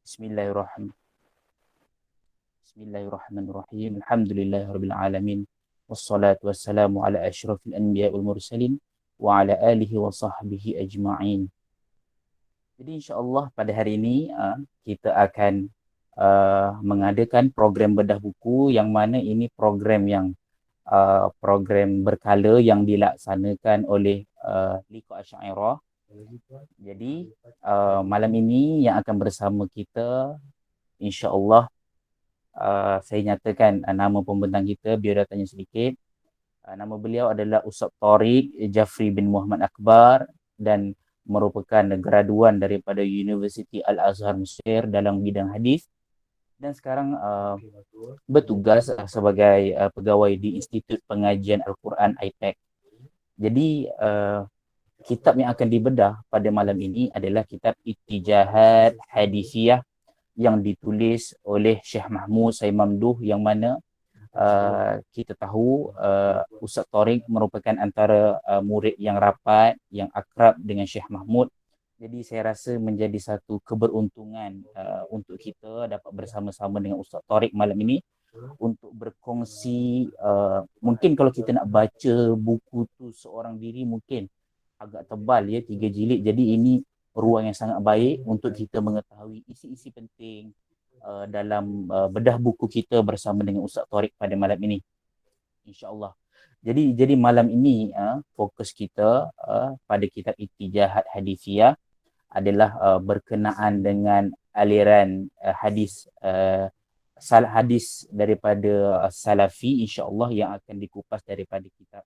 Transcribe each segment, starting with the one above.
Bismillahirrahmanirrahim. Bismillahirrahmanirrahim. Alhamdulillahirabbil alamin. Wassalatu wassalamu ala asyrafil anbiya wal mursalin wa ala alihi wa sahbihi ajma'in. Jadi insya-Allah pada hari ini kita akan mengadakan program bedah buku yang mana ini program berkala yang dilaksanakan oleh Liqa Asy'ariyah. Jadi malam ini yang akan bersama kita insya-Allah saya nyatakan nama pembentang kita, biodatanya sedikit. Nama beliau adalah Ustaz Tariq Jafri bin Muhammad Akbar dan merupakan graduan daripada Universiti Al-Azhar Mesir dalam bidang hadis dan sekarang bertugas sebagai pegawai di Institut Pengajian Al-Quran IPAC. Jadi kitab yang akan dibedah pada malam ini adalah kitab Ittijahat Hadithiyah yang ditulis oleh Syekh Mahmud Said Mamduh, yang mana kita tahu Ustaz Tariq merupakan antara murid yang rapat, yang akrab dengan Syekh Mahmud. Jadi saya rasa menjadi satu keberuntungan untuk kita dapat bersama-sama dengan Ustaz Tariq malam ini untuk berkongsi. Mungkin kalau kita nak baca buku tu seorang diri mungkin agak tebal ya, 3 jilid. Jadi ini ruang yang sangat baik untuk kita mengetahui isi-isi penting dalam bedah buku kita bersama dengan Ustaz Tariq pada malam ini, insya-Allah. Jadi malam ini fokus kita pada kitab Ittijahat Hadithiyah adalah berkenaan dengan aliran hadis hadis daripada Salafi, insya-Allah, yang akan dikupas daripada kitab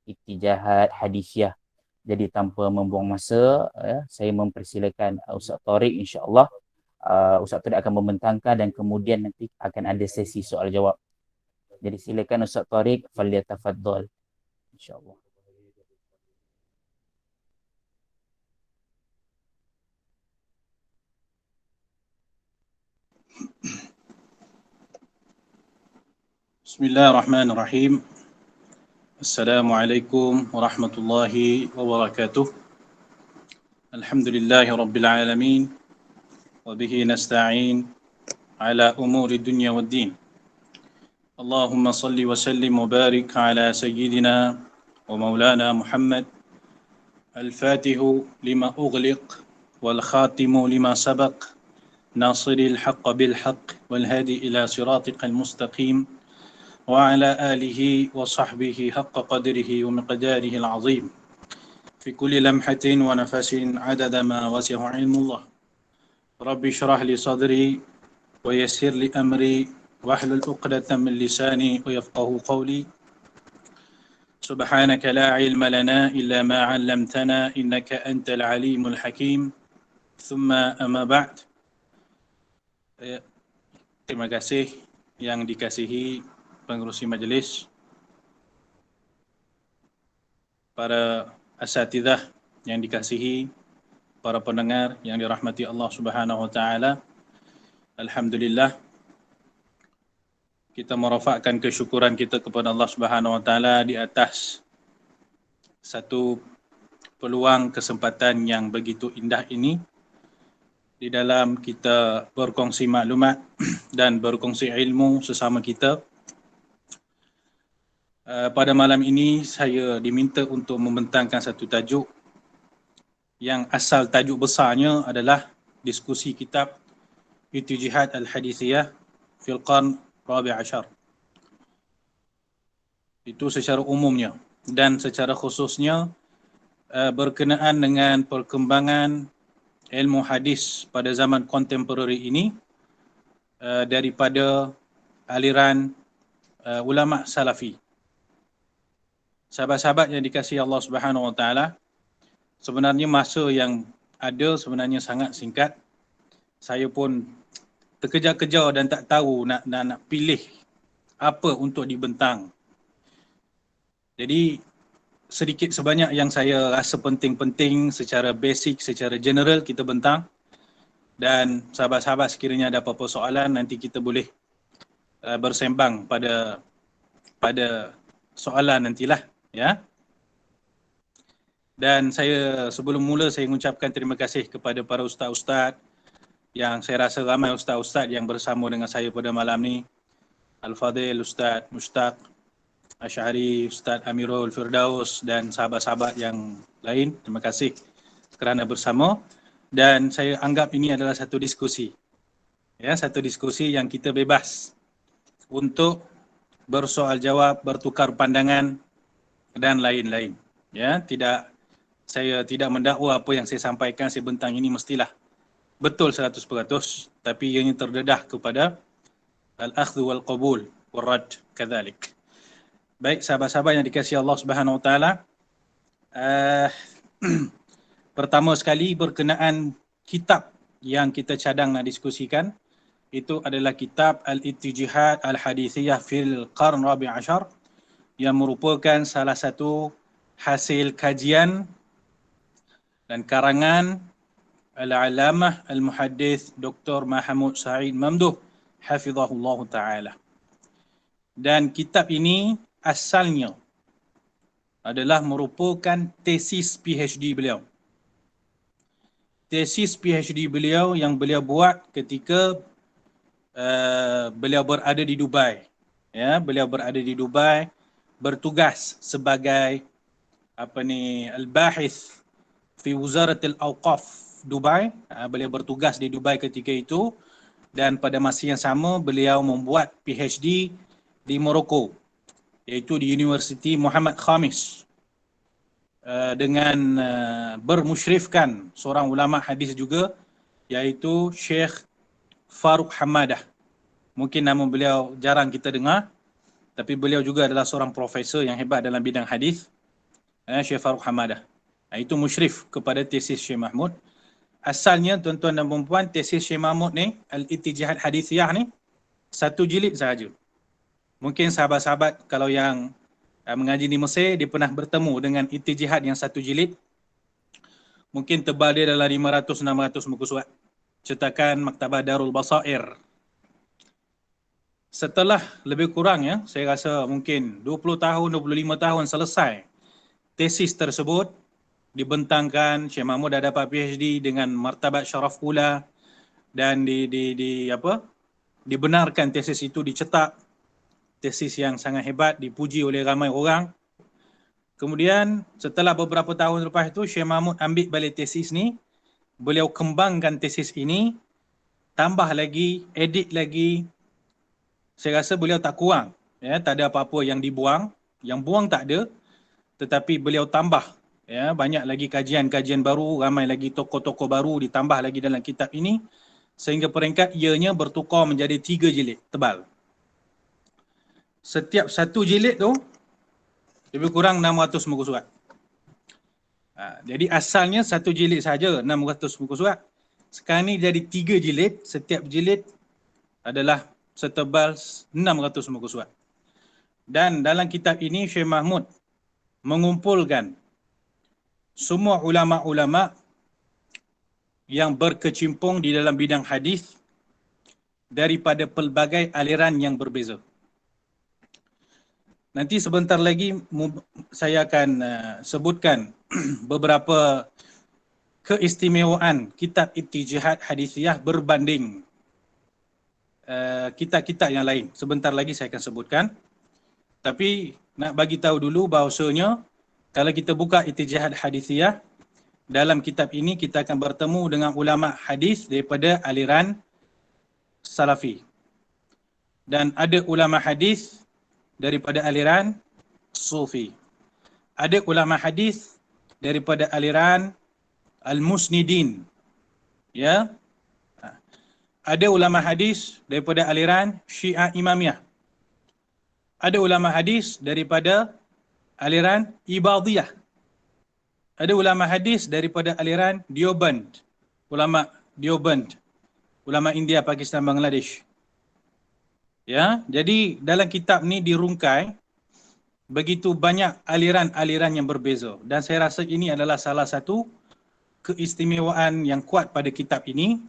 Ittijahat Hadithiyah. Jadi tanpa membuang masa, saya mempersilakan Ustaz Tariq, insya-Allah. Ustaz Tariq akan membentangkan dan kemudian nanti akan ada sesi soal jawab. Jadi silakan Ustaz Tariq, falyatafaddal, insya-Allah. Bismillahirrahmanirrahim. Assalamualaikum warahmatullahi wabarakatuh. Alhamdulillahi rabbil alamin. Wa bihi nasta'in ala umuri dunya waddin. Allahumma salli wa sallim wa barik ala sayyidina wa maulana Muhammad al-fatihu lima ughliq wal khatimu lima sabaq nasiril haqqa bil haqq wal hadi ila siratikal mustaqim وعلى آله وصحبه حق قدره ومقداره العظيم في كل لمحة ونفس عدد ما وسع علم الله رب اشرح لي صدري ويسر لي أمري واحلل عقدة من لساني ويفقه قولي سبحانك لا علم لنا إلا ما علمتنا إنك أنت العليم الحكيم ثم أما بعد. Terima kasih yang dikasihi pengerusi majlis, para asatidzah yang dikasihi, para pendengar yang dirahmati Allah Subhanahu wa taala. Alhamdulillah, kita merafakkan kesyukuran kita kepada Allah Subhanahu wa taala di atas satu peluang kesempatan yang begitu indah ini di dalam kita berkongsi maklumat dan berkongsi ilmu sesama kita. Pada malam ini saya diminta untuk membentangkan satu tajuk yang asal tajuk besarnya adalah diskusi kitab Ittijahat Al-Hadithiyah fil Qarn Rabi' Ashar. Itu secara umumnya, dan secara khususnya berkenaan dengan perkembangan ilmu hadis pada zaman kontemporari ini daripada aliran ulama Salafi. Sahabat-sahabat yang dikasihi Allah Subhanahu wa taala, sebenarnya masa yang ada sebenarnya sangat singkat. Saya pun terkejar-kejar dan tak tahu nak pilih apa untuk dibentang. Jadi sedikit sebanyak yang saya rasa penting-penting secara basic, secara general kita bentang. Dan sahabat-sahabat sekiranya ada apa-apa soalan, nanti kita boleh bersembang pada soalan nantilah, ya. Dan saya sebelum mula saya mengucapkan terima kasih kepada para ustaz-ustaz yang saya rasa ramai ustaz-ustaz yang bersama dengan saya pada malam ni. Al-Fadhil, Ustaz Mushtaq Asy'ari, Ustaz Amirul Firdaus dan sahabat-sahabat yang lain. Terima kasih kerana bersama, dan saya anggap ini adalah satu diskusi. Ya, satu diskusi yang kita bebas untuk bersoal jawab, bertukar pandangan dan lain-lain. Ya, saya tidak mendakwa apa yang saya sampaikan sebentang ini mestilah betul 100%, tapi ianya terdedah kepada al-akhdhu wal qabul wal rad kadzalik. Baik sahabat-sahabat yang dikasihi Allah Subhanahu Wa Taala, pertama sekali berkenaan kitab yang kita cadang nak diskusikan, itu adalah kitab Al-Ittijahad Al-Hadithiyah fil Qarn Rabi' Ashar, yang merupakan salah satu hasil kajian dan karangan Al-Alamah Al-Muhaddith Dr. Mahmud Sa'id Mamduh hafizahullah ta'ala. Dan kitab ini asalnya adalah merupakan tesis PhD beliau. Tesis PhD beliau yang beliau buat ketika beliau berada di Dubai. Ya, beliau berada di Dubai bertugas sebagai al-bahith fi Wizarat al-Awqaf Dubai. Beliau bertugas di Dubai ketika itu, dan pada masa yang sama beliau membuat PhD di Morocco, iaitu di Universiti Muhammad Khamis, dengan bermusyrifkan seorang ulama hadis juga, iaitu Syekh Faruq Hamadah. Mungkin nama beliau jarang kita dengar, tapi beliau juga adalah seorang profesor yang hebat dalam bidang hadis, Syekh Faruq Hamadah. Itu musyrif kepada tesis Syekh Mahmud. Asalnya tuan-tuan dan puan-puan, tesis Syekh Mahmud ni, Al-Ittijahad Hadithiyah ni, 1 jilid sahaja. Mungkin sahabat-sahabat kalau yang mengaji di Mesir, dia pernah bertemu dengan Ittijahad yang 1 jilid. Mungkin tebal dia dalam 500-600 muka surat. Cetakan Maktabah Darul Basair. Setelah lebih kurang, ya, saya rasa mungkin 20 tahun, 25 tahun selesai tesis tersebut, dibentangkan, Syekh Mahmud dah dapat PhD dengan martabat syaraf ula, dan dibenarkan tesis itu dicetak. Tesis yang sangat hebat, dipuji oleh ramai orang. Kemudian setelah beberapa tahun lepas itu, Syekh Mahmud ambil balik tesis ni, beliau kembangkan tesis ini, tambah lagi, edit lagi. Saya rasa beliau tak kurang, ya, tak ada apa-apa yang dibuang, yang buang tak ada, tetapi beliau tambah, ya, banyak lagi kajian-kajian baru, ramai lagi tokoh-tokoh baru ditambah lagi dalam kitab ini, sehingga peringkat ianya bertukar menjadi 3 jilid tebal. Setiap 1 jilid tu lebih kurang 600 muka surat. Jadi asalnya 1 jilid saja 600 muka surat. Sekarang ni jadi 3 jilid, setiap jilid adalah setebal 600 muka surat. Dan dalam kitab ini Syekh Mahmud mengumpulkan semua ulama-ulama yang berkecimpung di dalam bidang hadis daripada pelbagai aliran yang berbeza. Nanti sebentar lagi saya akan sebutkan beberapa keistimewaan kitab Ittijahad Hadithiyah berbanding kitab-kitab yang lain. Sebentar lagi saya akan sebutkan. Tapi nak bagi tahu dulu bahawasanya kalau kita buka Ittijahad Hadithiyah, dalam kitab ini kita akan bertemu dengan ulama hadis daripada aliran Salafi. Dan ada ulama hadis daripada aliran Sufi. Ada ulama hadis daripada aliran Al-Musnidin. Ya. Ada ulama hadis daripada aliran Syiah Imamiyah. Ada ulama hadis daripada aliran Ibadiyah. Ada ulama hadis daripada aliran Deoband. Ulama Deoband. Ulama India, Pakistan, Bangladesh. Ya, jadi dalam kitab ni dirungkai begitu banyak aliran-aliran yang berbeza, dan saya rasa ini adalah salah satu keistimewaan yang kuat pada kitab ini,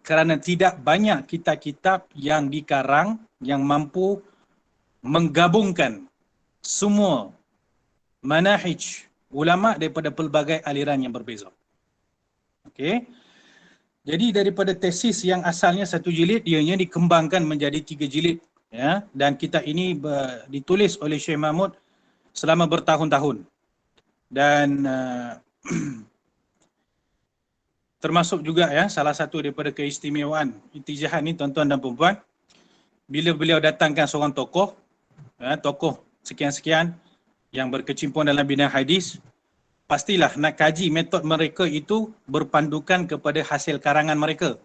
kerana tidak banyak kitab-kitab yang dikarang yang mampu menggabungkan semua manahij ulama daripada pelbagai aliran yang berbeza. Okey. Jadi daripada tesis yang asalnya 1 jilid, ianya dikembangkan menjadi 3 jilid. Ya, dan kitab ini ditulis oleh Syekh Mahmud selama bertahun-tahun. Dan termasuk juga ya salah satu daripada keistimewaan Intijahat ni tuan-tuan dan puan-puan, bila beliau datangkan seorang tokoh, tokoh sekian-sekian yang berkecimpung dalam bidang hadis, pastilah nak kaji metod mereka itu berpandukan kepada hasil karangan mereka.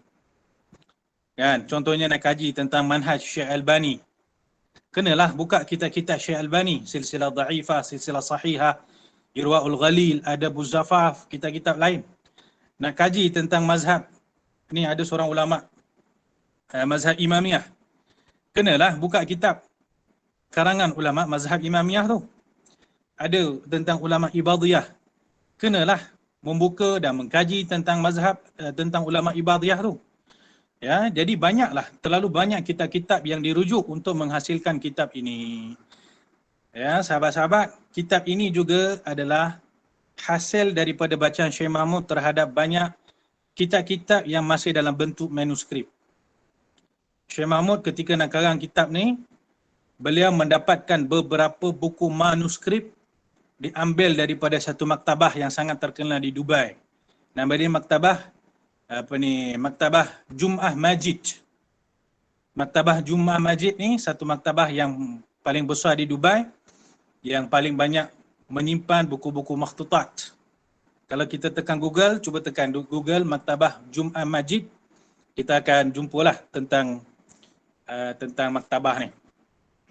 Kan, contohnya nak kaji tentang manhaj Syekh Albani, kenalah buka kitab-kitab Syekh Albani, silsilah dhaifah, silsilah sahihah, Irwaul Ghalil, Adabuz Zafaf, kitab-kitab lain. Nak kaji tentang mazhab, ni ada seorang ulama mazhab Imamiyah, kenalah buka kitab karangan ulama mazhab Imamiyah tu. Ada tentang ulama Ibadiyah, kenalah membuka dan mengkaji tentang mazhab tentang ulama Ibadiyah tu. Ya, jadi banyaklah, terlalu banyak kitab-kitab yang dirujuk untuk menghasilkan kitab ini. Ya, sahabat-sahabat, kitab ini juga adalah hasil daripada bacaan Syekh Mahmud terhadap banyak kitab-kitab yang masih dalam bentuk manuskrip. Syekh Mahmud ketika nak karang kitab ni, beliau mendapatkan beberapa buku manuskrip diambil daripada satu maktabah yang sangat terkenal di Dubai. Nama dia Maktabah Jum'ah Majid. Maktabah Jum'ah Majid ni satu maktabah yang paling besar di Dubai, yang paling banyak menyimpan buku-buku makhtutat. Kalau kita tekan Google, cuba tekan Google Maktabah Jum'ah Majid, kita akan jumpalah tentang maktabah ni.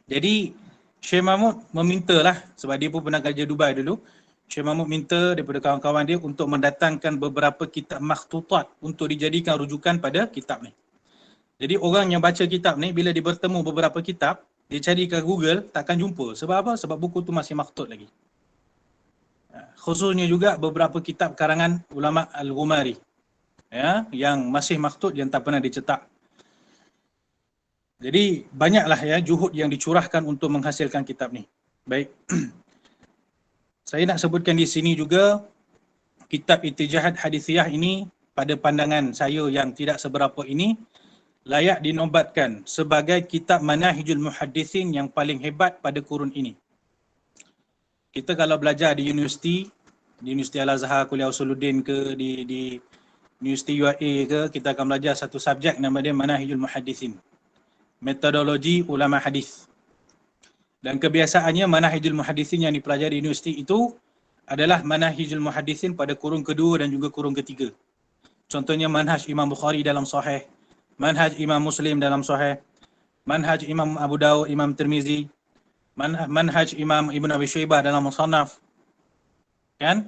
Jadi Syekh Mahmud memintalah, sebab dia pun pernah kerja Dubai dulu, Syekh Mahmud minta daripada kawan-kawan dia untuk mendatangkan beberapa kitab makhtutat untuk dijadikan rujukan pada kitab ni. Jadi orang yang baca kitab ni, bila dia bertemu beberapa kitab, dia cari ke Google, takkan jumpa. Sebab apa? Sebab buku tu masih makhtut lagi. Khususnya juga beberapa kitab karangan ulama Al-Ghumari, ya, yang masih makhtut, yang tak pernah dicetak. Jadi banyaklah ya juhud yang dicurahkan untuk menghasilkan kitab ni. Baik. Saya nak sebutkan di sini juga, kitab Intijahat Hadithiyah ini pada pandangan saya yang tidak seberapa ini, layak dinobatkan sebagai kitab Manahijul Muhaddithin yang paling hebat pada kurun ini. Kita kalau belajar di universiti Al-Azhar, Kuliah Usuluddin ke, di Universiti UAE ke, kita akan belajar satu subjek nama dia Manahijul Muhaddithin, metodologi ulama hadis. Dan kebiasaannya Manahijul Muhaddithin yang dipelajari di universiti itu adalah Manahijul Muhaddithin pada kurun kedua dan juga kurun ketiga. Contohnya manhaj Imam Bukhari dalam Sahih, manhaj Imam Muslim dalam Sahih, manhaj Imam Abu Dawud, Imam Tirmizi, manhaj Imam Ibn Abi Shaybah dalam Musannaf. Kan?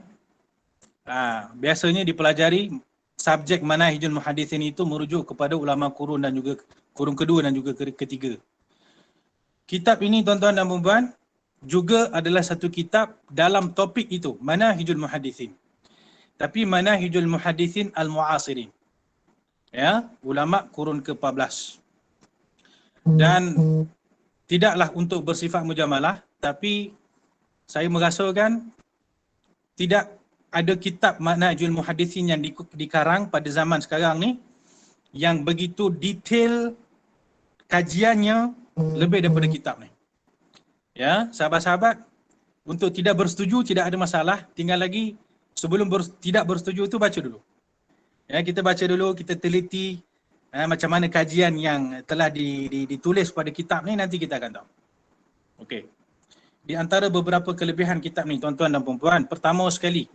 Biasanya dipelajari subjek Manahijul Muhaddithin itu merujuk kepada ulama kurun dan juga kurun kedua dan juga ketiga. Kitab ini tuan-tuan dan puan-puan juga adalah satu kitab dalam topik itu, Manahijul Muhaddithin. Tapi Manahijul Muhaddithin Al-Mu'asirin. Ya, ulama kurun ke-14. Dan tidaklah untuk bersifat mujamalah, tapi saya merasakan tidak ada kitab Manahijul Muhaddithin yang dikarang pada zaman sekarang ni yang begitu detail kajiannya lebih daripada kitab ni. Ya, sahabat-sahabat, untuk tidak bersetuju tidak ada masalah, tinggal lagi sebelum tidak bersetuju tu baca dulu. Ya, kita baca dulu, kita teliti macam mana kajian yang telah ditulis pada kitab ni, nanti kita akan tahu. Okey. Di antara beberapa kelebihan kitab ni tuan-tuan dan puan-puan, pertama sekali,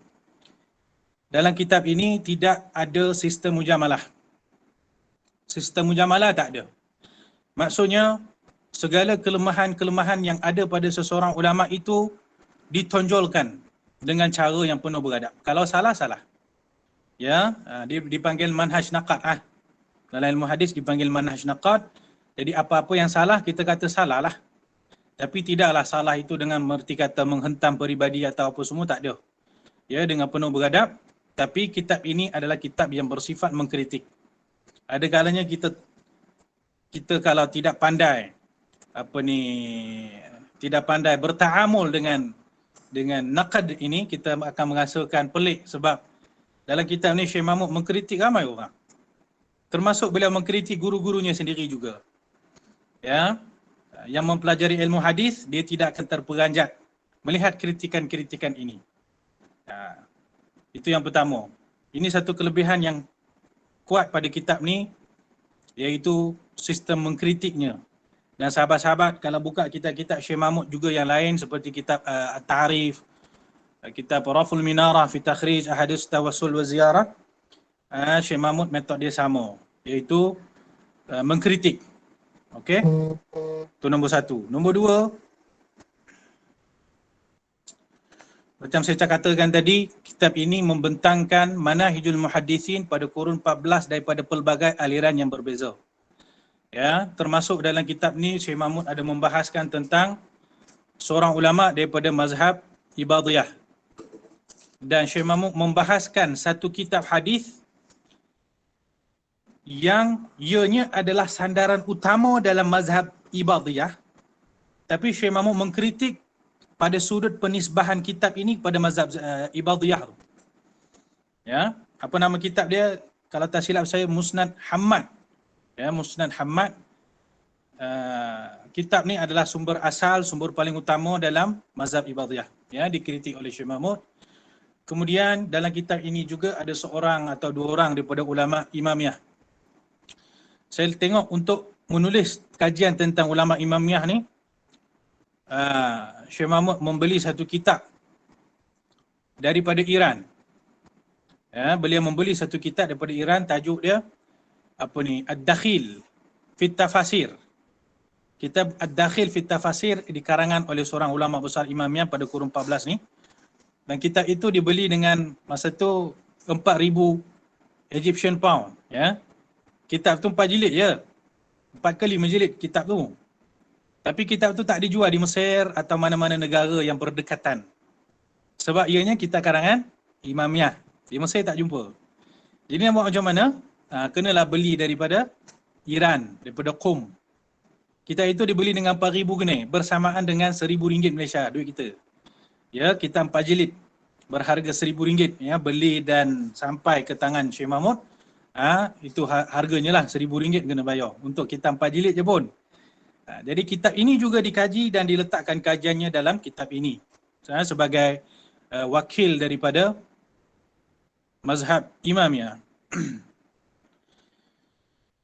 dalam kitab ini tidak ada sistem mujamalah. Sistem mujamalah tak ada. Maksudnya segala kelemahan-kelemahan yang ada pada seseorang ulama itu ditonjolkan dengan cara yang penuh beradab. Kalau salah, salah. Ya, dia dipanggil manhaj naqad. Dalam ilmu hadis dipanggil manhaj naqad. Jadi apa-apa yang salah, kita kata salah lah. Tapi tidaklah salah itu dengan merti kata menghentam peribadi atau apa semua, tak ada. Ya, dengan penuh beradab. Tapi kitab ini adalah kitab yang bersifat mengkritik. Ada kalanya kita kalau tidak pandai tidak pandai bertaamul dengan naqad ini, kita akan merasakan pelik, sebab dalam kitab ni Syekh Mahmud mengkritik ramai orang. termasuk beliau mengkritik guru-gurunya sendiri juga. Ya, yang mempelajari ilmu hadis, dia tidak akan terperanjat melihat kritikan-kritikan ini. Itu yang pertama. Ini satu kelebihan yang kuat pada kitab ni, iaitu sistem mengkritiknya. Dan sahabat-sahabat kalau buka kitab-kitab Syekh Mahmud juga yang lain seperti kitab At-Ta'rif, kitab Raful Minarah fi Takhrij Ahadits Tawassul wa Ziyarah, Syekh Mahmud metod dia sama, iaitu mengkritik. Okey? Itu nombor satu. Nombor dua, macam saya katakan tadi, kitab ini membentangkan manahijul muhaddisin pada kurun 14 daripada pelbagai aliran yang berbeza. Ya, termasuk dalam kitab ni Syekh Mahmud ada membahaskan tentang seorang ulama daripada mazhab Ibadiyah. Dan Syekh Mahmud membahaskan satu kitab hadis yang ianya adalah sandaran utama dalam mazhab Ibadiyah. Tapi Syekh Mahmud mengkritik pada sudut penisbahan kitab ini kepada mazhab Ibadiyah. Ya, apa nama kitab dia? Kalau tak silap saya, Musnad Hammad. Ya, Musnad Hammad. Kitab ni adalah sumber asal, sumber paling utama dalam mazhab Ibadiyah. Ya, dikritik oleh Syekh Mahmud. Kemudian dalam kitab ini juga ada seorang atau dua orang daripada ulama Imamiyah. Saya tengok untuk menulis kajian tentang ulama Imamiyah ni, Syekh Mahmud membeli satu kitab daripada Iran. Ya, beliau membeli satu kitab daripada Iran, tajuk dia apa ni? Ad-Dakhil fi Tafasir. Kitab Ad-Dakhil fi Tafasir dikarangan oleh seorang ulama besar Imamiyah pada kurun 14 ni. Dan kitab itu dibeli dengan masa tu 4,000 Egyptian pound, ya. Kitab tu 4 jilid je. 4 kali menjilid kitab tu. Tapi kitab tu tak dijual di Mesir atau mana-mana negara yang berdekatan. Sebab ianya kitab karangan Imamiyah. Di Mesir tak jumpa. Jadi nak buat macam mana? Kenalah beli daripada Iran, daripada Qum. Kitab itu dibeli dengan 4,000 geni, bersamaan dengan RM1,000 Malaysia, duit kita. Ya, kitab 4 jilid berharga RM1,000, ya, beli dan sampai ke tangan Syekh Mahmud. Itu harganya lah, RM1,000 kena bayar untuk kitab 4 jilid je pun. Jadi kitab ini juga dikaji dan diletakkan kajiannya dalam kitab ini sebagai wakil daripada mazhab Imamiyah.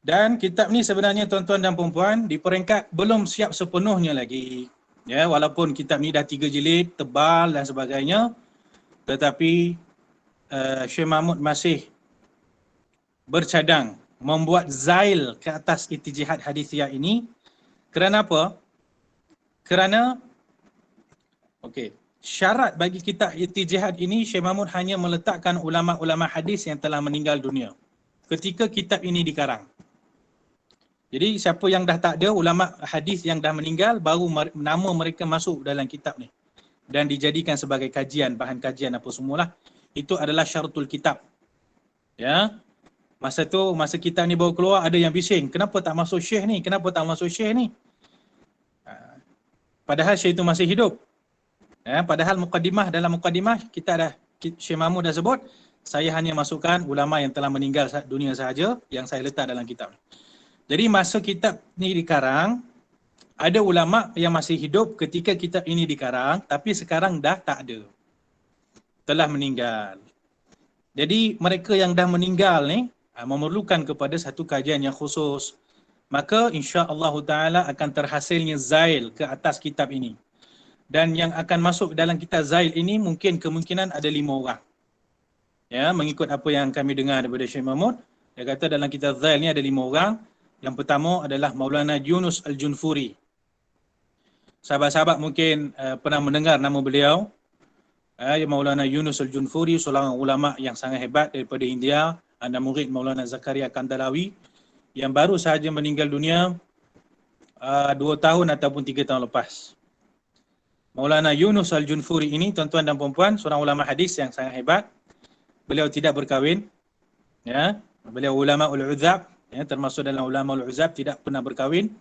Dan kitab ni sebenarnya tuan-tuan dan puan-puan di peringkat belum siap sepenuhnya lagi. Ya, walaupun kitab ni dah 3 jilid, tebal dan sebagainya, tetapi Syekh Mahmud masih bercadang membuat zail ke atas Ittijihad Hadithiyah ini. Kerana apa? Kerana syarat bagi kitab Ittijihad ini, Syekh Mahmud hanya meletakkan ulama-ulama hadis yang telah meninggal dunia ketika kitab ini dikarang. Jadi siapa yang dah tak ada, ulama hadis yang dah meninggal, baru nama mereka masuk dalam kitab ni dan dijadikan sebagai kajian, bahan kajian apa semualah. Itu adalah syaratul kitab. Ya. Masa tu, masa kitab ni baru keluar, ada yang bising, kenapa tak masuk Syekh ni? Kenapa tak masuk Syekh ni? Padahal Syekh itu masih hidup. Ya, padahal dalam muqaddimah kita dah, Syekh Mahmud dah sebut, saya hanya masukkan ulama yang telah meninggal dunia sahaja yang saya letak dalam kitab. Jadi masa kitab ni dikarang, ada ulama yang masih hidup ketika kitab ini dikarang, tapi sekarang dah tak ada. Telah meninggal. Jadi mereka yang dah meninggal ni memerlukan kepada satu kajian yang khusus. Maka insya-Allah Ta'ala akan terhasilnya zail ke atas kitab ini. Dan yang akan masuk dalam kitab zail ini mungkin kemungkinan ada 5 orang. Ya, mengikut apa yang kami dengar daripada Syekh Mahmud, dia kata dalam kitab zail ni ada 5 orang. Yang pertama adalah Maulana Yunus Al-Junfuri. Sahabat-sahabat mungkin pernah mendengar nama beliau. Maulana Yunus Al-Junfuri, seorang ulama yang sangat hebat daripada India, anak murid Maulana Zakaria Kandalawi, yang baru sahaja meninggal dunia 2 tahun ataupun 3 tahun lepas. Maulana Yunus Al-Junfuri ini, tuan-tuan dan puan-puan, seorang ulama hadis yang sangat hebat. Beliau tidak berkahwin. Ya, beliau ulama ul-uzab, ya, termasuk dalam ulama ul-uzab, tidak pernah berkahwin.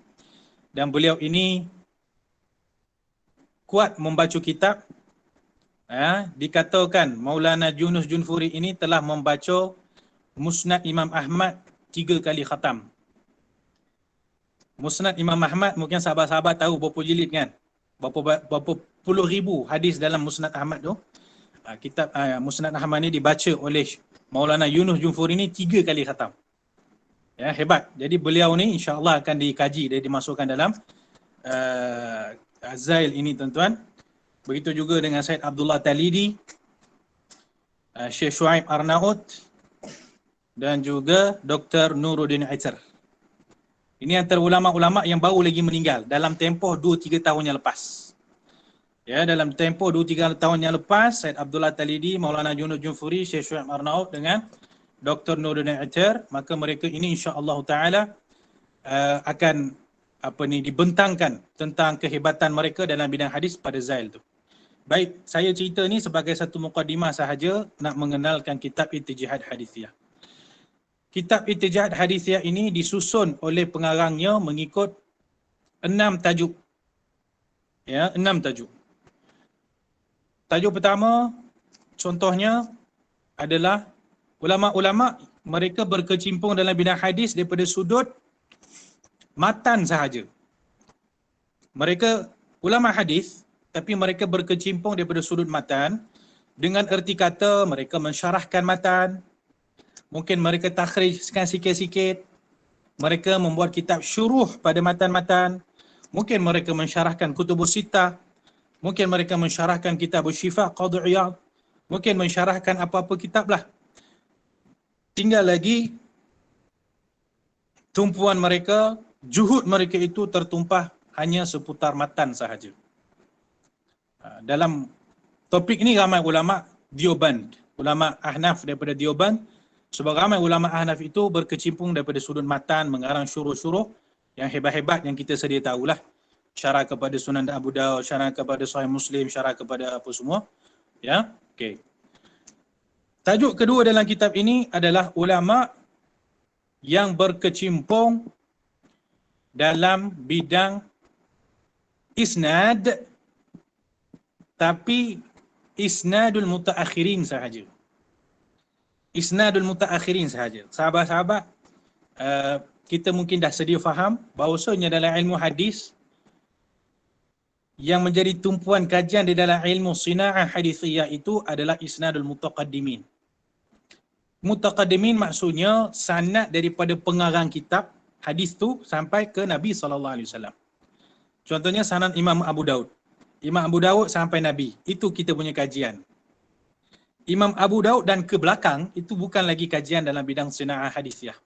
Dan beliau ini kuat membaca kitab. Ya, dikatakan Maulana Yunus Junfuri ini telah membaca Musnad Imam Ahmad 3 kali khatam. Musnad Imam Ahmad mungkin sahabat-sahabat tahu berapa jilid kan? Berapa puluh ribu hadis dalam Musnad Ahmad tu. Kitab Musnad Ahmad ni dibaca oleh Maulana Yunus Jumfuri ni 3 kali khatam. Ya, hebat. Jadi beliau ni insya-Allah akan dikaji dan dimasukkan dalam Zail ini tuan-tuan. Begitu juga dengan Syed Abdullah Talidi, Syekh Shuaib Arnaud dan juga Dr. Nuruddin Aitar. Ini antara ulama-ulama yang baru lagi meninggal dalam tempoh 2-3 tahun yang lepas. Ya, dalam tempoh 2-3 tahun yang lepas, Syed Abdullah Talidi, Maulana Yunus Jumfuri, Syekh Shuaib Arnaud dengan Dr. Nuruddin Aitar, maka mereka ini insya-Allah taala akan dibentangkan tentang kehebatan mereka dalam bidang hadis pada Zail tu. Baik, saya cerita ni sebagai satu mukadimah sahaja nak mengenalkan kitab Ittijahad Hadithiyah. Kitab Ittijahad Hadithiyah ini disusun oleh pengarangnya mengikut 6 tajuk. Ya, 6 tajuk. Tajuk pertama contohnya adalah ulama-ulama mereka berkecimpung dalam bidang hadis daripada sudut matan sahaja. Mereka ulama hadis tapi mereka berkecimpung daripada sudut matan dengan erti kata mereka mensyarahkan matan, mungkin mereka takhrijkan sikit-sikit, mereka membuat kitab syuruh pada matan-matan, mungkin mereka mensyarahkan Kutubus Sittah, mungkin mereka mensyarahkan kitab Syifa Qadhi Iyad, mungkin mensyarahkan apa-apa kitab lah. Tinggal lagi tumpuan mereka, juhud mereka itu tertumpah hanya seputar matan sahaja. Dalam topik ini ramai ulama Dioband, ulama Ahnaf daripada Dioband, sebab ramai ulama Ahnaf itu berkecimpung daripada sudut matan, mengarang syuruh-syuruh yang hebat-hebat yang kita sedia tahulah. Syarah kepada Sunan Abu Daud, syarah kepada Sahih Muslim, syarah kepada apa semua. Ya, okey. Tajuk kedua dalam kitab ini adalah ulama yang berkecimpung dalam bidang isnad, tapi isnadul mutaakhirin sahaja. Isnadul mutaakhirin sahaja. Sahabat-sahabat, kita mungkin dah sedia faham bahawasanya dalam ilmu hadis yang menjadi tumpuan kajian di dalam ilmu sina'ah hadithiyah itu adalah isnadul mutaqaddimin. Mutaqaddimin maksudnya sanad daripada pengarang kitab hadis tu sampai ke Nabi SAW. Contohnya sanad Imam Abu Daud. Imam Abu Daud sampai Nabi. Itu kita punya kajian. Imam Abu Daud dan ke belakang itu bukan lagi kajian dalam bidang sina'ah hadithiyah.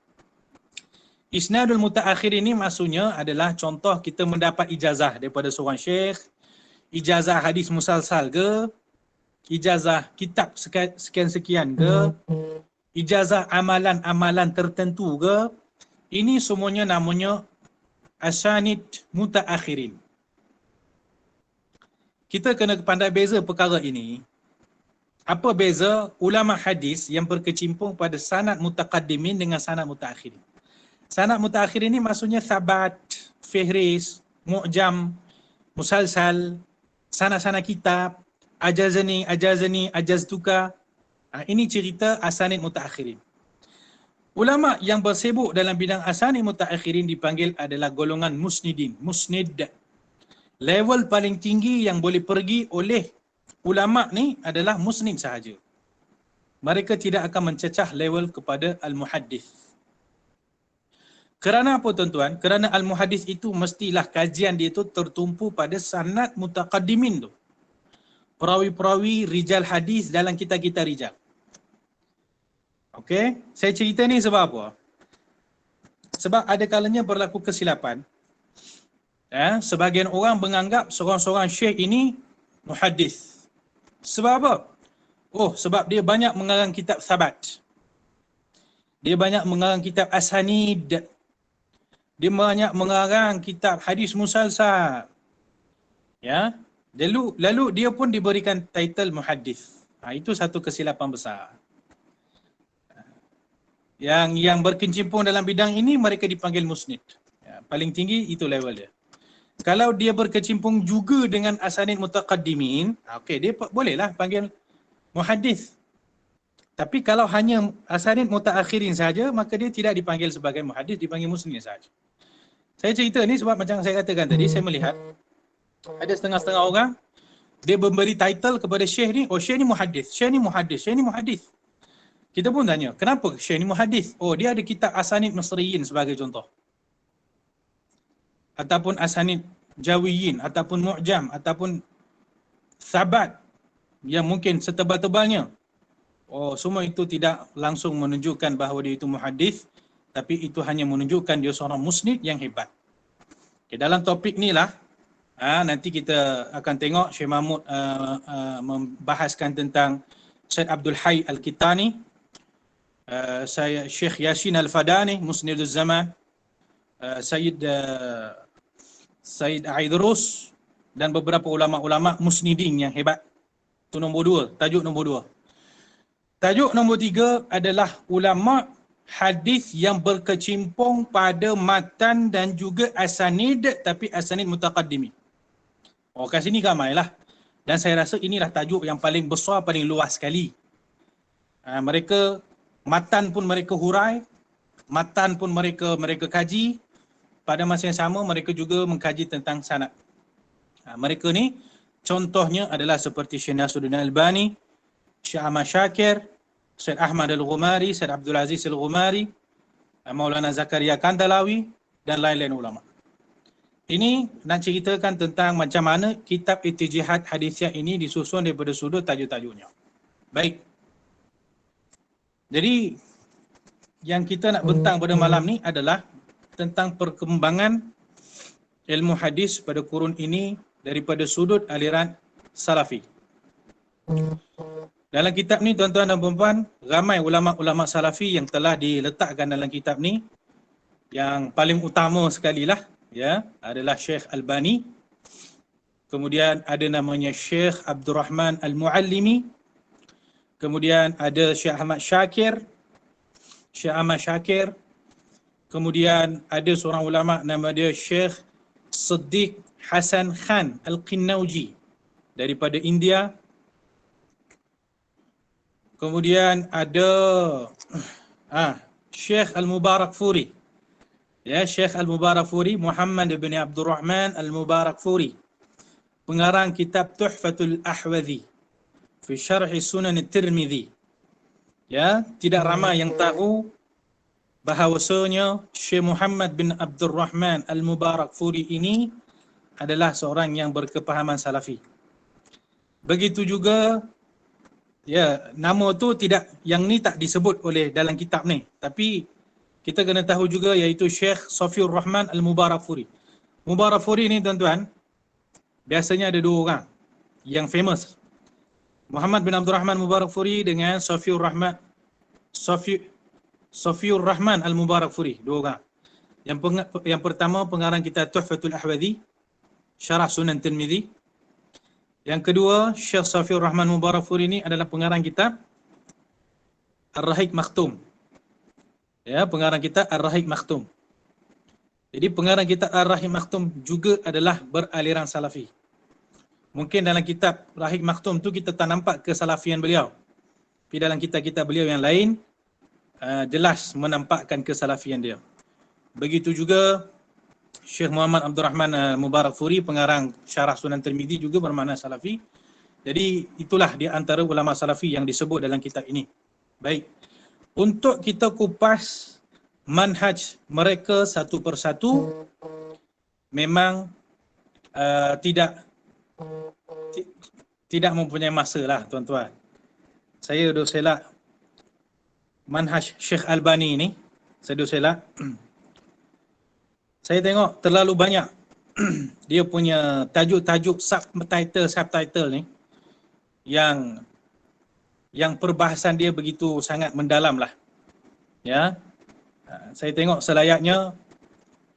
Isnadul mutaakhir ini maksudnya adalah contoh kita mendapat ijazah daripada seorang syekh, ijazah hadis musalsal ke, ijazah kitab sekian-sekian ke, ijazah amalan-amalan tertentu ke, ini semuanya namanya asanid mutaakhirin. Kita kena pandai beza perkara ini. Apa beza ulama hadis yang berkecimpung pada sanad mutaqaddimin dengan sanad mutaakhirin? Sanad mutaakhirin ini maksudnya sabat, fihris, mu'jam, musalsal, sanad-sanad kitab, ajazani, ajaztuka. Ini cerita asanid mutaakhirin. Ulama yang bersibuk dalam bidang asanid mutaakhirin dipanggil adalah golongan musnidin, musnid. Level paling tinggi yang boleh pergi oleh ulama ni adalah musnid sahaja. Mereka tidak akan mencecah level kepada al-muhaddis. Kerana apa tuan-tuan? Kerana al-muhaddis itu mestilah kajian dia itu tertumpu pada sanad mutaqaddimin tu. Perawi-perawi rijal hadis dalam kitab-kitab rijal. Okey, saya cerita ni sebab apa? Sebab ada kalanya berlaku kesilapan. Sebahagian orang menganggap seorang-seorang syekh ini muhaddis. Sebab apa? Oh, sebab dia banyak mengarang kitab sabat. Dia banyak mengarang kitab asanid. Dia banyak mengarang kitab hadis musalsal. Ya. Lalu dia pun diberikan title muhaddis. Itu satu kesilapan besar. Yang berkecimpung dalam bidang ini mereka dipanggil musnid. Ya, paling tinggi itu level dia. Kalau dia berkecimpung juga dengan asanid mutaqaddimin, okey, dia bolehlah panggil muhaddis. Tapi kalau hanya asanid mutaakhirin saja, maka dia tidak dipanggil sebagai muhaddis, dipanggil musnid saja. Saya cerita ni sebab macam saya katakan tadi, saya melihat ada setengah-setengah orang dia memberi title kepada syekh ni, oh syekh ni muhaddis, syekh ni muhaddis, syekh ni muhaddis. Kita pun tanya, kenapa syekh ni muhaddis? Oh, dia ada kitab asanid Misriyin sebagai contoh. Ataupun asanid Jawiyin, ataupun Mu'jam, ataupun Sabat yang mungkin setebal-tebalnya. Oh, semua itu tidak langsung menunjukkan bahawa dia itu muhaddis, tapi itu hanya menunjukkan dia seorang musnid yang hebat. Okay, dalam topik ni lah, nanti kita akan tengok Syekh Mahmud membahaskan tentang Syed Abdul Hayy Al-Kitani, saya Syekh Yasin Al-Fadani, Musniduz Zaman, Sayyid Aidrus dan beberapa ulama-ulama musnidin yang hebat. Itu nombor 2, tajuk nombor 2. Tajuk nombor 3 adalah ulama hadis yang berkecimpung pada matan dan juga asanid, tapi asanid mutaqaddimi. Oh, kat sini ramailah. Dan saya rasa inilah tajuk yang paling besar, paling luas sekali. Mereka, matan pun mereka hurai, matan pun mereka kaji. Pada masa yang sama, mereka juga mengkaji tentang sanad. Mereka ni, contohnya adalah seperti Syekh Nasruddin Albani, Syekh Ahmad Syakir, Syed Ahmad Al-Ghumari, Syed Abdul Aziz Al-Ghumari, Maulana Zakaria Kandalawi dan lain-lain ulama. Ini nak ceritakan tentang macam mana kitab Ittijihad Hadithiyah ini disusun daripada sudut tajuk-tajuknya. Baik. Jadi yang kita nak bentang pada malam ni adalah tentang perkembangan ilmu hadis pada kurun ini daripada sudut aliran Salafi. Dalam kitab ni tuan-tuan dan puan-puan, ramai ulama-ulama Salafi yang telah diletakkan dalam kitab ni. Yang paling utama sekali lah, ya, adalah Syekh Albani. Kemudian ada namanya Syekh Abdul Rahman Al-Muallimi. Kemudian ada Syekh Ahmad Syakir. Syekh Ahmad Syakir. Kemudian ada seorang ulama nama dia Syekh Siddiq Hasan Khan Al-Qinnauji daripada India. Kemudian ada Syekh Al-Mubarak Furi. Ya, Syekh Al-Mubarak Furi, Muhammad bin Abdul Rahman Al-Mubarak Furi, pengarang kitab Tuhfatul Ahwadhi fi Syarh Sunan At-Tirmidzi. Ya, tidak ramai yang tahu bahawasanya Syekh Muhammad bin Abdul Rahman Al-Mubarak Furi ini adalah seorang yang berkepahaman Salafi. Begitu juga, ya, nama tu tidak, yang ni tak disebut oleh dalam kitab ni, tapi kita kena tahu juga iaitu Syekh Safiur Rahman Al-Mubarak Furi. Mubarak Furi ni tuan-tuan, biasanya ada 2 orang yang famous. Muhammad bin Abdul Rahman Mubarak Furi dengan Safiur Rahman Al-Mubarak Furi, 2 orang. Yang pertama pengarang kitab Tuhfatul Ahwadhi, Syarah Sunan Tirmidzi. Yang kedua, Syekh Safiur Rahman Mubarak Furi ini adalah pengarang kitab Ar-Rahiq Makhtum. Ya, pengarang kitab Ar-Rahiq Makhtum. Jadi pengarang kitab Ar-Rahiq Makhtum juga adalah beraliran Salafi. Mungkin dalam kitab Rahiq Makhtum tu kita tak nampak kesalafian beliau. Tapi dalam kitab-kitab beliau yang lain jelas menampakkan kesalafian dia. Begitu juga Syekh Muhammad Abdul Rahman Mubarak Furi, pengarang Syarah Sunan Tirmidzi, juga bermakna Salafi. Jadi itulah di antara ulama Salafi yang disebut dalam kitab ini. Baik. Untuk kita kupas manhaj mereka satu persatu, memang tidak mempunyai masa lah tuan-tuan. Saya dah selak manhaj Syekh Albani ni, saya dah selak. Saya tengok terlalu banyak dia punya tajuk-tajuk subtitle ni yang perbahasan dia begitu sangat mendalam lah. Ya, saya tengok selayaknya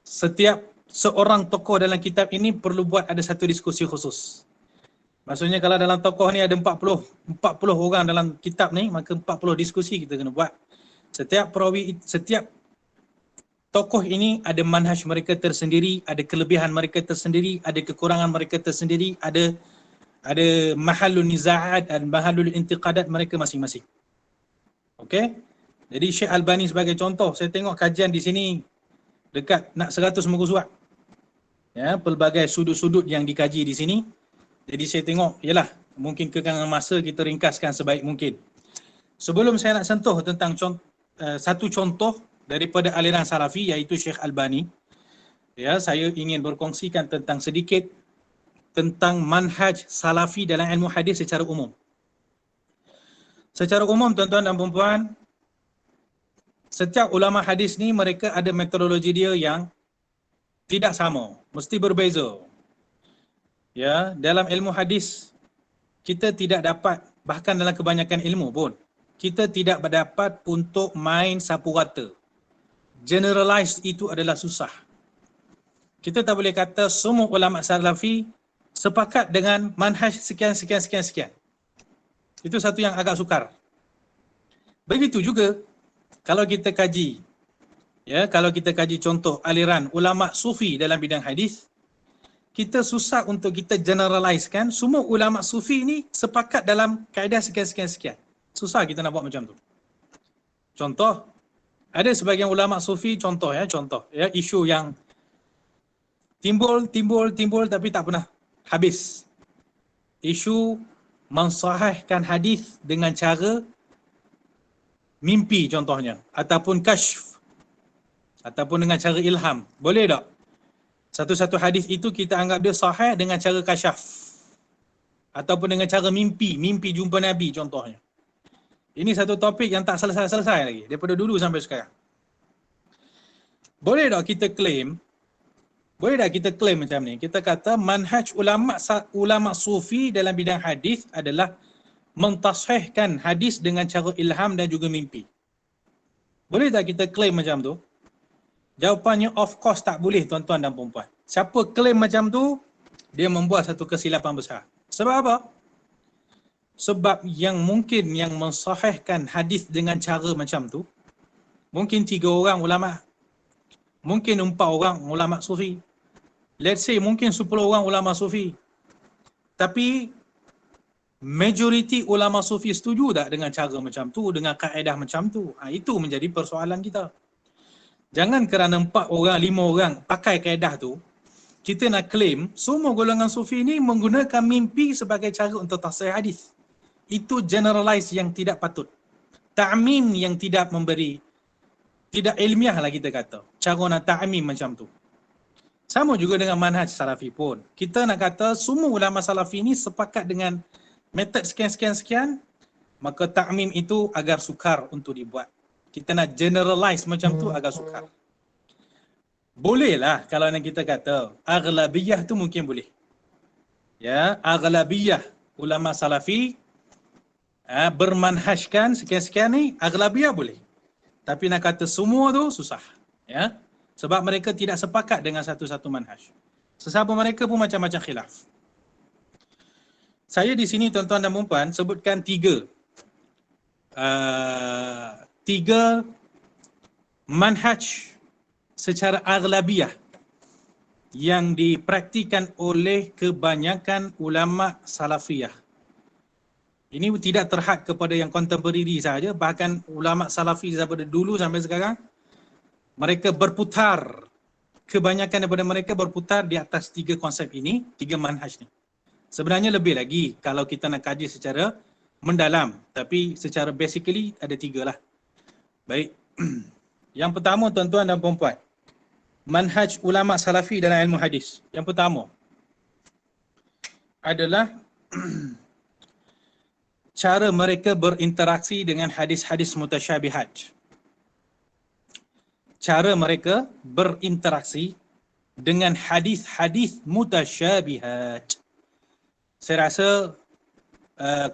setiap seorang tokoh dalam kitab ini perlu buat ada satu diskusi khusus. Maksudnya kalau dalam tokoh ni ada 40 orang dalam kitab ni, maka 40 diskusi kita kena buat. Setiap perawi, setiap tokoh ini ada manhaj mereka tersendiri, ada kelebihan mereka tersendiri, ada kekurangan mereka tersendiri, ada mahalul nizaat dan mahalul intiqadat mereka masing-masing. Okey. Jadi Syekh Albani sebagai contoh, saya tengok kajian di sini dekat nak 100 muka surat. Ya, pelbagai sudut-sudut yang dikaji di sini. Jadi saya tengok, yalah, mungkin kekangan masa kita ringkaskan sebaik mungkin. Sebelum saya nak sentuh tentang satu contoh daripada aliran Salafi iaitu Syekh Albani, ya, saya ingin berkongsikan tentang sedikit tentang manhaj Salafi dalam ilmu hadis secara umum. Secara umum tuan-tuan dan puan-puan, setiap ulama hadis ni mereka ada metodologi dia yang tidak sama, mesti berbeza. Ya, dalam ilmu hadis kita tidak dapat, bahkan dalam kebanyakan ilmu pun, kita tidak dapat untuk main sapu rata. Generalize itu adalah susah. Kita tak boleh kata semua ulama Salafi sepakat dengan manhaj sekian. Itu satu yang agak sukar. Begitu juga kalau kita kaji, ya, kalau kita kaji contoh aliran ulama sufi dalam bidang hadis, kita susah untuk kita generalizekan semua ulama sufi ni sepakat dalam kaedah sekian. Susah kita nak buat macam tu. Contoh, ada sebahagian ulama sufi, contoh ya, isu yang timbul tapi tak pernah habis. Isu mensahihkan hadis dengan cara mimpi contohnya, ataupun kasyf, ataupun dengan cara ilham. Boleh tak? Satu-satu hadis itu kita anggap dia sahih dengan cara kasyaf, ataupun dengan cara mimpi jumpa Nabi contohnya. Ini satu topik yang tak selesai-selesai lagi daripada dulu sampai sekarang. Boleh tak kita claim macam ni? Kita kata manhaj ulama sufi dalam bidang hadis adalah mentashihkan hadis dengan cara ilham dan juga mimpi. Boleh tak kita claim macam tu? Jawapannya of course tak boleh tuan-tuan dan puan-puan. Siapa claim macam tu, dia membuat satu kesilapan besar. Sebab apa? Sebab yang mensahihkan hadis dengan cara macam tu, mungkin 3 orang ulama, mungkin 4 orang ulama sufi. Let's say mungkin 10 orang ulama sufi. Tapi majoriti ulama sufi setuju tak dengan cara macam tu, dengan kaedah macam tu? Itu menjadi persoalan kita. Jangan kerana 4 orang, 5 orang pakai kaedah tu, kita nak claim semua golongan sufi ni menggunakan mimpi sebagai cara untuk tafsir hadis. Itu generalize yang tidak patut. Ta'mim yang tidak ilmiah lah kita kata. Cara nak ta'mim macam tu. Sama juga dengan manhaj Salafi pun. Kita nak kata semua ulama Salafi ni sepakat dengan metod sekian, maka ta'mim itu agar sukar untuk dibuat. Kita nak generalize macam tu agak sukar. Boleh lah kalau nak kita kata aghlabiyah tu mungkin boleh. Ya, aghlabiyah ulama Salafi bermanhajkan sekian ni, aghlabiyah boleh. Tapi nak kata semua tu susah. Ya, sebab mereka tidak sepakat dengan satu-satu manhaj. Sesama mereka pun macam-macam khilaf. Saya di sini tuan-tuan dan puan sebutkan 3 manhaj secara aghlabiyah yang dipraktikan oleh kebanyakan ulama salafiyah. Ini tidak terhad kepada yang contemporary saja, bahkan ulama salafi daripada dulu sampai sekarang, mereka berputar, kebanyakan daripada mereka berputar di atas 3 konsep ini, 3 manhaj ni. Sebenarnya lebih lagi kalau kita nak kaji secara mendalam, tapi secara basically ada 3 lah. Baik, yang pertama tuan-tuan dan puan-puan, manhaj ulama salafi dalam ilmu hadis. Yang pertama adalah cara mereka berinteraksi dengan hadis-hadis mutasyabihat. Cara mereka berinteraksi dengan hadis-hadis mutasyabihat. Saya rasa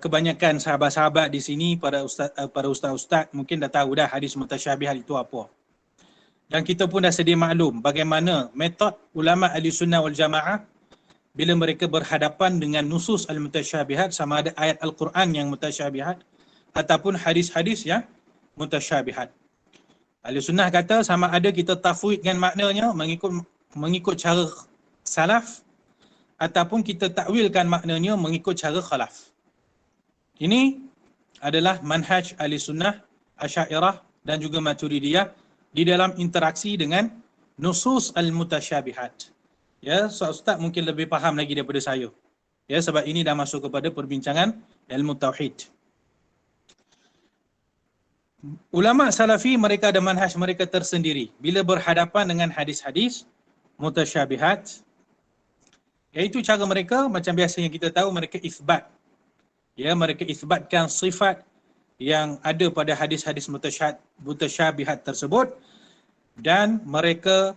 kebanyakan sahabat-sahabat di sini, para ustaz-ustaz mungkin dah tahu dah hadis mutasyabihat itu apa. Dan kita pun dah sedia maklum bagaimana metod ulama Ahlussunnah wal Jamaah bila mereka berhadapan dengan nusus al-mutasyabihat, sama ada ayat Al-Quran yang mutasyabihat ataupun hadis-hadis yang mutasyabihat. Ahlussunnah kata sama ada kita tafwidkan maknanya mengikut cara salaf ataupun kita takwilkan maknanya mengikut cara khalaf. Ini adalah manhaj Ahlussunnah Asy'ariyah dan juga Maturidiyah di dalam interaksi dengan nusus al-mutasyabihat. Ya, Ustaz mungkin lebih faham lagi daripada saya. Ya, sebab ini dah masuk kepada perbincangan ilmu tauhid. Ulama salafi mereka ada manhaj mereka tersendiri bila berhadapan dengan hadis-hadis mutasyabihat, iaitu cara mereka macam biasa yang kita tahu, mereka isbat. Ya, mereka isbatkan sifat yang ada pada hadis-hadis mutasyabihat tersebut, dan mereka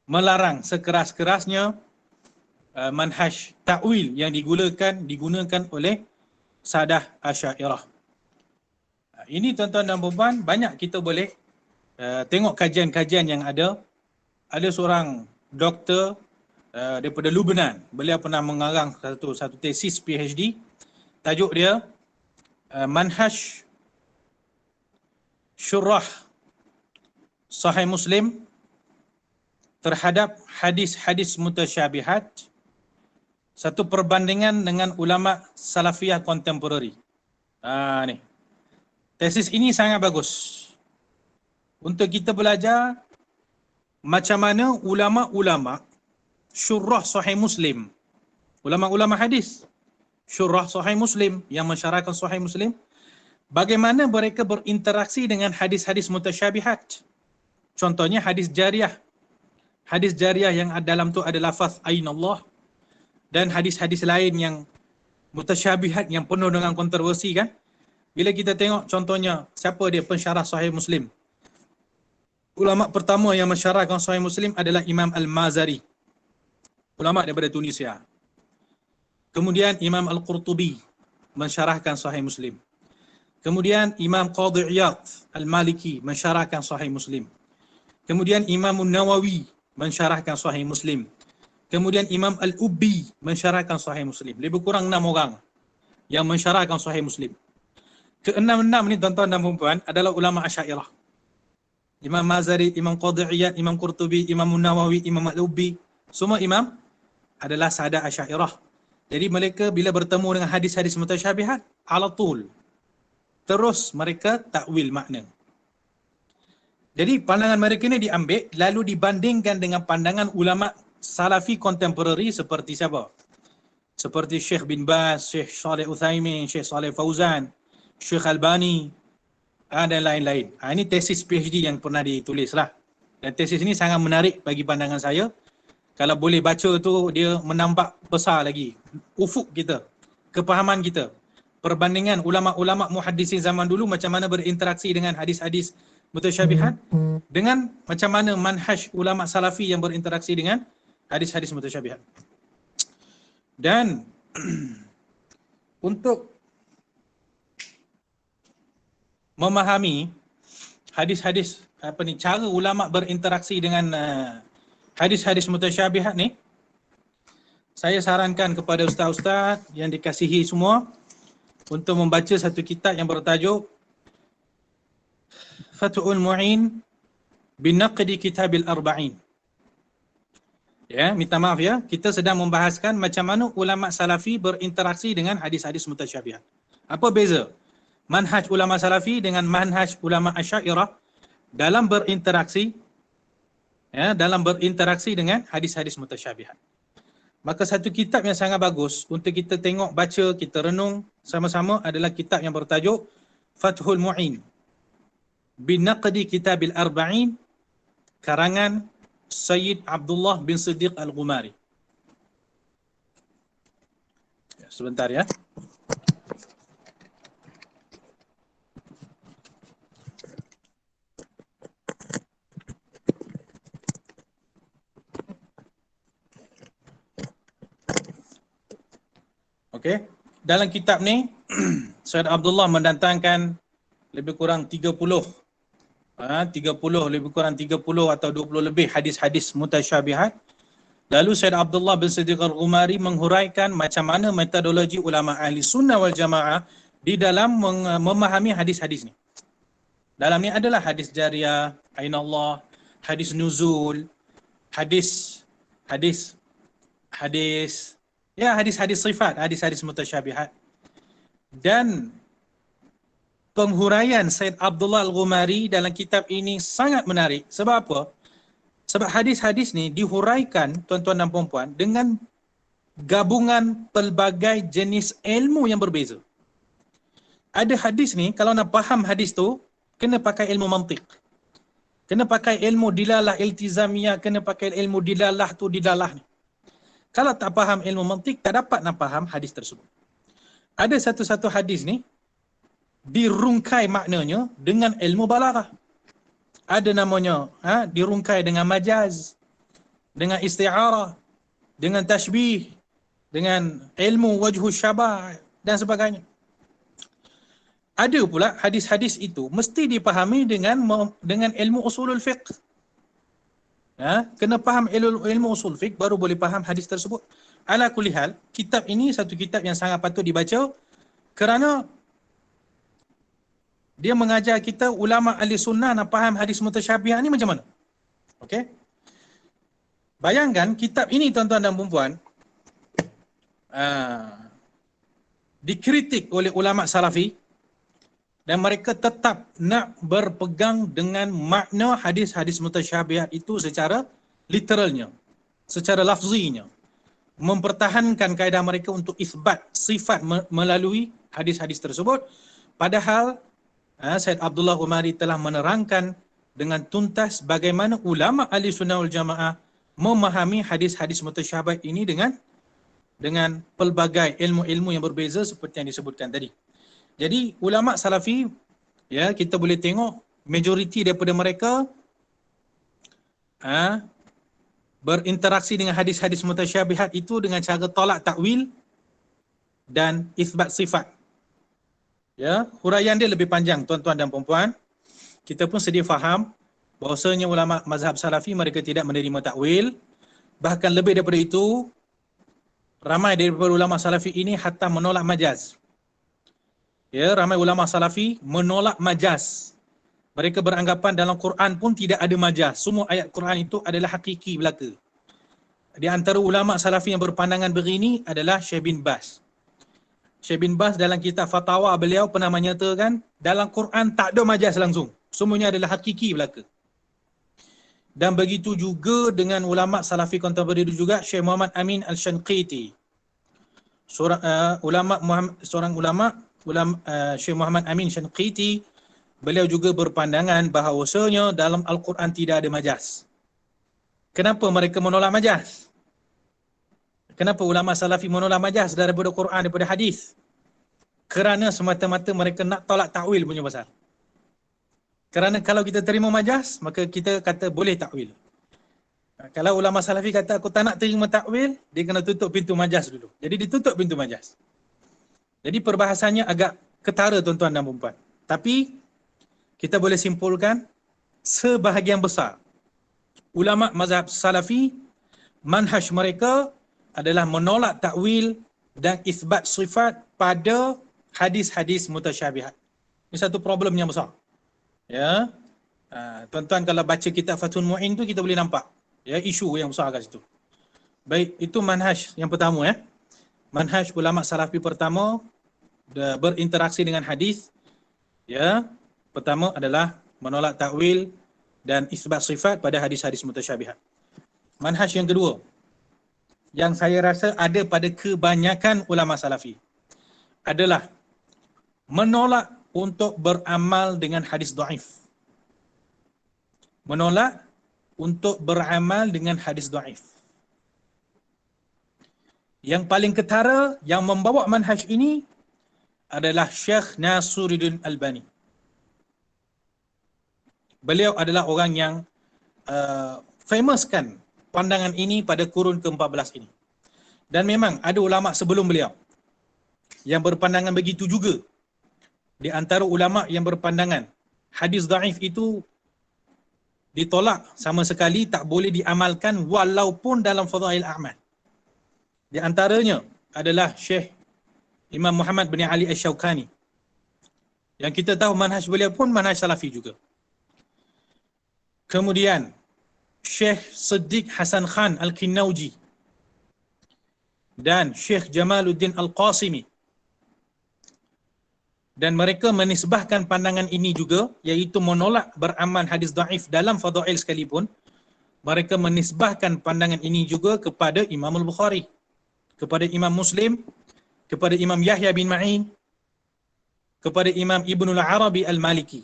melarang sekeras-kerasnya manhaj ta'wil yang digunakan oleh Sadah Asy'ariyah. Ini tuan-tuan dan puan, banyak kita boleh tengok kajian-kajian yang ada. Ada seorang doktor daripada Lubnan. Beliau pernah mengarang satu tesis PhD. Tajuk dia Manhaj Syurah Sahih Muslim terhadap hadis-hadis mutasyabihat, satu perbandingan dengan ulama salafiyah kontemporari. Ni. Tesis ini sangat bagus untuk kita belajar macam mana ulama-ulama syurah Sahih Muslim, ulama-ulama hadis syurah Sahih Muslim yang mensyarahkan Sahih Muslim, bagaimana mereka berinteraksi dengan hadis-hadis mutasyabihat. Contohnya hadis jariyah. Hadis jariyah yang dalam tu ada lafaz ainallah, dan hadis-hadis lain yang mutasyabihat yang penuh dengan kontroversi kan. Bila kita tengok contohnya, siapa dia pensyarah Sahih Muslim? Ulama pertama yang mensyarahkan Sahih Muslim adalah Imam Al-Mazari, ulama daripada Tunisia. Kemudian Imam Al-Qurtubi mensyarahkan Sahih Muslim. Kemudian Imam Qadhi Iyad Al-Maliki mensyarahkan Sahih Muslim. Kemudian Imam Nawawi mensyarahkan Sahih Muslim. Kemudian Imam Al-Ubbi mensyarahkan Sahih Muslim. Lebih kurang 6 orang yang mensyarahkan Sahih Muslim. Keenam-enam ni tuan-tuan dan puan adalah ulama Asy'ariyah. Imam Mazari, Imam Qadhi Iyad, Imam Qurtubi, Imam Nawawi, Imam Al-Ubbi, semua imam adalah Sadah Asy'ariyah. Jadi mereka bila bertemu dengan hadis-hadis mutasyabihat, ala tul terus mereka takwil makna. Jadi pandangan mereka ni diambil lalu dibandingkan dengan pandangan ulama salafi kontemporari seperti siapa? Seperti Syekh bin Baz, Syekh Saleh Utsaimin, Syekh Saleh Fauzan, Syekh Albani dan lain-lain. Ini tesis PhD yang pernah ditulis lah. Dan tesis ini sangat menarik bagi pandangan saya. Kalau boleh baca tu, dia menambah besar lagi ufuk kita, kepahaman kita. Perbandingan ulama-ulama muhaddisin zaman dulu macam mana berinteraksi dengan hadis-hadis mutasyabihat, dengan macam mana manhaj ulama salafi yang berinteraksi dengan hadis-hadis mutasyabihat. Dan untuk memahami hadis-hadis cara ulama berinteraksi dengan hadis-hadis mutasyabihat ni, saya sarankan kepada ustaz-ustaz yang dikasihi semua untuk membaca satu kitab yang bertajuk Fathul Mu'in binaqdi Kitabil Arba'in. Ya, minta maaf ya, kita sedang membahaskan macam mana ulama salafi berinteraksi dengan hadis-hadis mutasyabihat. Apa beza manhaj ulama salafi dengan manhaj ulama Asy'ariyah dalam berinteraksi dengan hadis-hadis mutasyabihat. Maka satu kitab yang sangat bagus untuk kita tengok, baca, kita renung sama-sama adalah kitab yang bertajuk Fathul Mu'in binaqdi Kitabil Arba'in, karangan Sayyid Abdullah bin Siddiq Al-Ghumari. Sebentar ya. Okey, dalam kitab ni Sayyid Abdullah mendatangkan lebih kurang 30 lebih kurang 30 atau 20 lebih hadis-hadis mutasyabihat. Lalu Sayyid Abdullah bin Siddiq Al-Ghumari menghuraikan macam mana metodologi ulama ahli sunnah wal jamaah di dalam memahami hadis-hadis ni. Dalam ni adalah hadis jariyah, ainallah, hadis nuzul, hadis sifat, hadis-hadis mutasyabihat. Dan penghuraian Said Abdullah Al-Ghumari dalam kitab ini sangat menarik. Sebab apa? Sebab hadis-hadis ni dihuraikan, tuan-tuan dan puan-puan, dengan gabungan pelbagai jenis ilmu yang berbeza. Ada hadis ni, kalau nak faham hadis tu, kena pakai ilmu mantiq. Kena pakai ilmu dilalah iltizamiyah, kena pakai ilmu dilalah tu dilalah ni. Kalau tak faham ilmu mantiq, tak dapat nak faham hadis tersebut. Ada satu-satu hadis ni, dirungkai maknanya dengan ilmu balaghah. Ada namanya, dirungkai dengan majaz, dengan isti'arah, dengan tashbih, dengan ilmu wajhul syabah dan sebagainya. Ada pula hadis-hadis itu mesti dipahami dengan ilmu usulul fiqh. Kena faham ilmu usul fiqh baru boleh faham hadis tersebut. Ala kulli hal, kitab ini satu kitab yang sangat patut dibaca kerana dia mengajar kita ulama ahli sunnah nak faham hadis mutasyabihat ni macam mana. Okey? Bayangkan kitab ini tuan-tuan dan puan-puan dikritik oleh ulama salafi dan mereka tetap nak berpegang dengan makna hadis-hadis mutasyabihat itu secara literalnya, secara lafzinya. Mempertahankan kaedah mereka untuk isbat sifat melalui hadis-hadis tersebut. Padahal Said Abdullah Ghumari telah menerangkan dengan tuntas bagaimana ulama ahli sunnah wal jamaah memahami hadis-hadis mutasyabihat ini dengan pelbagai ilmu-ilmu yang berbeza seperti yang disebutkan tadi. Jadi ulama salafi, ya, kita boleh tengok majoriti daripada mereka berinteraksi dengan hadis-hadis mutasyabihat itu dengan cara tolak takwil dan isbat sifat. Ya, huraian dia lebih panjang tuan-tuan dan puan-puan. Kita pun sedia faham bahawasanya ulama mazhab salafi mereka tidak menerima takwil. Bahkan lebih daripada itu, ramai daripada ulama salafi ini hatta menolak majaz. Ya, ramai ulama salafi menolak majaz. Mereka beranggapan dalam Quran pun tidak ada majaz. Semua ayat Quran itu adalah hakiki belaka. Di antara ulama salafi yang berpandangan begini adalah Syekh bin Baz. Syekh bin Baz dalam kitab fatwa beliau pernah menyatakan dalam Quran tak ada majaz langsung. Semuanya adalah hakiki belaka. Dan begitu juga dengan ulama salafi kontemporer juga, Syekh Muhammad Amin Al-Shanqiti. Seorang ulama Syekh Muhammad Amin Shanqiti, beliau juga berpandangan bahawasanya dalam Al-Quran tidak ada majaz. Kenapa mereka menolak majaz? Kenapa ulama salafi menolak majaz daripada Quran, daripada hadis? Kerana semata-mata mereka nak tolak takwil punya pasal. Kerana kalau kita terima majaz, maka kita kata boleh takwil. Kalau ulama salafi kata aku tak nak terima takwil, dia kena tutup pintu majaz dulu. Jadi ditutup pintu majaz. Jadi perbahasannya agak ketara tuan-tuan dan puan-puan. Tapi kita boleh simpulkan sebahagian besar ulama mazhab salafi, manhaj mereka adalah menolak takwil dan isbat sifat pada hadis-hadis mutasyabihat. Ini satu problem yang besar. Ya. Tuan-tuan kalau baca kitab Fathul Mu'in tu kita boleh nampak ya isu yang besar kat situ. Baik, itu manhaj yang pertama ya. Manhaj ulama salafi pertama berinteraksi dengan hadis ya. Pertama adalah menolak takwil dan isbat sifat pada hadis-hadis mutasyabihat. Manhaj yang kedua yang saya rasa ada pada kebanyakan ulama salafi adalah menolak untuk beramal dengan hadis dhaif. Menolak untuk beramal dengan hadis dhaif. Yang paling ketara yang membawa manhaj ini adalah Syekh Nasiruddin Albani. Beliau adalah orang yang famouskan pandangan ini pada kurun ke-14 ini. Dan memang ada ulama sebelum beliau yang berpandangan begitu juga. Di antara ulama yang berpandangan hadis dhaif itu ditolak sama sekali, tak boleh diamalkan walaupun dalam fadhail a'mal. Di antaranya adalah Syekh Imam Muhammad bin Ali Asy-Syaukani. Yang kita tahu manhaj beliau pun manhaj salafi juga. Kemudian Syekh Siddiq Hasan Khan Al-Kinnauji dan Syekh Jamaluddin Al-Qasimi. Dan mereka menisbahkan pandangan ini juga, iaitu menolak beramal hadis dhaif dalam fadail sekalipun. Mereka menisbahkan pandangan ini juga kepada Imam Al-Bukhari, kepada Imam Muslim, kepada Imam Yahya bin Ma'in, kepada Imam Ibnul Arabi Al-Maliki.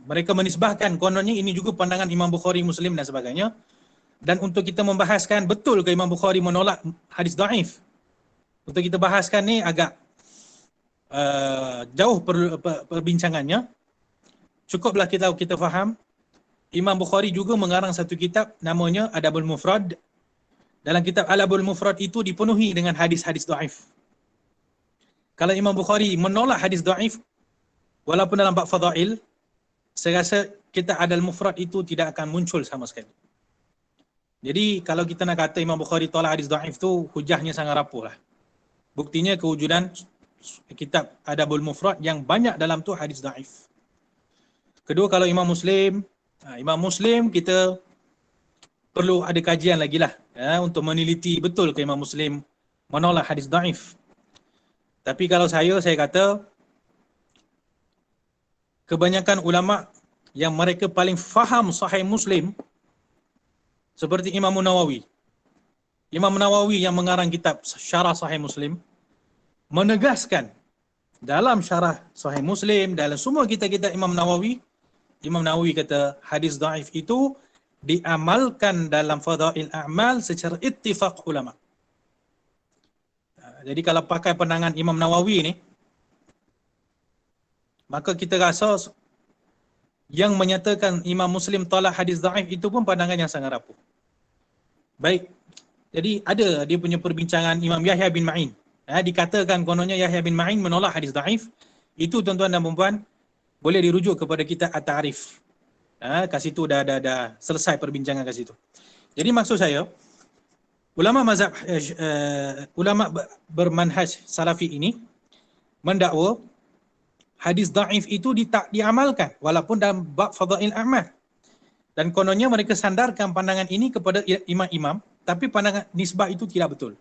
Mereka menisbahkan kononnya ini juga pandangan Imam Bukhari, Muslim dan sebagainya. Dan untuk kita membahaskan betul ke Imam Bukhari menolak hadis dhaif, untuk kita bahaskan ni agak jauh perbincangannya. Cukuplah kita faham Imam Bukhari juga mengarang satu kitab namanya Adabul Mufrad. Dalam kitab Adabul Mufrad itu dipenuhi dengan hadis-hadis dhaif. Kalau Imam Bukhari menolak hadis dhaif walaupun dalam bab fadail, saya rasa kitab Adabul Mufrad itu tidak akan muncul sama sekali. Jadi kalau kita nak kata Imam Bukhari tolak hadis dhaif tu, hujahnya sangat rapuh lah. Buktinya kewujudan kitab Adabul Mufrad yang banyak dalam tu hadis dhaif. Kedua, kalau Imam Muslim kita perlu ada kajian lagi lah untuk meneliti betul ke Imam Muslim menolak hadis dhaif. Tapi kalau saya kata kebanyakan ulama yang mereka paling faham Sahih Muslim seperti Imam Nawawi. Imam Nawawi yang mengarang kitab Syarah Sahih Muslim menegaskan dalam Syarah Sahih Muslim, dalam semua kitab-kitab Imam Nawawi kata hadis dhaif itu diamalkan dalam fadail a'mal secara ittifaq ulama. Jadi kalau pakai pandangan Imam Nawawi ni, maka kita rasa yang menyatakan Imam Muslim tolak hadis dhaif itu pun pandangan yang sangat rapuh. Baik, jadi ada dia punya perbincangan Imam Yahya bin Ma'in. Dikatakan kononnya Yahya bin Ma'in menolak hadis dhaif. Itu tuan-tuan dan puan-puan boleh dirujuk kepada kitab At-Ta'rif. Kat situ dah selesai perbincangan kat situ. Jadi maksud saya, ulama mazhab ulama bermanhaj salafi ini mendakwa hadis dhaif itu tak diamalkan walaupun dalam bab fadail a'mal. Dan kononnya mereka sandarkan pandangan ini kepada imam-imam, tapi pandangan nisbah itu tidak betul.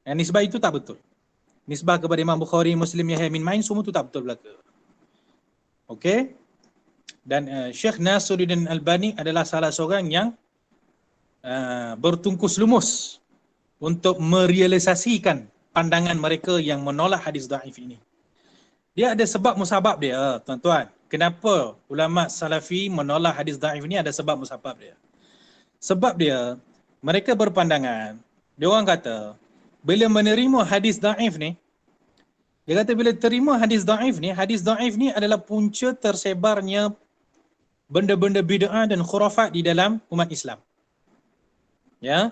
Nisbah itu tak betul. Nisbah kepada Imam Bukhari, Muslim, Yahya bin Ma'in, semua itu tak betul belaka. Okey? Dan Syekh Nasiruddin Albani adalah salah seorang yang bertungkus lumus untuk merealisasikan pandangan mereka yang menolak hadis dhaif ini. Dia ada sebab musabab dia, tuan-tuan. Kenapa ulama salafi menolak hadis dhaif ini, ada sebab musabab dia. Sebab dia, mereka berpandangan, dia orang kata, bila menerima hadis dhaif ni, dia kata bila terima hadis dhaif ni adalah punca tersebarnya benda-benda bid'ah dan khurafat di dalam umat Islam. Ya,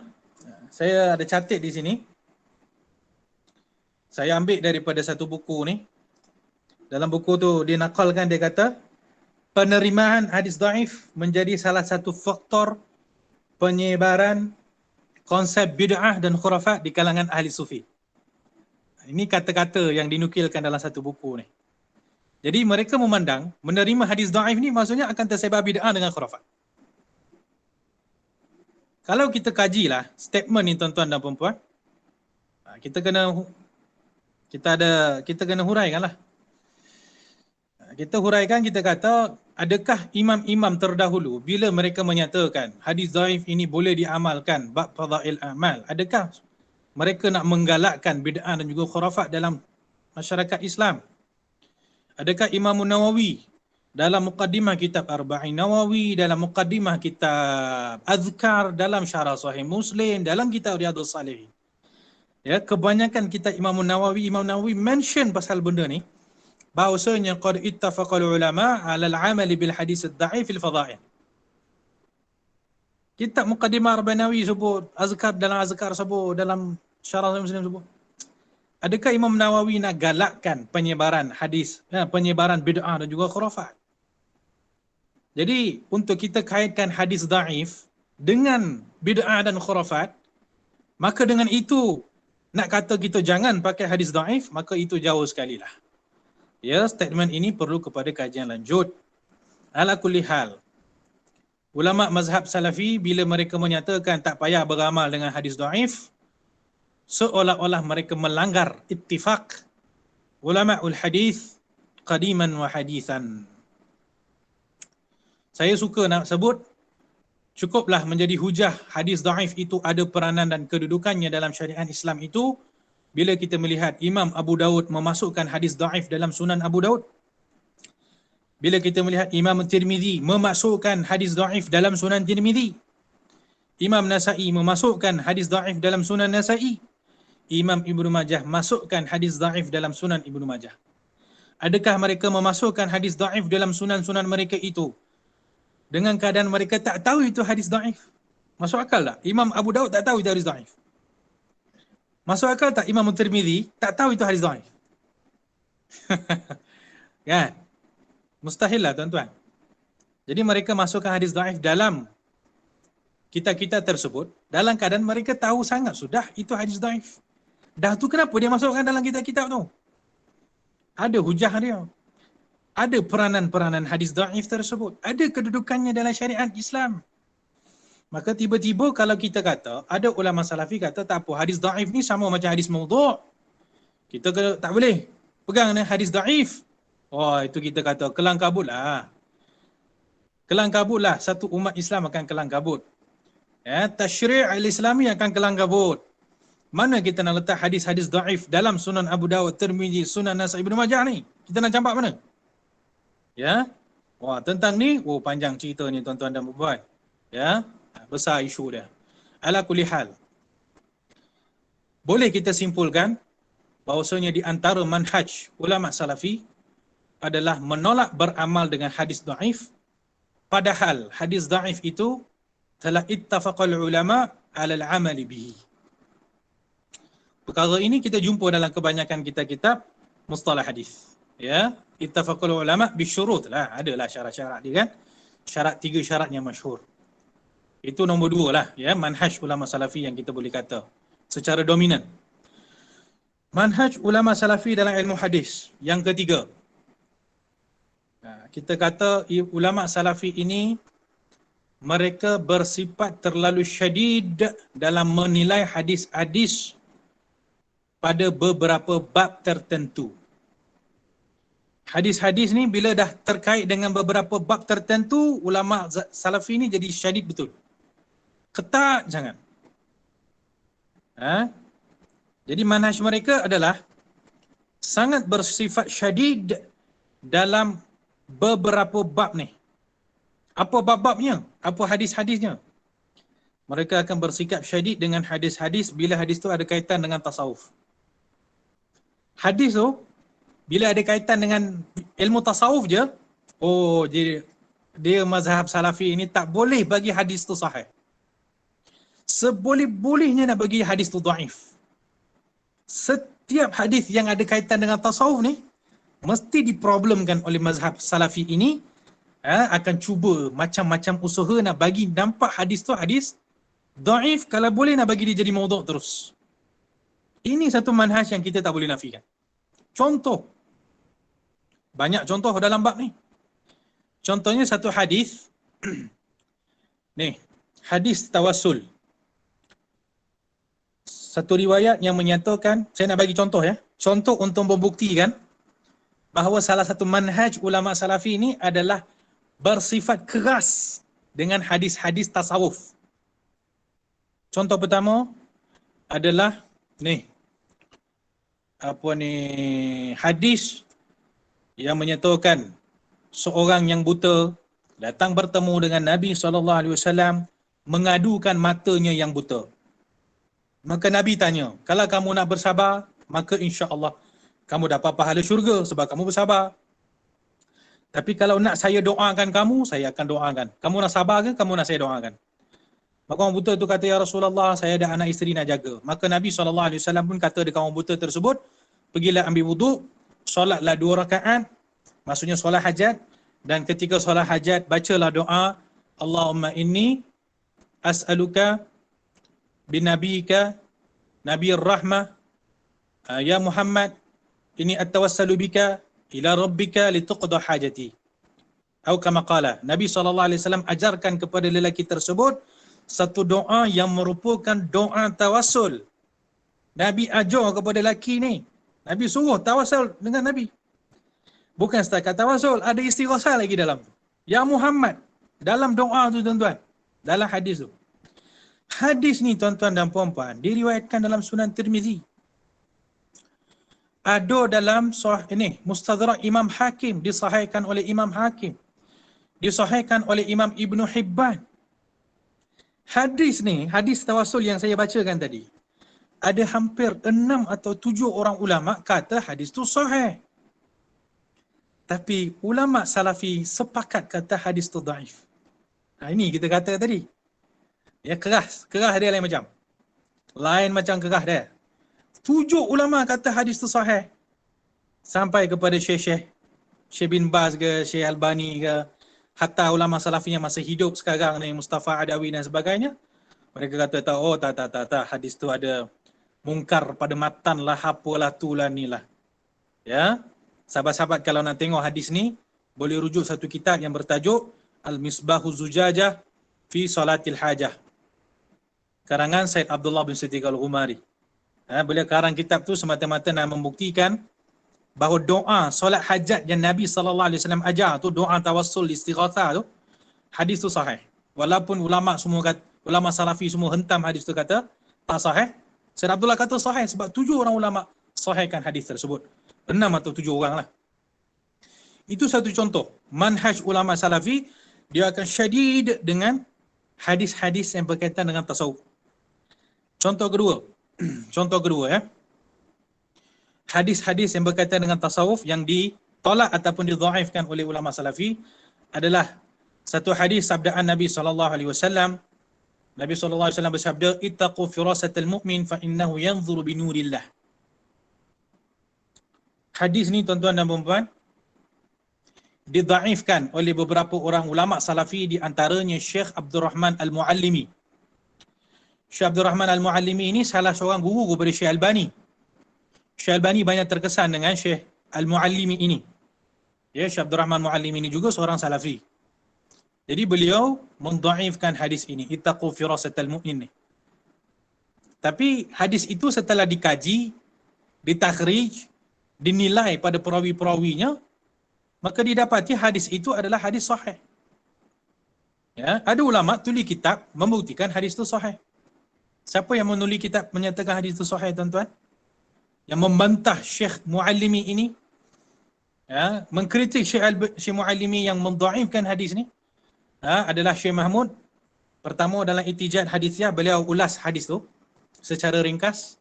saya ada catat di sini. Saya ambil daripada satu buku ni. Dalam buku tu dia nakalkan, dia kata penerimaan hadis dhaif menjadi salah satu faktor penyebaran konsep bid'ah dan khurafat di kalangan ahli sufi. Ini kata-kata yang dinukilkan dalam satu buku ni. Jadi mereka memandang menerima hadis dhaif ni maksudnya akan tersebar bid'ah dengan khurafat. Kalau kita kajilah statement ni tuan-tuan dan puan-puan, kita kena huraikanlah. Kita huraikan, kita kata, adakah imam-imam terdahulu bila mereka menyatakan hadis dhaif ini boleh diamalkan bab fadail a'mal, adakah mereka nak menggalakkan bid'ah dan juga khurafat dalam masyarakat Islam? Adakah Imam Nawawi dalam muqaddimah kitab Arba'in Nawawi, dalam muqaddimah kitab Azkar, dalam Syarah Sahih Muslim, dalam kitab Riyadhus Salihin, ya, kebanyakan kitab Imam Nawawi mention pasal benda ni, bahawasanya qad ittafaqal ulama 'ala al-'amali bil hadis ad-dha'if fil fadha'il. Kitab muqaddimah Arba'in Nawawi sebut, dalam Azkar sebut, dalam Syarah Sahih Muslim sebut. Adakah Imam Nawawi nak galakkan penyebaran hadis, penyebaran bid'ah dan juga khurafat? Jadi untuk kita kaitkan hadis dhaif dengan bid'ah dan khurafat, maka dengan itu nak kata kita jangan pakai hadis dhaif, maka itu jauh sekali lah. Ya, statement ini perlu kepada kajian lanjut. Ala kulli hal, ulama mazhab salafi bila mereka menyatakan tak payah beramal dengan hadis dhaif, seolah-olah mereka melanggar ittifaq ulama'ul hadis qadiman wa hadithan. Saya suka nak sebut, cukuplah menjadi hujah hadis dhaif itu ada peranan dan kedudukannya dalam syariat Islam itu bila kita melihat Imam Abu Daud memasukkan hadis dhaif dalam Sunan Abu Daud. Bila kita melihat Imam Tirmizi memasukkan hadis dhaif dalam Sunan Tirmizi. Imam Nasa'i memasukkan hadis dhaif dalam Sunan Nasa'i. Imam Ibnu Majah masukkan hadis dhaif dalam Sunan Ibnu Majah. Adakah mereka memasukkan hadis dhaif dalam sunan-sunan mereka itu dengan keadaan mereka tak tahu itu hadis dhaif? Masuk akal tak? Imam Abu Daud tak tahu itu hadis dhaif. Masuk akal tak Imam Tirmizi tak tahu itu hadis dhaif? Kan? Mustahil lah tuan-tuan. Jadi mereka masukkan hadis dhaif dalam kitab-kitab tersebut dalam keadaan mereka tahu sangat sudah itu hadis dhaif. Dah tu kenapa dia masukkan dalam kitab-kitab tu? Ada hujah dia. Ada peranan-peranan hadis dhaif tersebut. Ada kedudukannya dalam syariat Islam. Maka tiba-tiba kalau kita kata, ada ulama salafi kata tak apa, hadis dhaif ni sama macam hadis maudhu'. Kita tak boleh pegang dengan hadis dhaif. Oh, itu kita kata kelang kabut lah. Kelang kabut lah. Satu umat Islam akan kelang kabut. Ya, tasyri' al-Islami akan kelang kabut. Mana kita nak letak hadis-hadis dhaif dalam Sunan Abu Dawud, Tirmizi, Sunan Nasa'i, Ibnu Majah ni? Kita nak campak mana? Ya. Wah, tentang ni, panjang cerita ni tuan-tuan dan puan-puan. Ya, besar isu dia. Ala kulli hal. Boleh kita simpulkan bahawasanya di antara manhaj ulama salafi adalah menolak beramal dengan hadis dhaif, padahal hadis dhaif itu telah ittafaqal ulama ala al-amali bihi. Perkara ini kita jumpa dalam kebanyakan kitab-kitab mustalah hadis. Ya, ittafaqal ulama bisyurut lah, adalah syarat-syarat dia kan. Syarat 3 syarat yang masyhur. Itu nombor 2 lah ya, manhaj ulama salafi yang kita boleh kata secara dominan. Manhaj ulama salafi dalam ilmu hadis yang ketiga. Kita kata ulama salafi ini mereka bersifat terlalu syadid dalam menilai hadis-hadis pada beberapa bab tertentu. Hadis-hadis ni bila dah terkait dengan beberapa bab tertentu, ulama salafi ni jadi syadid betul. Ketat sangat. Jadi manhaj mereka adalah sangat bersifat syadid dalam beberapa bab ni. Apa bab-babnya? Apa hadis-hadisnya? Mereka akan bersikap syadid dengan hadis-hadis bila hadis tu ada kaitan dengan tasawuf. Hadis tu bila ada kaitan dengan ilmu tasawuf je, dia mazhab salafi ini tak boleh bagi hadis tu sahih. Seboleh-bolehnya nak bagi hadis tu dhaif. Setiap hadis yang ada kaitan dengan tasawuf ni mesti diproblemkan oleh mazhab salafi ini. Akan cuba macam-macam usaha nak bagi nampak hadis tu hadis dhaif, kalau boleh nak bagi dia jadi maudhu' terus. Ini satu manhaj yang kita tak boleh nafikan. Contoh, banyak contoh dalam bab ni. Contohnya satu hadis ni, hadis tawassul. Satu riwayat yang menyatakan, saya nak bagi contoh ya, contoh untuk membuktikan bahawa salah satu manhaj ulama salafi ini adalah bersifat keras dengan hadis-hadis tasawuf. Contoh pertama adalah hadis yang menyatakan seorang yang buta datang bertemu dengan Nabi SAW mengadukan matanya yang buta. Maka Nabi tanya, kalau kamu nak bersabar, maka insya-Allah kamu dapat pahala syurga sebab kamu bersabar. Tapi kalau nak saya doakan kamu, saya akan doakan. Kamu nak sabar ke? Kamu nak saya doakan? Maka orang buta tu kata, ya Rasulullah, saya ada anak isteri nak jaga. Maka Nabi SAW pun kata dekat orang buta tersebut, pergilah ambil wuduk, solatlah 2 rakaat, maksudnya solat hajat, dan ketika solat hajat, bacalah doa, Allahumma inni as'aluka binabiyika nabiyir rahmah, ya Muhammad, ini at-tawassalu bika ila rabbika lituqda hajati. Atau kama qala, Nabi SAW ajarkan kepada lelaki tersebut satu doa yang merupakan doa tawassul. Nabi ajar kepada lelaki ni, Nabi suruh tawasul dengan Nabi. Bukan setakat tawasul, ada istighosah lagi dalam tu. Ya Muhammad, dalam doa tu tuan-tuan, dalam hadis tu. Hadis ni tuan-tuan dan puan-puan diriwayatkan dalam Sunan Tirmizi. Ada dalam Mustadrak Imam Hakim, disahihkan oleh Imam Hakim. Disahihkan oleh Imam Ibn Hibban. Hadis ni, hadis tawasul yang saya bacakan tadi, ada hampir 6 atau 7 orang ulama kata hadis tu sahih. Tapi ulama salafi sepakat kata hadis tu dhaif. Ini kita kata tadi. Ya, keras dia lain macam. Lain macam keras dia. 7 ulama kata hadis tu sahih. Sampai kepada Syekh bin Baz ke, Syekh Albani ke, hatta ulama salafi yang masih hidup sekarang ni, Mustafa Adawi dan sebagainya, mereka kata tak, hadis tu ada mungkar pada matan lah, apalah tu lah ni lah. Ya, sahabat-sahabat kalau nak tengok hadis ni, boleh rujuk satu kitab yang bertajuk Al-Misbahu Zujajah fi Salatil Hajah, karangan Said Abdullah bin Siddiq Al-Ghumari. Beliau karang kitab tu semata-mata nak membuktikan bahawa doa solat hajat yang Nabi SAW ajar tu, doa tawassul istighathah tu, hadis tu sahih. Walaupun ulama salafi semua hentam hadis tu, kata tak sahih, Said Abdullah kata sahih sebab 7 orang ulama sahihkan hadis tersebut. 6 atau 7 orang lah. Itu satu contoh. Manhaj ulama salafi, dia akan syadid dengan hadis-hadis yang berkaitan dengan tasawuf. Contoh kedua ya. Hadis-hadis yang berkaitan dengan tasawuf yang ditolak ataupun didhaifkan oleh ulama salafi adalah satu hadis sabdaan Nabi SAW. Nabi SAW bersabda, ittaqu firasatal mu'min fa innahu yanzuru bi nurillah. Hadis ni tuan-tuan dan puan-puan didhaifkan oleh beberapa orang ulama salafi, di antaranya Syekh Abdul Rahman Al-Muallimi. Syekh Abdul Rahman Al-Muallimi ini salah seorang guru kepada Syekh Albani. Syekh Albani banyak terkesan dengan Syekh Al-Muallimi ini. Ya, Syekh Abdul Rahman Al-Muallimi ini juga seorang salafi. Jadi beliau mendhaifkan hadis ini, ittaqu firasatal mu'min ni. Tapi hadis itu setelah dikaji, ditakhrij, dinilai pada perawi-perawinya, maka didapati hadis itu adalah hadis sahih. Ya, ada ulama tulis kitab membuktikan hadis itu sahih. Siapa yang menulis kitab menyatakan hadis itu sahih, tuan-tuan? Yang membantah Syekh Muallimi ini, ya, mengkritik Syekh Muallimi yang mendhaifkan hadis ni, adalah Syekh Mahmud. Pertama dalam Itijad Hadithiyah, beliau ulas hadis tu secara ringkas.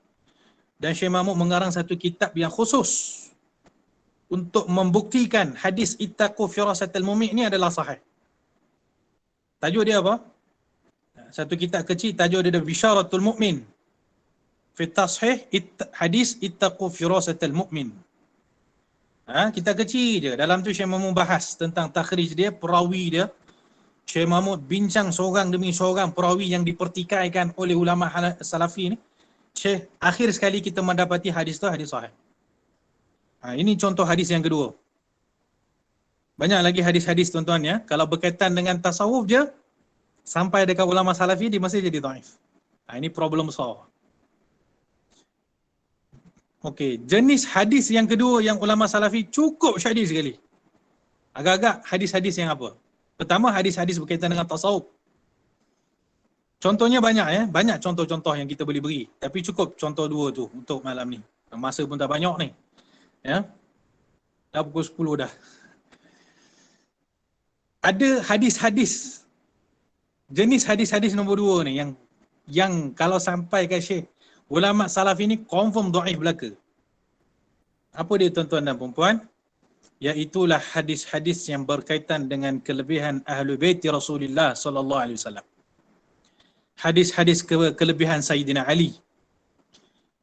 Dan Syekh Mahmud mengarang satu kitab yang khusus untuk membuktikan hadis ittaqu firasatal mu'min ni adalah sahih. Tajuk dia apa? Satu kitab kecil, tajuk dia Bisyaratul Mu'min fi tashih hadis ittaqu firasatal mu'min. Kitab kecil je. Dalam tu Syekh Mahmud bahas tentang takhrij dia, perawi dia. Syekh Mahmud bincang seorang demi seorang perawi yang dipertikaikan oleh ulama salafi ni. Syekh, akhir sekali kita mendapati hadis tu hadis sahih. Ini contoh hadis yang kedua. Banyak lagi hadis-hadis, tuan-tuan ya. Kalau berkaitan dengan tasawuf je, sampai dekat ulama salafi, dia masih jadi dhaif. Ini problem besar. Okey, jenis hadis yang kedua yang ulama salafi cukup syadid sekali. Agak-agak hadis-hadis yang apa? Pertama, hadis-hadis berkaitan dengan tasawuf. Contohnya banyak ya, banyak contoh-contoh yang kita boleh beri. Tapi cukup contoh dua tu untuk malam ni. Masa pun tak banyak ni. Ya. Dah pukul 10 dah. Ada hadis-hadis, jenis hadis-hadis nombor 2 ni yang kalau sampai ke Syekh, ulama salaf ini confirm dhaif belaka. Apa dia, tuan-tuan dan puan-puan? Iaitulah hadis-hadis yang berkaitan dengan kelebihan Ahlul Bait Rasulullah sallallahu alaihi wasallam. Hadis-hadis kelebihan Sayyidina Ali.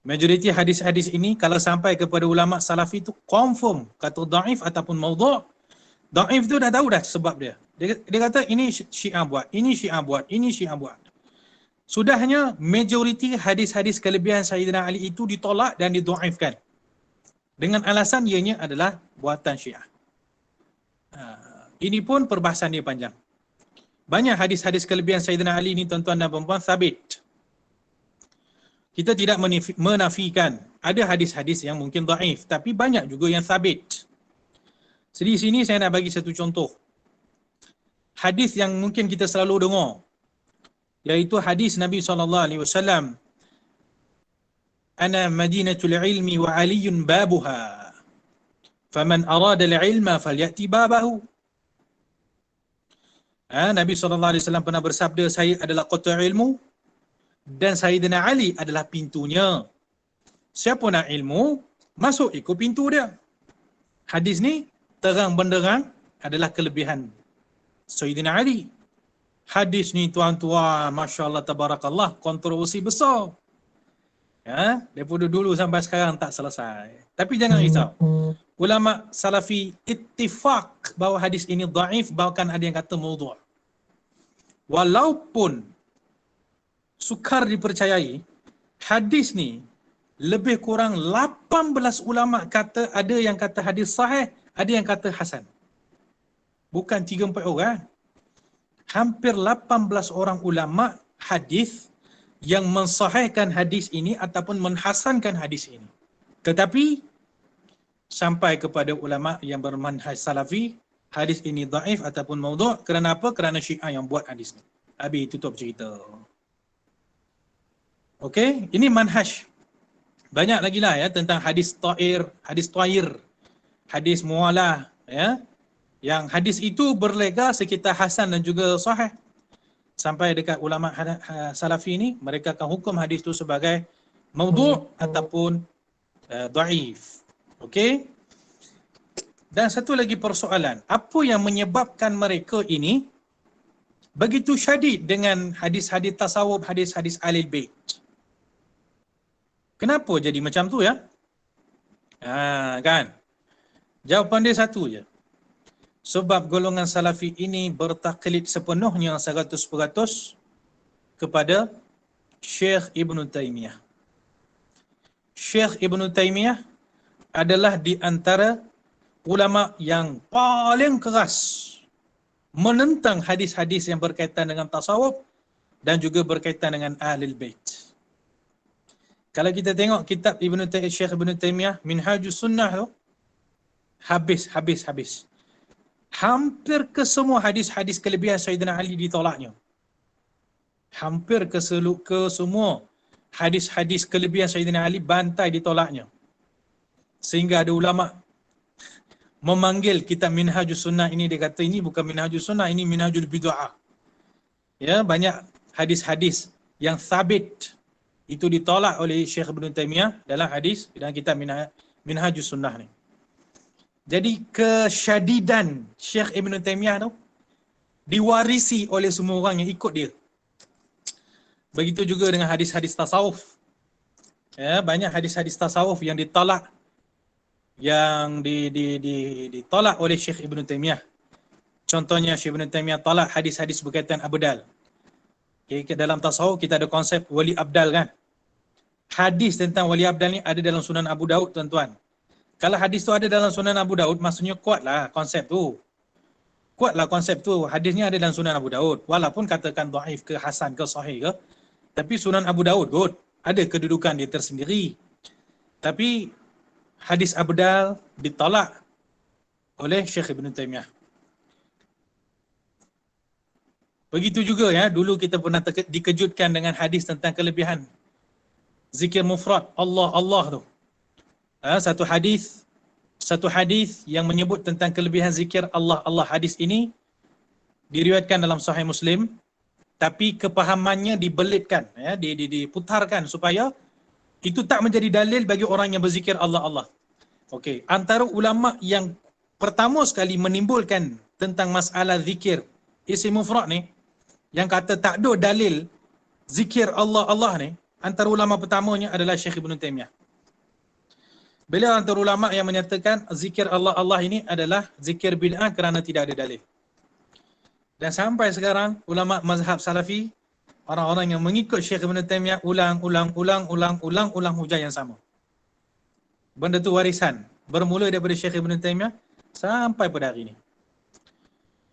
Majoriti hadis-hadis ini kalau sampai kepada ulama salafi itu confirm kata dhaif ataupun maudhu'. Dhaif tu dah tahu dah sebab dia. Dia kata ini Syiah buat, ini Syiah buat, ini Syiah buat. Sudahnya majoriti hadis-hadis kelebihan Sayyidina Ali itu ditolak dan didhaifkan. Dengan alasan ianya adalah buatan Syiah. Ini pun perbahasan dia panjang. Banyak hadis-hadis kelebihan Sayyidina Ali ni, tuan-tuan dan puan-puan, sabit. kita tidak menafikan. Ada hadis-hadis yang mungkin dhaif, tapi banyak juga yang sabit. Jadi di sini saya nak bagi satu contoh. Hadis yang mungkin kita selalu dengar, iaitu hadis Nabi SAW, Ana madinatul ilmi wa aliyun babuha. Faman arada al-ilma falyati babahu. Nabi SAW pernah bersabda, saya adalah kota ilmu dan Sayyidina Ali adalah pintunya. Siapa nak ilmu, masuk ikut pintu dia. Hadis ni terang benderang adalah kelebihan Sayyidina Ali. Hadis ni tuan-tuan, Masya Allah, Tabarakallah, kontroversi besar. Daripada dulu sampai sekarang tak selesai. Tapi jangan risau. Ulama Salafi ittifaq bahawa hadis ini dhaif, bahkan ada yang kata maudhu'. Walaupun sukar dipercayai, hadis ni lebih kurang 18 ulama kata, ada yang kata hadis sahih, ada yang kata hasan. Bukan 3-4 orang. Hampir 18 orang ulama hadis yang mensahihkan hadis ini ataupun menhasankan hadis ini. Tetapi sampai kepada ulama yang bermanhaj salafi, hadis ini dhaif ataupun maudhu'. Kerana apa? Kerana Syiah yang buat hadis ni. Habis tutup cerita. Okey, ini manhaj. Banyak lagi lah ya tentang hadis ta'ir, hadis ta'ir, hadis mu'alah ya. Yang hadis itu berlega sekitar hasan dan juga sahih. Sampai dekat ulama salafi ni, mereka akan hukum hadis itu sebagai maudhu' ataupun dhaif. Okey. Dan satu lagi persoalan, apa yang menyebabkan mereka ini begitu syadid dengan hadis-hadis tasawuf, hadis-hadis Ahlul Bait? Kenapa jadi macam tu ya? Kan? Jawapan dia satu je. Sebab golongan salafi ini bertaklid sepenuhnya 100% kepada Syekh Ibn Taymiyah. Syekh Ibn Taymiyah adalah di antara ulama yang paling keras menentang hadis-hadis yang berkaitan dengan tasawuf dan juga berkaitan dengan Ahlul Bait. Kalau kita tengok kitab Syekh Ibn Taymiyah, Minhajus Sunnah tu, habis. Hampir ke semua hadis-hadis kelebihan Sayyidina Ali ditolaknya. Hampir ke semua hadis-hadis kelebihan Sayyidina Ali bantai ditolaknya. Sehingga ada ulama memanggil kitab Minhajus Sunnah ini, dia kata ini bukan Minhajus Sunnah, ini Minhajul Bid'ah. Ya, banyak hadis-hadis yang sabit itu ditolak oleh Syekh Ibn Taymiyah dalam hadis dalam kitab Minhajus Sunnah ni. Jadi kesyadidan Syekh Ibn Taymiyah tu diwarisi oleh semua orang yang ikut dia. Begitu juga dengan hadis-hadis tasawuf. Ya, banyak hadis-hadis tasawuf yang ditolak, yang ditolak oleh Syekh Ibn Taymiyah. Contohnya Syekh Ibn Taymiyah tolak hadis-hadis berkaitan abdal. Okay, dalam tasawuf kita ada konsep wali abdal kan. Hadis tentang wali abdal ni ada dalam Sunan Abu Daud tuan-tuan. Kalau hadis tu ada dalam Sunan Abu Daud, maksudnya kuatlah konsep tu. Hadisnya ada dalam Sunan Abu Daud. Walaupun katakan dhaif ke hasan ke sahih ke, tapi Sunan Abu Daud ada kedudukan dia tersendiri. Tapi hadis abdal ditolak oleh Syekh Ibn Taymiyah. Begitu juga ya, dulu kita pernah dikejutkan dengan hadis tentang kelebihan zikir mufrad Allah tu. Satu hadis yang menyebut tentang kelebihan zikir Allah. Hadis ini diriwayatkan dalam Sahih Muslim, tapi kepahamannya dibelitkan, ya, diputarkan supaya itu tak menjadi dalil bagi orang yang berzikir Allah. Okey, antara ulama yang pertama sekali menimbulkan tentang masalah zikir isim mufrad ni, yang kata tak ada dalil zikir Allah ni, antara ulama pertamanya adalah Syekh Ibn Taymiyah. Beliau antara ulama yang menyatakan zikir Allah ini adalah zikir bid'ah kerana tidak ada dalil. Dan sampai sekarang ulama mazhab salafi, orang-orang yang mengikut Syekh Ibn Taymiyah ulang hujah yang sama. Benda tu warisan bermula daripada Syekh Ibn Taymiyah sampai pada hari ini.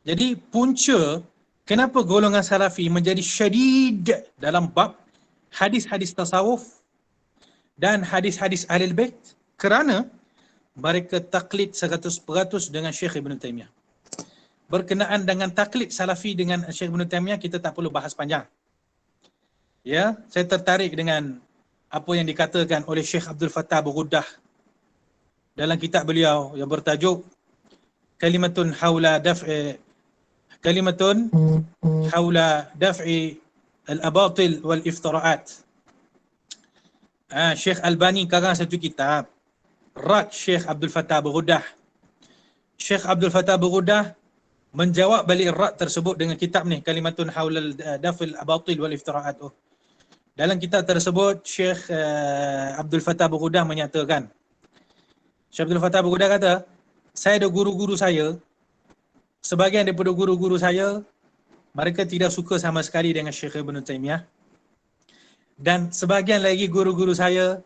Jadi punca kenapa golongan salafi menjadi syadid dalam bab hadis-hadis tasawuf dan hadis-hadis Ahlul Bait kerana mereka taklid 100% dengan Syekh Ibn Taymiyah. Berkenaan dengan taklid salafi dengan Syekh Ibn Taymiyah, kita tak perlu bahas panjang. Ya, saya tertarik dengan apa yang dikatakan oleh Syekh Abdul Fattah Berghudah dalam kitab beliau yang bertajuk Kalimatun Haula Daf'i Al-Abatil wal Iftira'at. Syekh Albani karang satu kitab Rad Syekh Abdul Fattah Berghudah. Syekh Abdul Fattah Berghudah menjawab balik rad tersebut dengan kitab ni, Kalimatun Haula Daf'il Abatil wal Iftira'at. Dalam kitab tersebut Syekh Abdul Fattah Berghudah menyatakan, Syekh Abdul Fattah Berghudah kata, saya ada guru-guru saya, sebahagian daripada guru-guru saya mereka tidak suka sama sekali dengan Syekh Ibn Taymiyah, dan sebahagian lagi guru-guru saya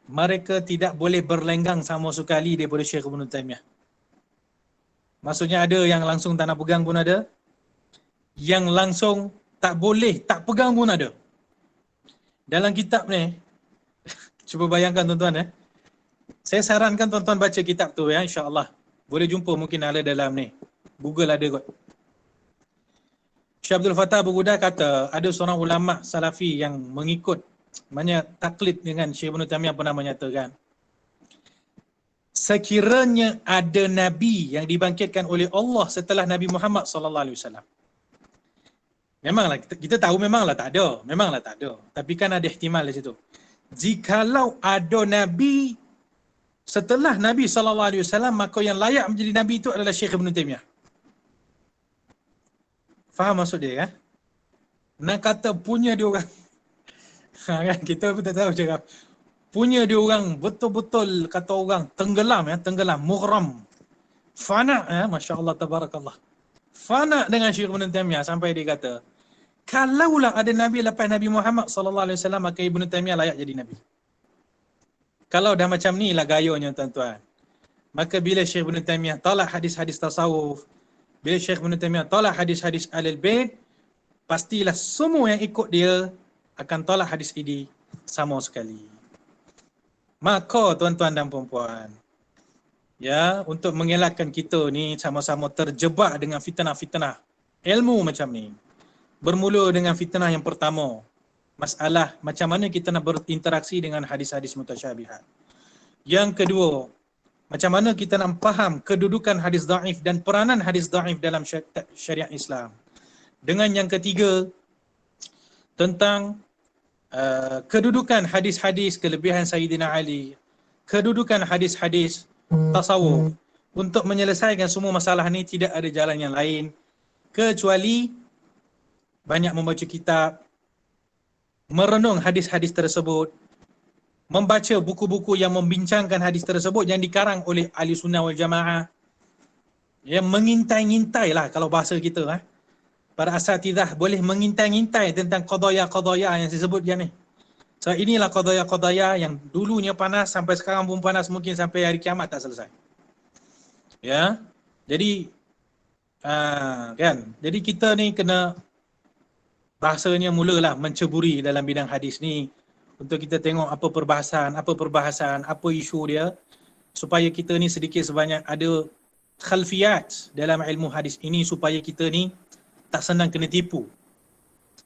mereka tidak boleh berlenggang sama sekali daripada Syekh Ibn Taymiyah. Maksudnya ada yang langsung tak nak pegang pun ada, yang langsung tak boleh tak pegang pun ada. Dalam kitab ni, cuba bayangkan tuan-tuan saya sarankan tuan-tuan baca kitab tu ya, insya-Allah. Boleh jumpa mungkin ada dalam ni. Google ada kot. Syekh Abdul Fattah Berghudah kata ada seorang ulama salafi yang mengikut banyak taklid dengan Syekh Ibn Taymiyah pernah menyatakan, sekiranya ada nabi yang dibangkitkan oleh Allah setelah Nabi Muhammad sallallahu alaihi wasallam. Memanglah kita tahu memanglah tak ada. Tapi kan ada ihtimal di situ. Jikalau ada nabi setelah Nabi sallallahu alaihi wasallam, maka yang layak menjadi nabi itu adalah Syekh Ibn Taymiyah. Faham maksud dia kan? Nak kata punya dia orang. Kan kita pun tak tahu cakap. Punya dia orang betul-betul kata orang tenggelam, mughram. Fana masya-Allah tabarakallah. Fana dengan Syekh Ibn Taymiyah sampai dia kata, kalaulah ada nabi lepas Nabi Muhammad sallallahu alaihi wasallam, maka Ibn Taymiyah layak jadi nabi. Kalau dah macam ni lah gayanya tuan-tuan. Maka bila Syekh Ibn Taymiyah tolak hadis-hadis tasawuf, bila Syekh Ibn Taymiyah tolak hadis-hadis Ahlul Bait, pastilah semua yang ikut dia akan tolak hadis ini sama sekali. Maka tuan-tuan dan puan-puan, ya, untuk mengelakkan kita ni sama-sama terjebak dengan fitnah-fitnah ilmu macam ni. Bermula dengan fitnah yang pertama, masalah macam mana kita nak berinteraksi dengan hadis-hadis mutasyabihat. Yang kedua, macam mana kita nak faham kedudukan hadis dhaif dan peranan hadis dhaif dalam syariat Islam. Dengan yang ketiga, tentang kedudukan hadis-hadis kelebihan Sayyidina Ali, kedudukan hadis-hadis tasawuf. Untuk menyelesaikan semua masalah ni tidak ada jalan yang lain kecuali banyak membaca kitab, merenung hadis-hadis tersebut, membaca buku-buku yang membincangkan hadis tersebut yang dikarang oleh Ahli Sunnah wal Jamaah. Ya, mengintai-ngintai lah kalau bahasa kita. Para asatidzah boleh mengintai-ngintai tentang qadaya-qadaya yang saya sebut dia ni. So inilah qadaya-qadaya yang dulunya panas sampai sekarang pun panas, mungkin sampai hari kiamat tak selesai. Ya. Jadi kan. Jadi kita ni kena bahasanya mulalah menceburi dalam bidang hadis ni untuk kita tengok apa perbahasan, apa isu dia, supaya kita ni sedikit sebanyak ada khalfiyat dalam ilmu hadis ini supaya kita ni tak senang kena tipu.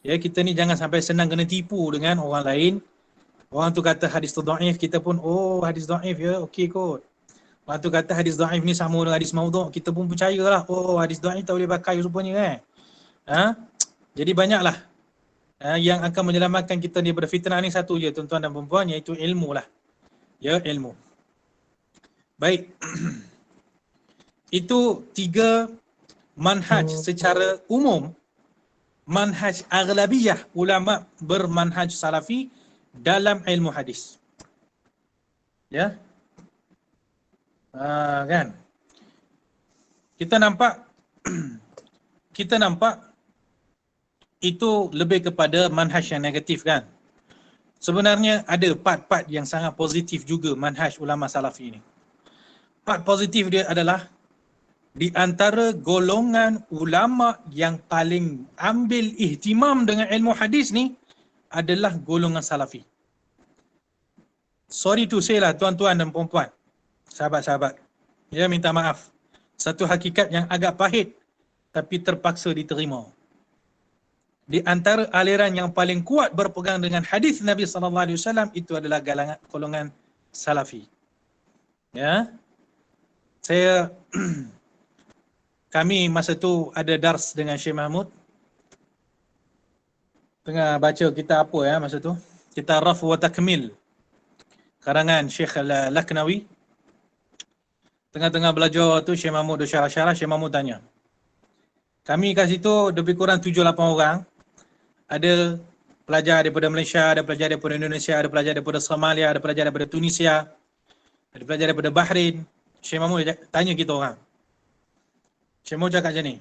Ya, kita ni jangan sampai senang kena tipu dengan orang lain. Orang tu kata hadis tu dhaif, kita pun hadis dhaif ya, okey kot. Orang tu kata hadis dhaif ni sama dengan hadis maudhu', kita pun percayalah, hadis dhaif tak boleh pakai rupanya Jadi banyaklah yang akan menyelamatkan kita ni daripada fitnah ni satu je tuan-tuan dan puan-puan, iaitu ilmu lah. Ya, ilmu. Baik. Itu 3 manhaj secara umum, manhaj aghlabiyah ulama bermanhaj salafi dalam ilmu hadis. Ya. Kan. Kita nampak itu lebih kepada manhaj yang negatif kan. Sebenarnya ada part-part yang sangat positif juga manhaj ulama salafi ini. Part positif dia adalah di antara golongan ulama yang paling ambil ihtimam dengan ilmu hadis ni adalah golongan salafi. Sorry to say lah tuan-tuan dan puan-puan, sahabat-sahabat. Ya, minta maaf. Satu hakikat yang agak pahit tapi terpaksa diterima. Di antara aliran yang paling kuat berpegang dengan hadis Nabi SAW itu adalah golongan Salafi. Ya, saya kami masa tu ada dars dengan Syekh Mahmud. Tengah baca kitab apa ya masa tu? Kitab Raf wa Takmil karangan Syekh Al-Laknawi. Tengah-tengah belajar tu Syekh Mahmud dah syarah-syarah, Syekh Mahmud tanya. Kami kat situ lebih kurang 7-8 orang. Ada pelajar daripada Malaysia, ada pelajar daripada Indonesia, ada pelajar daripada Somalia, ada pelajar daripada Tunisia, ada pelajar daripada Bahrain. Syekh Mahmud tanya kita orang. Syekh Mahmud cakap macam ni.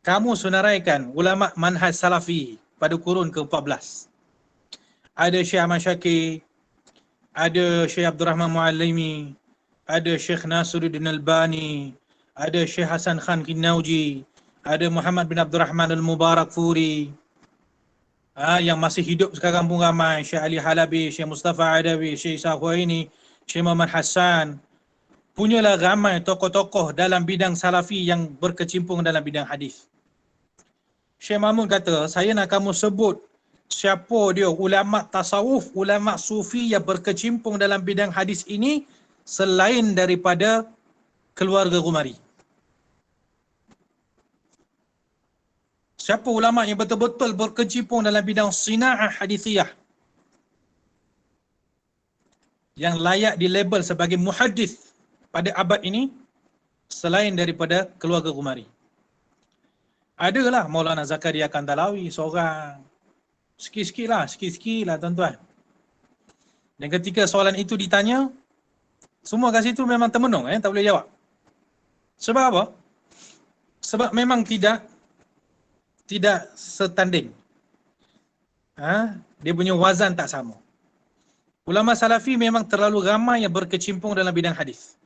Kamu senaraikan ulama manhaj Salafi pada kurun ke-14. Ada Syekh Ahmad Syakir, ada Syekh Abdul Rahman Muallimi, ada Syekh Nasiruddin Albani, ada Syekh Hasan Khan Kinnauji, ada Muhammad bin Abdul Rahman Al-Mubarak Furi, yang masih hidup sekarang pun ramai, Syekh Ali Halabi, Syekh Mustafa Adawi, Syekh Isa Huaini, Syekh Muhammad Hassan. Punyalah ramai tokoh-tokoh dalam bidang Salafi yang berkecimpung dalam bidang hadis. Syekh Mahmud kata, saya nak kamu sebut siapa dia ulama tasawuf, ulama sufi yang berkecimpung dalam bidang hadis ini selain daripada keluarga Qumari. Siapa ulama yang betul-betul berkecimpung dalam bidang sina'ah hadithiyah yang layak dilabel sebagai muhaddis pada abad ini selain daripada keluarga Qumari? Adalah Maulana Zakaria Kandalawi seorang. Sikit-sikit lah tuan-tuan. Dan ketika soalan itu ditanya, semua kat situ memang termenung, tak boleh jawab. Sebab apa? Sebab memang tidak setanding. Dia punya wazan tak sama. Ulama Salafi memang terlalu ramai yang berkecimpung dalam bidang hadis.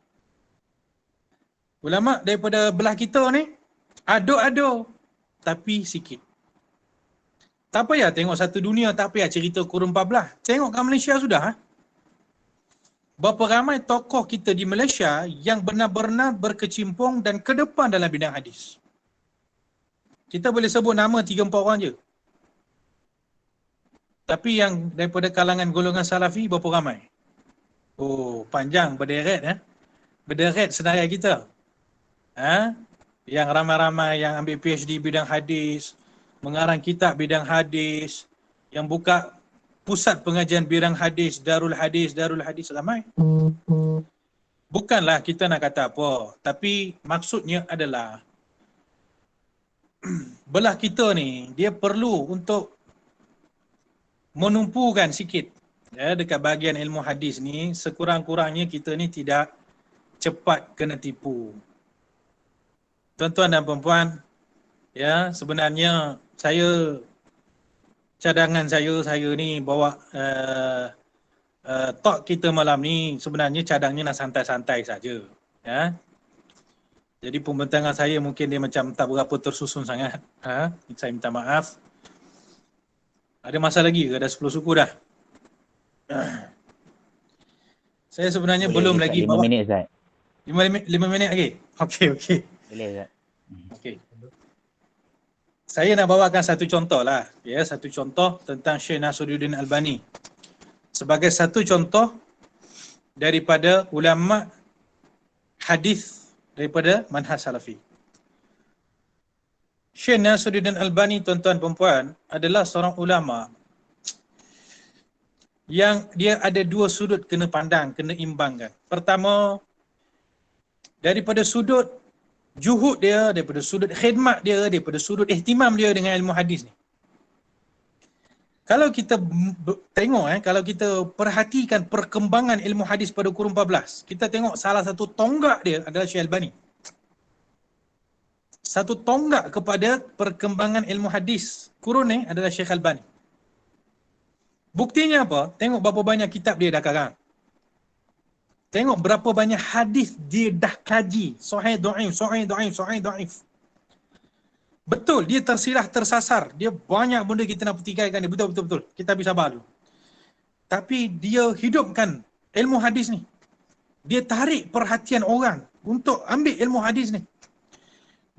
Ulama daripada belah kita ni, ada tapi sikit. Tak payah tengok satu dunia, tak payah cerita kurun 14. Tengok kat Malaysia sudah. Berapa ramai tokoh kita di Malaysia yang benar-benar berkecimpung dan ke depan dalam bidang hadis. Kita boleh sebut nama 3-4 orang je. Tapi yang daripada kalangan golongan Salafi berapa ramai? Oh, panjang berderet. Berderet senarai kita. Yang ramai-ramai yang ambil PhD bidang hadis, mengarang kitab bidang hadis, yang buka pusat pengajian bidang hadis, Darul Hadis ramai. Bukanlah kita nak kata apa, tapi maksudnya adalah belah kita ni, dia perlu untuk menumpukan sikit dekat bahagian ilmu hadis ni. Sekurang-kurangnya kita ni tidak cepat kena tipu. Tuan-tuan dan puan-puan, sebenarnya cadangan saya ni bawa talk kita malam ni, sebenarnya cadangnya nak santai-santai saja. Jadi pembentangan saya mungkin dia macam tak berapa tersusun sangat. Saya minta maaf. Ada masa lagi ke? Dah 10 suku dah. Saya sebenarnya belum lagi 5 bawa. minit Zat. 5 minit lagi? Okey. Boleh Zat. Okey. Saya nak bawakan satu contoh lah. Satu contoh tentang Syekh Nasiruddin Albani. Sebagai satu contoh daripada ulama hadis daripada manhaj Salafi. Syekh Nasiruddin Albani, tuan-tuan dan puan, adalah seorang ulama yang dia ada dua sudut kena pandang, kena imbangkan. Pertama, daripada sudut juhud dia, daripada sudut khidmat dia, daripada sudut ihtimam dia dengan ilmu hadis ni. Kalau kita tengok, kalau kita perhatikan perkembangan ilmu hadis pada kurun 14, kita tengok salah satu tonggak dia adalah Syekh Albani. Satu tonggak kepada perkembangan ilmu hadis kurun ni adalah Syekh Albani. Buktinya apa? Tengok berapa banyak kitab dia dah karang. Tengok berapa banyak hadis dia dah kaji. Sahih, dhaif. Betul, dia tersilah, tersasar. Dia banyak benda kita nak petikaikan dia. Betul. Kita habis sabar dulu. tapi dia hidupkan ilmu hadis ni. Dia tarik perhatian orang untuk ambil ilmu hadis ni.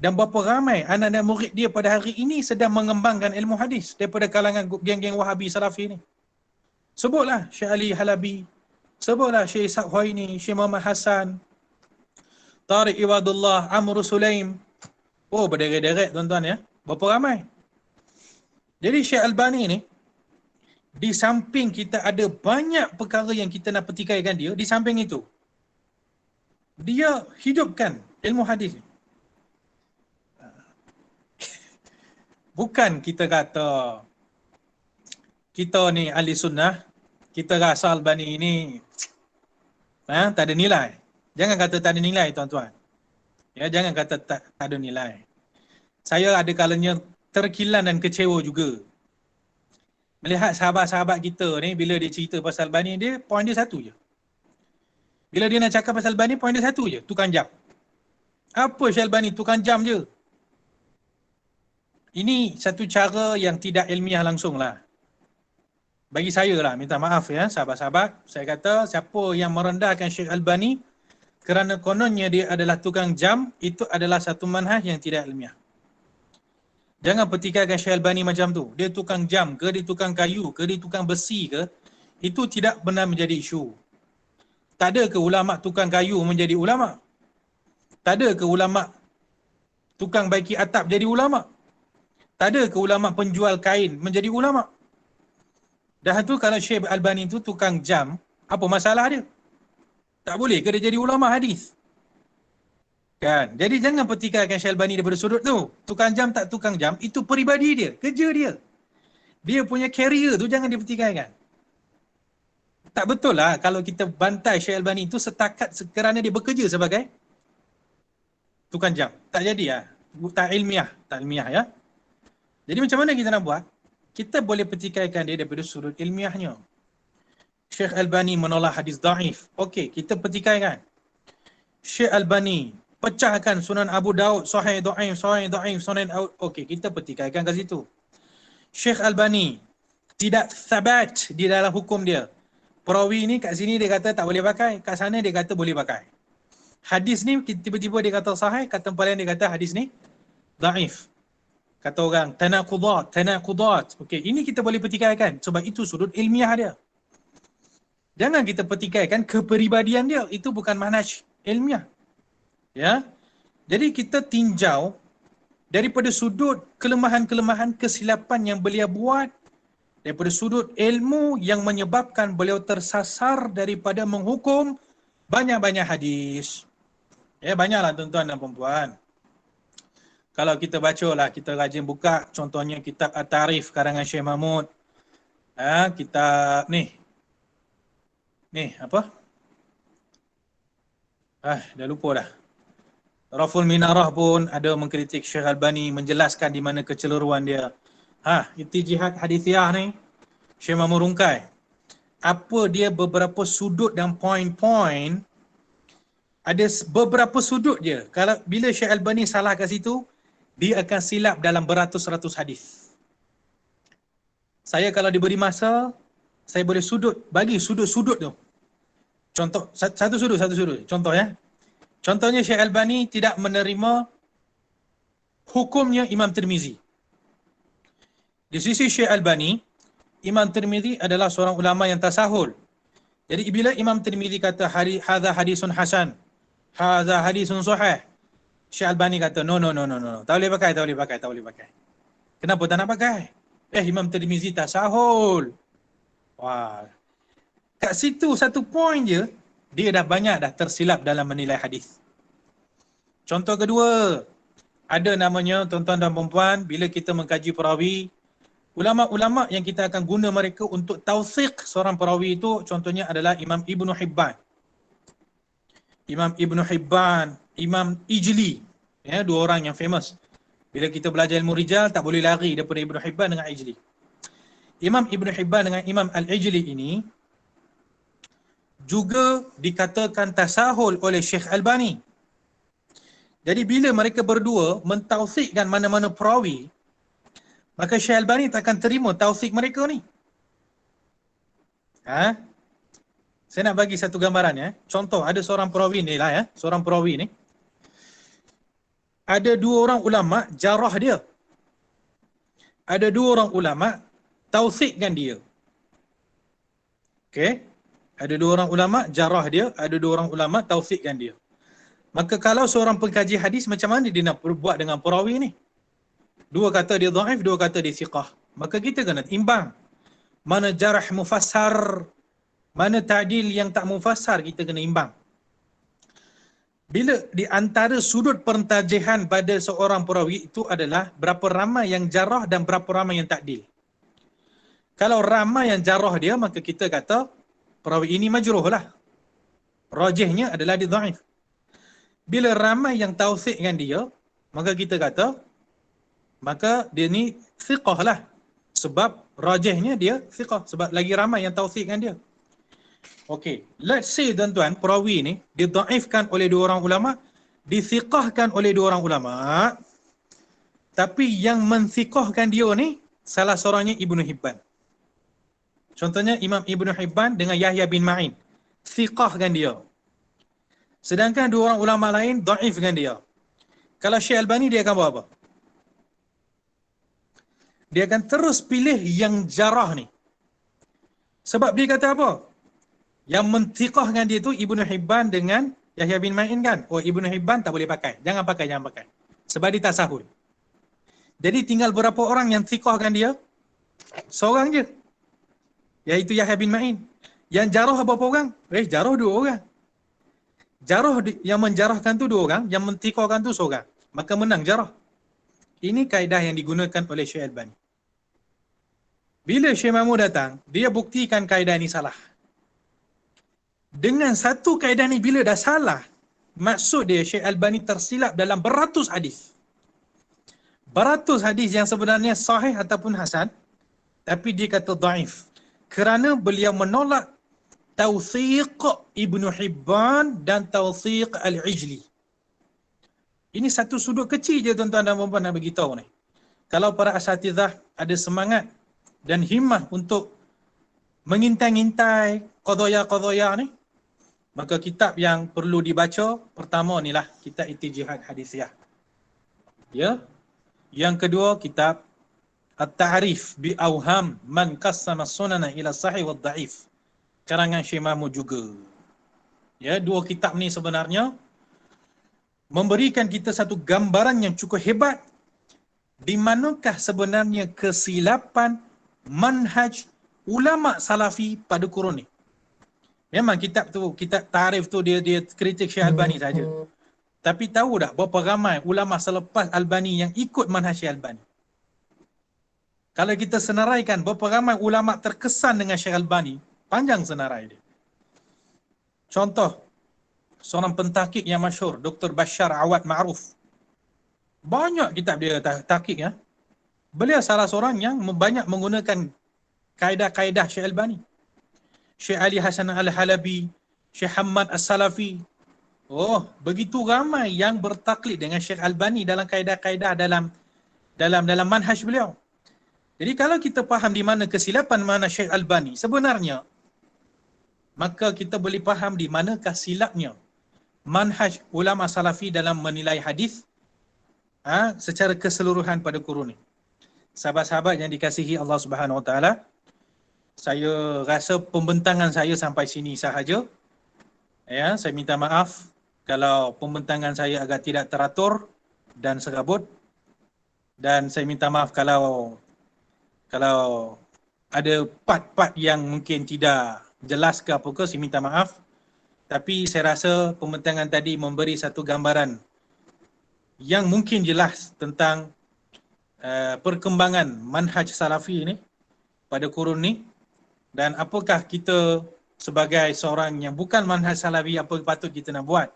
Dan berapa ramai anak-anak murid dia pada hari ini sedang mengembangkan ilmu hadis daripada kalangan geng-geng Wahabi Salafi ni. Sebutlah Syekh Ali Halabi, sebutlah Syekh Ishaq Huaini, Syekh Muhammad Hassan, Tariq Ibadullah, Amr Sulaim. Oh, berderet-deret tuan-tuan ya. Berapa ramai. Jadi Syekh Albani ni, di samping kita ada banyak perkara yang kita nak petikaikan dia, di samping itu, dia hidupkan ilmu hadis ni. Bukan kita kata kita ni ahli sunnah, kita rasa Albani ni tak ada nilai. Jangan kata tak ada nilai tuan-tuan. Ya, jangan kata tak ada nilai. Saya ada kalanya terkilan dan kecewa juga. Melihat sahabat-sahabat kita ni, bila dia cerita pasal Albani, dia poin dia satu je. Bila dia nak cakap pasal Albani, poin dia satu je, tukang jam. Apa Syekh Albani? Tukang jam je. Ini satu cara yang tidak ilmiah langsung lah. Bagi saya lah, minta maaf ya sahabat-sahabat. Saya kata siapa yang merendahkan Syekh Albani kerana kononnya dia adalah tukang jam, itu adalah satu manhaj yang tidak ilmiah. Jangan petikaikan Syekh Albani macam tu. Dia tukang jam ke, dia tukang kayu ke, dia tukang besi ke, itu tidak benar menjadi isu. Tak ada ke ulama tukang kayu menjadi ulama? Tak ada ke ulama tukang baiki atap jadi ulama? Tak ada ke ulama penjual kain menjadi ulama? Dah tu kalau Syekh Albani tu tukang jam, apa masalah dia? Tak boleh ke dia jadi ulama hadis? Kan? Jadi jangan petikaikan Syekh Albani daripada sudut tu. Tukang jam tak tukang jam, itu peribadi dia, kerja dia. Dia punya career tu jangan dipetikaikan. Tak betul lah kalau kita bantai Syekh Albani tu setakat kerana dia bekerja sebagai tukang jam. Tak jadi lah. Tak ilmiah ya. Jadi macam mana kita nak buat? Kita boleh petikaikan dia daripada sudut ilmiahnya. Syekh Albani menolak hadis daif. Okey, kita petikaikan. Syekh Albani pecahkan Sunan Abu Daud, sahih daif, Sunan. Okey, kita petikaikan kat situ. Syekh Albani tidak sabat di dalam hukum dia. Perawi ni kat sini dia kata tak boleh pakai, kat sana dia kata boleh pakai. Hadis ni tiba-tiba dia kata sahih, kat tempat lain dia kata hadis ni daif. Kata orang tanaqudat. Okey, ini kita boleh petikaikan sebab itu sudut ilmiah dia. Jangan kita petikaikan kepribadian dia, itu bukan manhaj ilmiah. Ya. Jadi kita tinjau daripada sudut kelemahan-kelemahan kesilapan yang beliau buat, daripada sudut ilmu yang menyebabkan beliau tersasar daripada menghukum banyak-banyak hadis. Ya, banyaklah tuan-tuan dan puan-puan. Kalau kita bacalah, kita rajin buka contohnya kitab At-Tarif karangan Syekh Mahmud. Kitab ni apa? Dah lupa dah. Raful Minarah pun ada mengkritik Syekh Albani, menjelaskan di mana keceliruan dia. Ittijihad hadithiyah ni Syekh Mahmud rungkai. Apa dia beberapa sudut dan poin-poin, ada beberapa sudut je. Kalau bila Syekh Albani salah kat situ, dia akan silap dalam beratus-ratus hadis. Saya kalau diberi masa, saya boleh bagi sudut-sudut tu. Contoh, satu sudut. Contoh ya. Contohnya Syekh Albani tidak menerima hukumnya Imam Tirmizi. Di sisi Syekh Albani, Imam Tirmizi adalah seorang ulama yang tasahul. Jadi bila Imam Tirmizi kata hadza hadisun hasan, hadza hadisun sahih, Syekh Albani kata no. Tak boleh pakai. Kenapa tak nak pakai? Imam Tirmizi tasahul. Wah. Kat situ satu poin je, dia dah banyak dah tersilap dalam menilai hadis. Contoh kedua, ada namanya tuan-tuan dan puan-puan, bila kita mengkaji perawi, ulama-ulama yang kita akan guna mereka untuk tausiq seorang perawi itu, contohnya adalah Imam Ibn Hibban. Imam Ijli, ya, dua orang yang famous. Bila kita belajar ilmu rijal, tak boleh lari daripada Ibn Hibban dengan Ijli. Imam Ibn Hibban dengan Imam Al-Ijli ini juga dikatakan tasahul oleh Syekh Albani. Jadi bila mereka berdua mentausikkan mana-mana perawi, maka Syekh Albani tak akan terima tausik mereka ni. Ha? Saya nak bagi satu gambaran ya. Contoh, ada seorang perawi ni lah ya. Seorang perawi ni. Ada dua orang ulama jarah dia. Ada dua orang ulama tausikkan dia. Okey. Ada dua orang ulama jarah dia, ada dua orang ulama tausikkan dia. Maka kalau seorang pengkaji hadis, macam mana dia nak berbuat dengan perawi ni? Dua kata dia dhaif, dua kata dia thiqah. Maka kita kena imbang. Mana jarah mufassar, mana ta'dil yang tak mufassar, kita kena imbang. Bila di antara sudut pentajihan pada seorang perawi itu adalah berapa ramai yang jarah dan berapa ramai yang ta'dil. Kalau ramai yang jarah dia, maka kita kata perawi ini majruh lah. Rajihnya adalah dia dhaif. Bila ramai yang tausikkan dia, maka kita kata maka dia ni thiqah lah. Sebab rajihnya dia thiqah. Sebab lagi ramai yang tausikkan dia. Okey, let's say tuan-tuan, perawi ni didhaifkan oleh dua orang ulama, dithiqahkan oleh dua orang ulama. Tapi yang menthiqahkan dia ni salah seorangnya Ibnu Hibban. Contohnya Imam Ibnu Hibban dengan Yahya bin Ma'in. Thiqahkan dia. Sedangkan dua orang ulama lain dhaifkan dia. Kalau Syekh Albani dia akan buat apa? Dia akan terus pilih yang jarah ni. Sebab dia kata apa? Yang menthiqahkan dia tu Ibnu Hibban dengan Yahya bin Ma'in kan? Oh, Ibnu Hibban tak boleh pakai. Jangan pakai. Sebab dia tak sahul. Jadi tinggal berapa orang yang thiqahkan dia? Seorang je. Iaitu Yahya bin Ma'in. Yang jarah berapa orang? Jarah dua orang. Jarah yang menjarahkan tu dua orang, yang menthiqahkan tu seorang. Maka menang jarah. Ini kaedah yang digunakan oleh Syekh Albani. Bila Syekh Mahmud datang, dia buktikan kaedah ini salah. Dengan satu kaedah ni bila dah salah, maksud dia Syekh Albani tersilap dalam beratus hadis. Beratus hadis yang sebenarnya sahih ataupun hasan, tapi dia kata dhaif. Kerana beliau menolak tawthiq Ibnu Hibban dan tawthiq Al-Ijli. Ini satu sudut kecil je tuan-tuan dan puan-puan nak beritahu ni. Kalau para asatidzah ada semangat dan himmah untuk mengintai-ngintai qadaya-qadaya ni, maka kitab yang perlu dibaca pertama inilah kitab Ittijahad Hadisiyah. Ya. Yang kedua kitab At-Ta'rif bi Awham man qassama sunana ila sahih wa dhaif. Karangan Syekh Mahmud juga. Ya, dua kitab ni sebenarnya memberikan kita satu gambaran yang cukup hebat di manakah sebenarnya kesilapan manhaj ulama salafi pada kurun ni. Memang kitab tu, kitab tarif tu dia kritik Syekh Albani saja. Tapi tahu tak berapa ramai ulama selepas Albani yang ikut manhaj Syekh Albani? Kalau kita senaraikan berapa ramai ulama terkesan dengan Syekh Albani, panjang senarai dia. Contoh, seorang pentahqiq yang masyhur, Dr. Bashar Awad Ma'ruf. Banyak kitab dia tahqiq ya. Beliau salah seorang yang banyak menggunakan kaedah-kaedah Syekh Albani. Syekh Ali Hasan Al-Halabi, Syekh Hamad As-Salafi. Oh, begitu ramai yang bertaklid dengan Syekh Albani dalam kaedah-kaedah dalam manhaj beliau. Jadi kalau kita faham di mana kesilapan mana Syekh Albani sebenarnya, maka kita boleh faham di manakah silapnya manhaj ulama salafi dalam menilai hadis secara keseluruhan pada kurun ini. Sahabat-sahabat yang dikasihi Allah Subhanahu Wa Taala, saya rasa pembentangan saya sampai sini sahaja. Ya, saya minta maaf kalau pembentangan saya agak tidak teratur dan serabut, dan saya minta maaf kalau ada part-part yang mungkin tidak jelas ke apa ke, saya minta maaf. Tapi saya rasa pembentangan tadi memberi satu gambaran yang mungkin jelas tentang perkembangan manhaj salafi ini pada kurun ni, dan apakah kita sebagai seorang yang bukan manhaj salafi, apa patut kita nak buat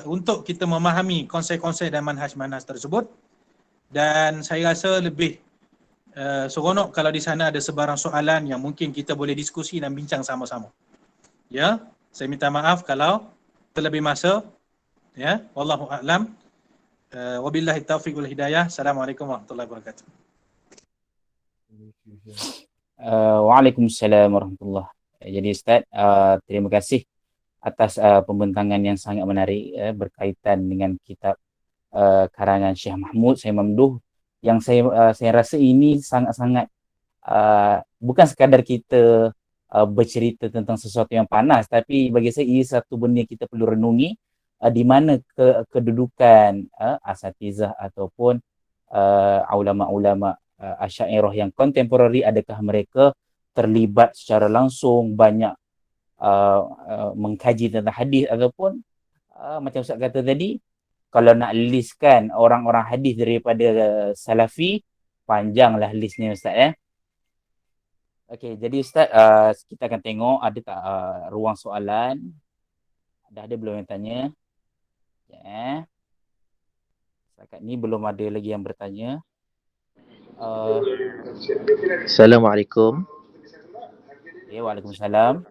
untuk kita memahami konsep-konsep dan manhaj-manhaj tersebut. Dan saya rasa lebih seronok kalau di sana ada sebarang soalan yang mungkin kita boleh diskusi dan bincang sama-sama. Ya, saya minta maaf kalau terlebih masa. Ya, wallahu a'lam. Wabillahi taufiq wal hidayah. Assalamualaikum warahmatullahi wabarakatuh. Waalaikumsalam warahmatullahi. Jadi Ustaz, terima kasih atas pembentangan yang sangat menarik berkaitan dengan kitab karangan Syekh Mahmud Syekh Mamduh, yang saya rasa ini sangat-sangat bukan sekadar kita bercerita tentang sesuatu yang panas, tapi bagi saya ini satu benda yang kita perlu renungi, di mana kedudukan asatizah ataupun ulama-ulama Asy'ariyah yang kontemporari, adakah mereka terlibat secara langsung banyak mengkaji tentang hadis, ataupun macam Ustaz kata tadi, kalau nak listkan orang-orang hadis daripada Salafi, panjanglah listnya Ustaz . Okey, jadi Ustaz, kita akan tengok ada tak ruang soalan. Dah ada belum yang tanya? Ya. Setakat ni belum ada lagi yang bertanya. Assalamualaikum. Okay, Waalaikumsalam.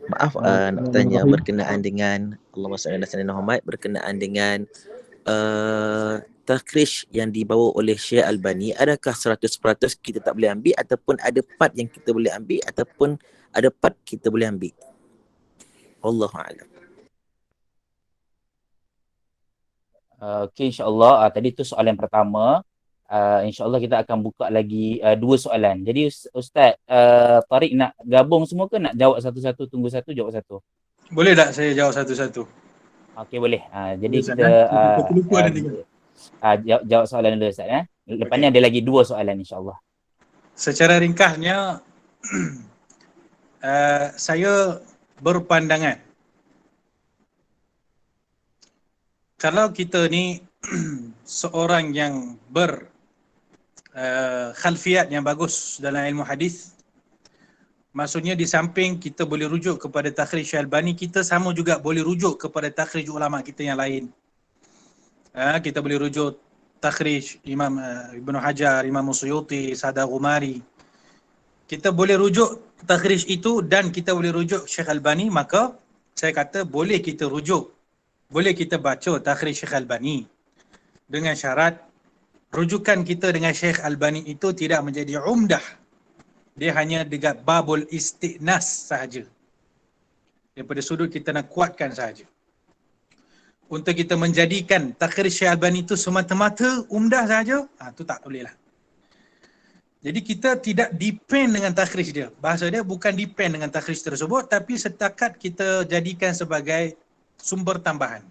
Maaf nak bertanya berkenaan dengan Allahumma salli ala sayyidina Muhammad, berkenaan dengan takhrij yang dibawa oleh Syekh Albani. Adakah 100% kita tak boleh ambil, ataupun ada part yang kita boleh ambil, ataupun ada part kita boleh ambil? Wallahu a'lam. Okey, insya-Allah tadi tu soalan pertama. InsyaAllah kita akan buka lagi 2 soalan. Jadi Ustaz Tariq nak gabung semua ke nak jawab satu-satu, tunggu satu jawab satu? Boleh tak saya jawab satu-satu? Okey, boleh. Jadi Ustaz, kita terlupa nanti. jawab soalan dulu Ustaz . Lepas ni ada lagi 2 soalan insya-Allah. Secara ringkasnya saya berpandangan kalau kita ni seorang yang khalfiat yang bagus dalam ilmu hadis, maksudnya di samping kita boleh rujuk kepada takhrij Syekh Albani, kita sama juga boleh rujuk kepada takhrij ulama kita yang lain. Kita boleh rujuk takhrij Imam Ibnu Hajar, Imam Suyuti, Sada Ghumari. Kita boleh rujuk takhrij itu dan kita boleh rujuk Syekh Albani, maka saya kata boleh kita rujuk, boleh kita baca takhrij Syekh Albani, dengan syarat rujukan kita dengan Syekh Albani itu tidak menjadi umdah. Dia hanya dekat babul istiqnas sahaja. Daripada sudut kita nak kuatkan sahaja. Untuk kita menjadikan takhrij Syekh Albani itu semata-mata umdah sahaja, tu tak boleh lah. Jadi kita tidak depend dengan takhrij dia. Bahasa dia bukan depend dengan takhrij tersebut, tapi setakat kita jadikan sebagai sumber tambahan.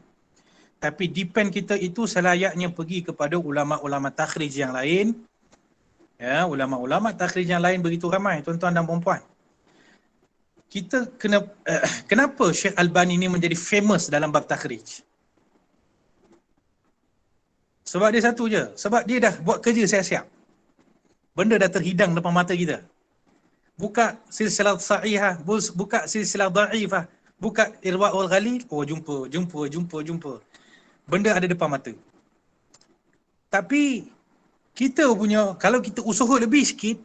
Tapi depend kita itu selayaknya pergi kepada ulama-ulama takhrij yang lain. Ya, ulama-ulama takhrij yang lain begitu ramai, tuan-tuan dan puan-puan. Kita kenapa Syekh Albani ini menjadi famous dalam bab takhrij? Sebab dia satu je, sebab dia dah buat kerja siap-siap. Benda dah terhidang depan mata kita. Buka silsilah sahihah, buka silsilah dhaifah, buka Irwaul Ghalil, jumpa. Benda ada depan mata. Tapi kita punya, kalau kita usaha lebih sikit,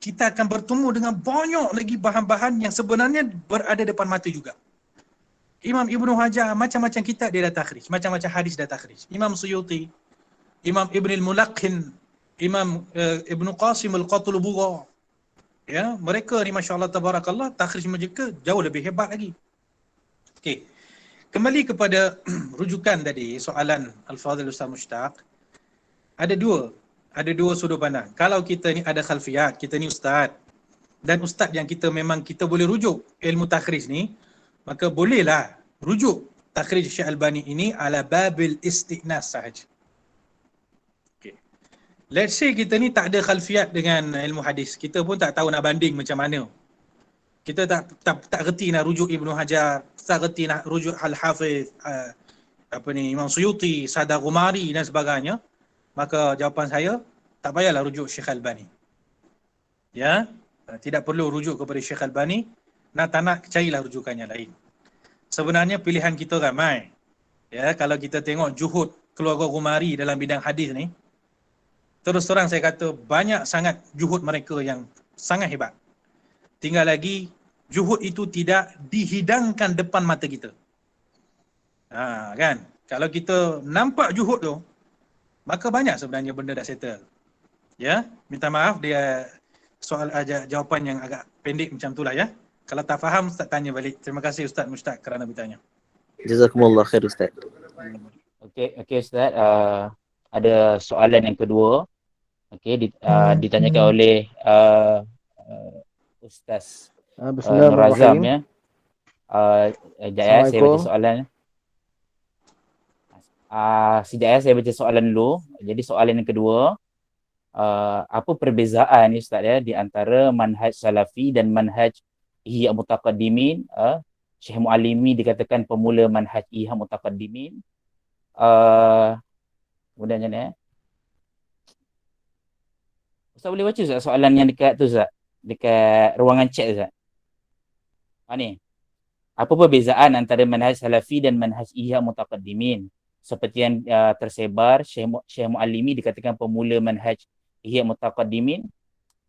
kita akan bertemu dengan banyak lagi bahan-bahan yang sebenarnya berada depan mata juga. Imam Ibnu Hajar, macam-macam kitab dia dah takhrij, macam-macam hadis dah takhrij. Imam Suyuti, Imam Ibn al-Mulaqin, Imam Ibnu Qasim al-Qatulubugha. Ya, mereka ni masya-Allah tabarakallah, takhrij mereka jauh lebih hebat lagi. Okey. Kembali kepada rujukan tadi, soalan Al-Fadhil Ustaz Mushtaq. Ada dua sudut pandang. Kalau kita ni ada khalfiyat, kita ni ustaz, dan ustaz yang kita memang kita boleh rujuk ilmu takhrij ni, maka bolehlah rujuk takhrij Syekh Albani ini ala babil istiqnas sahaja. Okay. Let's say kita ni tak ada khalfiyat dengan ilmu hadis, kita pun tak tahu nak banding macam mana. Kita tak reti nak rujuk Ibnu Hajar, tak reti nak rujuk Al-Hafiz Imam Suyuti, Sada Ghumari dan sebagainya, maka jawapan saya tak payahlah rujuk Syekh Albani. Ya, tidak perlu rujuk kepada Syekh Albani, tak nak carilah rujukan yang lain. Sebenarnya pilihan kita ramai. Ya, kalau kita tengok juhud keluarga Ghumari dalam bidang hadis ni, terus terang saya kata banyak sangat juhud mereka yang sangat hebat. Tinggal lagi juhud itu tidak dihidangkan depan mata kita. Kan? Kalau kita nampak juhud tu, maka banyak sebenarnya benda dah settle. Ya, minta maaf dia soal jawapan yang agak pendek macam itulah ya. Kalau tak faham Ustaz tanya balik. Terima kasih Ustaz Mushtaq kerana bertanya. Jazakumullah khair Ustaz. Okey Ustaz, ada soalan yang kedua. Okey, ditanyakan oleh Ustaz Nur Azam Bismillahirrahmanirrahim. ya. Sekejap ya, saya baca soalan. Sekejap ya, saya baca soalan dulu. Jadi soalan yang kedua, apa perbezaan ni Ustaz ya di antara manhaj salafi dan manhaj Ihya Mutaqaddimin? Syekh Muallimi dikatakan pemula manhaj Ihya Mutaqaddimin. Kemudian ya. Ustaz boleh baca Ustaz soalan yang dekat tu Ustaz? Dekat ruangan chat Ustaz. Ni. Apa perbezaan antara manhaj salafi dan manhaj Ihya Mutaqaddimin? Seperti yang tersebar, Syekh Muallimi dikatakan pemula manhaj Ihya Mutaqaddimin,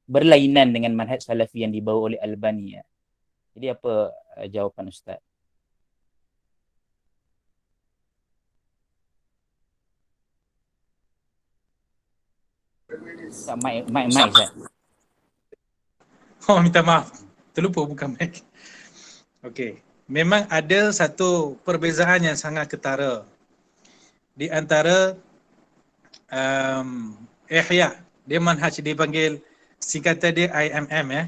berlainan dengan manhaj salafi yang dibawa oleh Albani. Jadi apa jawapan Ustaz? Mic Ustaz. Oh, minta maaf. Terlupa bukan mic. Okey. Memang ada satu perbezaan yang sangat ketara di antara Ihya. Dia manhaj dipanggil, singkatan dia IMM ya.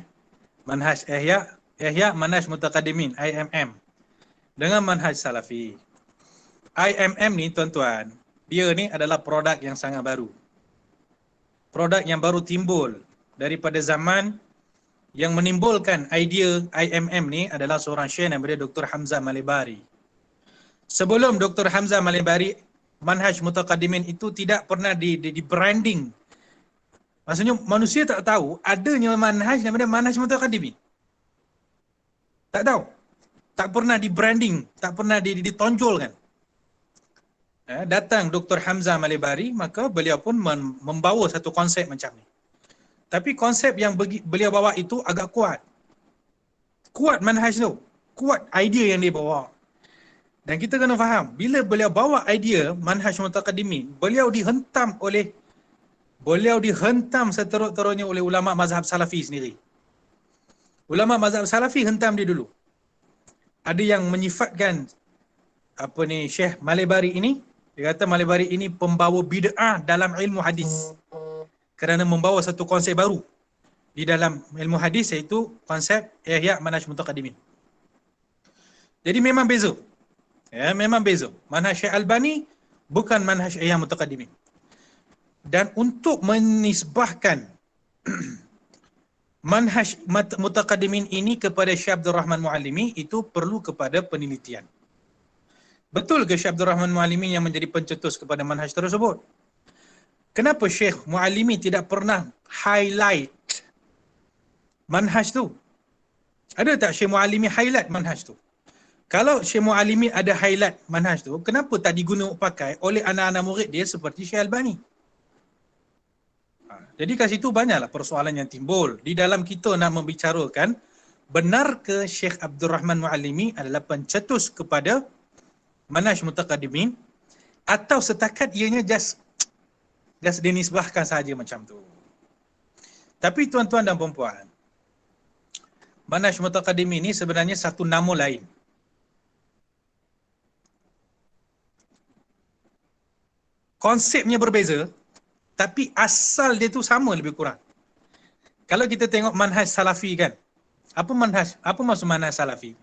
Manhaj Ihya manhaj Mutaqaddimin, IMM. Dengan manhaj Salafi. IMM ni tuan-tuan, dia ni adalah produk yang sangat baru. Produk yang baru timbul daripada zaman yang menimbulkan idea IMM ni adalah seorang syekh yang bernama Dr. Hamzah Malibari. Sebelum Dr. Hamzah Malibari, manhaj Mutaqaddimin itu tidak pernah di branding. Maksudnya manusia tak tahu adanya manhaj namanya manhaj Mutaqaddimin. Tak tahu. Tak pernah di branding, tak pernah ditonjolkan. Datang Dr. Hamzah Malibari, maka beliau pun membawa satu konsep macam ni. Tapi konsep yang beliau bawa itu agak kuat. Kuat manhaj tu. Kuat idea yang dia bawa. Dan kita kena faham, bila beliau bawa idea manhaj Mutaqaddimin, beliau dihentam seteruk-teruknya oleh ulama mazhab Salafi sendiri. Ulama mazhab Salafi hentam dia dulu. Ada yang menyifatkan Syekh Malibari ini, dia kata Malibari ini pembawa bid'ah dalam ilmu hadis. Kerana membawa satu konsep baru di dalam ilmu hadis, iaitu konsep Ihya manhaj Mutaqaddimin. Jadi memang beza. Ya, memang beza. Manhaj Syekh Albani bukan manhaj Ihya Mutaqaddimin. Dan untuk menisbahkan manhaj Mutaqaddimin ini kepada Syekh Abdul Rahman Muallimi, itu perlu kepada penelitian. Betul ke Syekh Abdul Rahman Muallimi yang menjadi pencetus kepada manhaj tersebut? Kenapa Syekh Muallimi tidak pernah highlight manhaj tu? Ada tak Syekh Muallimi highlight manhaj tu? Kalau Syekh Muallimi ada highlight manhaj tu, kenapa tak digunakan pakai oleh anak-anak murid dia seperti Syekh Albani? Jadi kat situ banyaklah persoalan yang timbul. Di dalam kita nak membicarakan, benar ke Syekh Abdul Rahman Muallimi adalah pencetus kepada manhaj Mutaqaddimin, atau setakat ianya just dinisbahkan saja macam tu. Tapi tuan-tuan dan puan-puan, manhaj Mutaqaddimin ini sebenarnya satu nama lain. Konsepnya berbeza, tapi asal dia tu sama lebih kurang. Kalau kita tengok manhaj Salafi kan, apa maksud manhaj Salafi?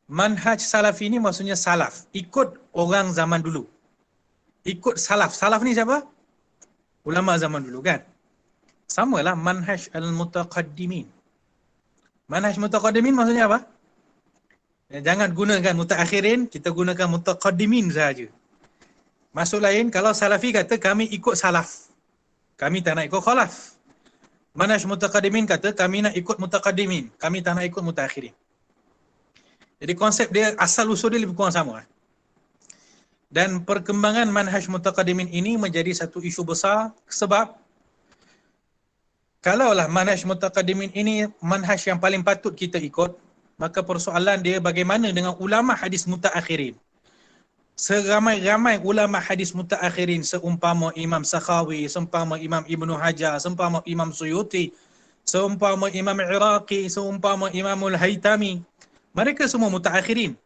Manhaj Salafi ni maksudnya salaf, ikut orang zaman dulu. Ikut salaf. Salaf ni siapa? Ulama zaman dulu kan. Samalah manhaj al-mutaqaddimin. Manhaj mutaqaddimin maksudnya apa? Jangan gunakan mutaakhirin, kita gunakan mutaqaddimin saja. Maksud lain, kalau salafi kata kami ikut salaf, kami tak nak ikut khalaf. Manhaj mutaqaddimin kata kami nak ikut mutaqaddimin, kami tak nak ikut mutaakhirin. Jadi konsep dia, asal usul dia lebih kurang sama. Dan perkembangan manhaj Mutaqaddimin ini menjadi satu isu besar, sebab kalaulah manhaj Mutaqaddimin ini manhaj yang paling patut kita ikut, maka persoalan dia bagaimana dengan ulama hadis mutaakhirin. seramai-ramai ulama hadis mutaakhirin seumpama Imam Sakhawi, seumpama Imam Ibnu Hajar, seumpama Imam Suyuti, seumpama Imam Iraqi, seumpama Imamul Haytami, mereka semua mutaakhirin.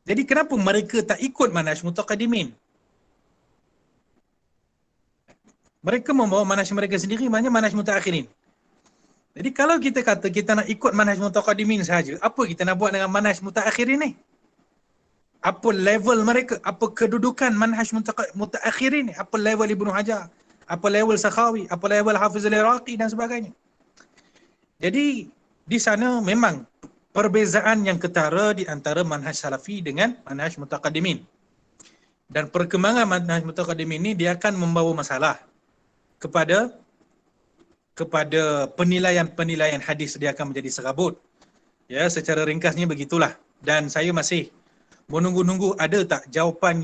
Jadi kenapa mereka tak ikut manhaj mutaqaddimin? Mereka membawa manhaj mereka sendiri, maknanya manhaj mutaakhirin. Jadi kalau kita kata kita nak ikut manhaj mutaqaddimin sahaja, apa kita nak buat dengan manhaj mutaakhirin ni? Apa level mereka? Apa kedudukan manhaj mutaakhirin ni? Apa level Ibnu Hajar? Apa level Sakhawi? Apa level Hafiz al-Iraqi dan sebagainya? Jadi di sana memang perbezaan yang ketara di antara manhaj salafi dengan manhaj mutaqaddimin. Dan perkembangan manhaj mutaqaddimin ni dia akan membawa masalah kepada penilaian hadis, dia akan menjadi serabut. Ya, secara ringkasnya begitulah. Dan saya masih menunggu-nunggu ada tak jawapan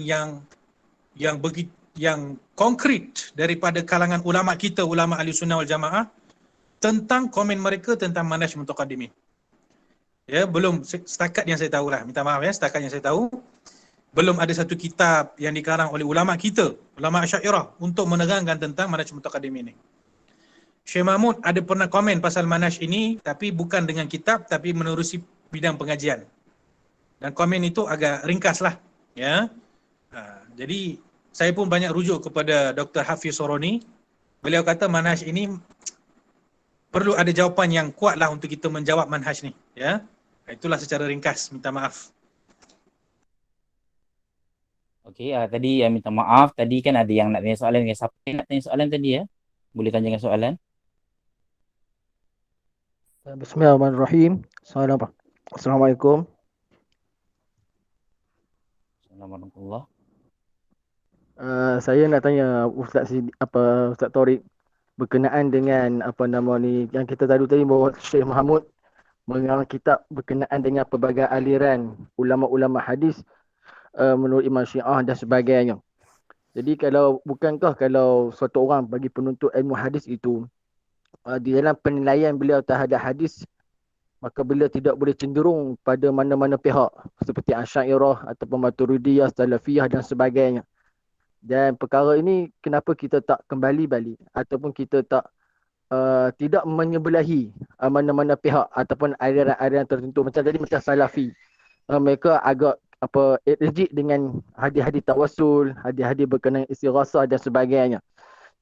yang konkret daripada kalangan ulama kita, ulama Ahlussunnah wal Jamaah, tentang komen mereka tentang manhaj mutaqaddimin. Ya, belum, setakat yang saya tahulah, minta maaf ya, setakat yang saya tahu, belum ada satu kitab yang dikarang oleh ulama kita, ulama Asy'ariyah, untuk menerangkan tentang manhaj mutaqaddimin ini. Syekh Mahmud ada pernah komen pasal manhaj ini, tapi bukan dengan kitab, tapi menerusi bidang pengajian. Dan komen itu agak ringkas lah. Ya. Jadi saya pun banyak rujuk kepada Dr. Hafiz Soroni. Beliau kata manhaj ini perlu ada jawapan yang kuat lah untuk kita menjawab manhaj ni. Ya. Itulah secara ringkas. Minta maaf. Okey, tadi minta maaf. Tadi kan ada yang nak tanya soalan. Siapa yang nak tanya soalan tadi ya? Boleh tanyakan soalan. Bismillahirrahmanirrahim. Assalamualaikum. Assalamualaikum. Saya nak tanya Ustaz Taurik berkenaan dengan yang kita tadi bahawa Syekh Mahmud mengarang kitab berkenaan dengan pelbagai aliran ulama-ulama hadis menurut Imam Syiah dan sebagainya. Jadi bukankah kalau suatu orang bagi penuntut ilmu hadis itu di dalam penilaian beliau terhadap hadis, maka beliau tidak boleh cenderung pada mana-mana pihak seperti Asy'ariyah ataupun Maturidiyah, Salafiyah dan sebagainya. Dan perkara ini kenapa kita tak kembali balik ataupun kita tak tidak menyebelahi mana-mana pihak ataupun aliran-aliran tertentu macam tadi, macam Salafi. Mereka agak allergic dengan hadis-hadis tawassul, hadis-hadis berkenaan istighasah dan sebagainya.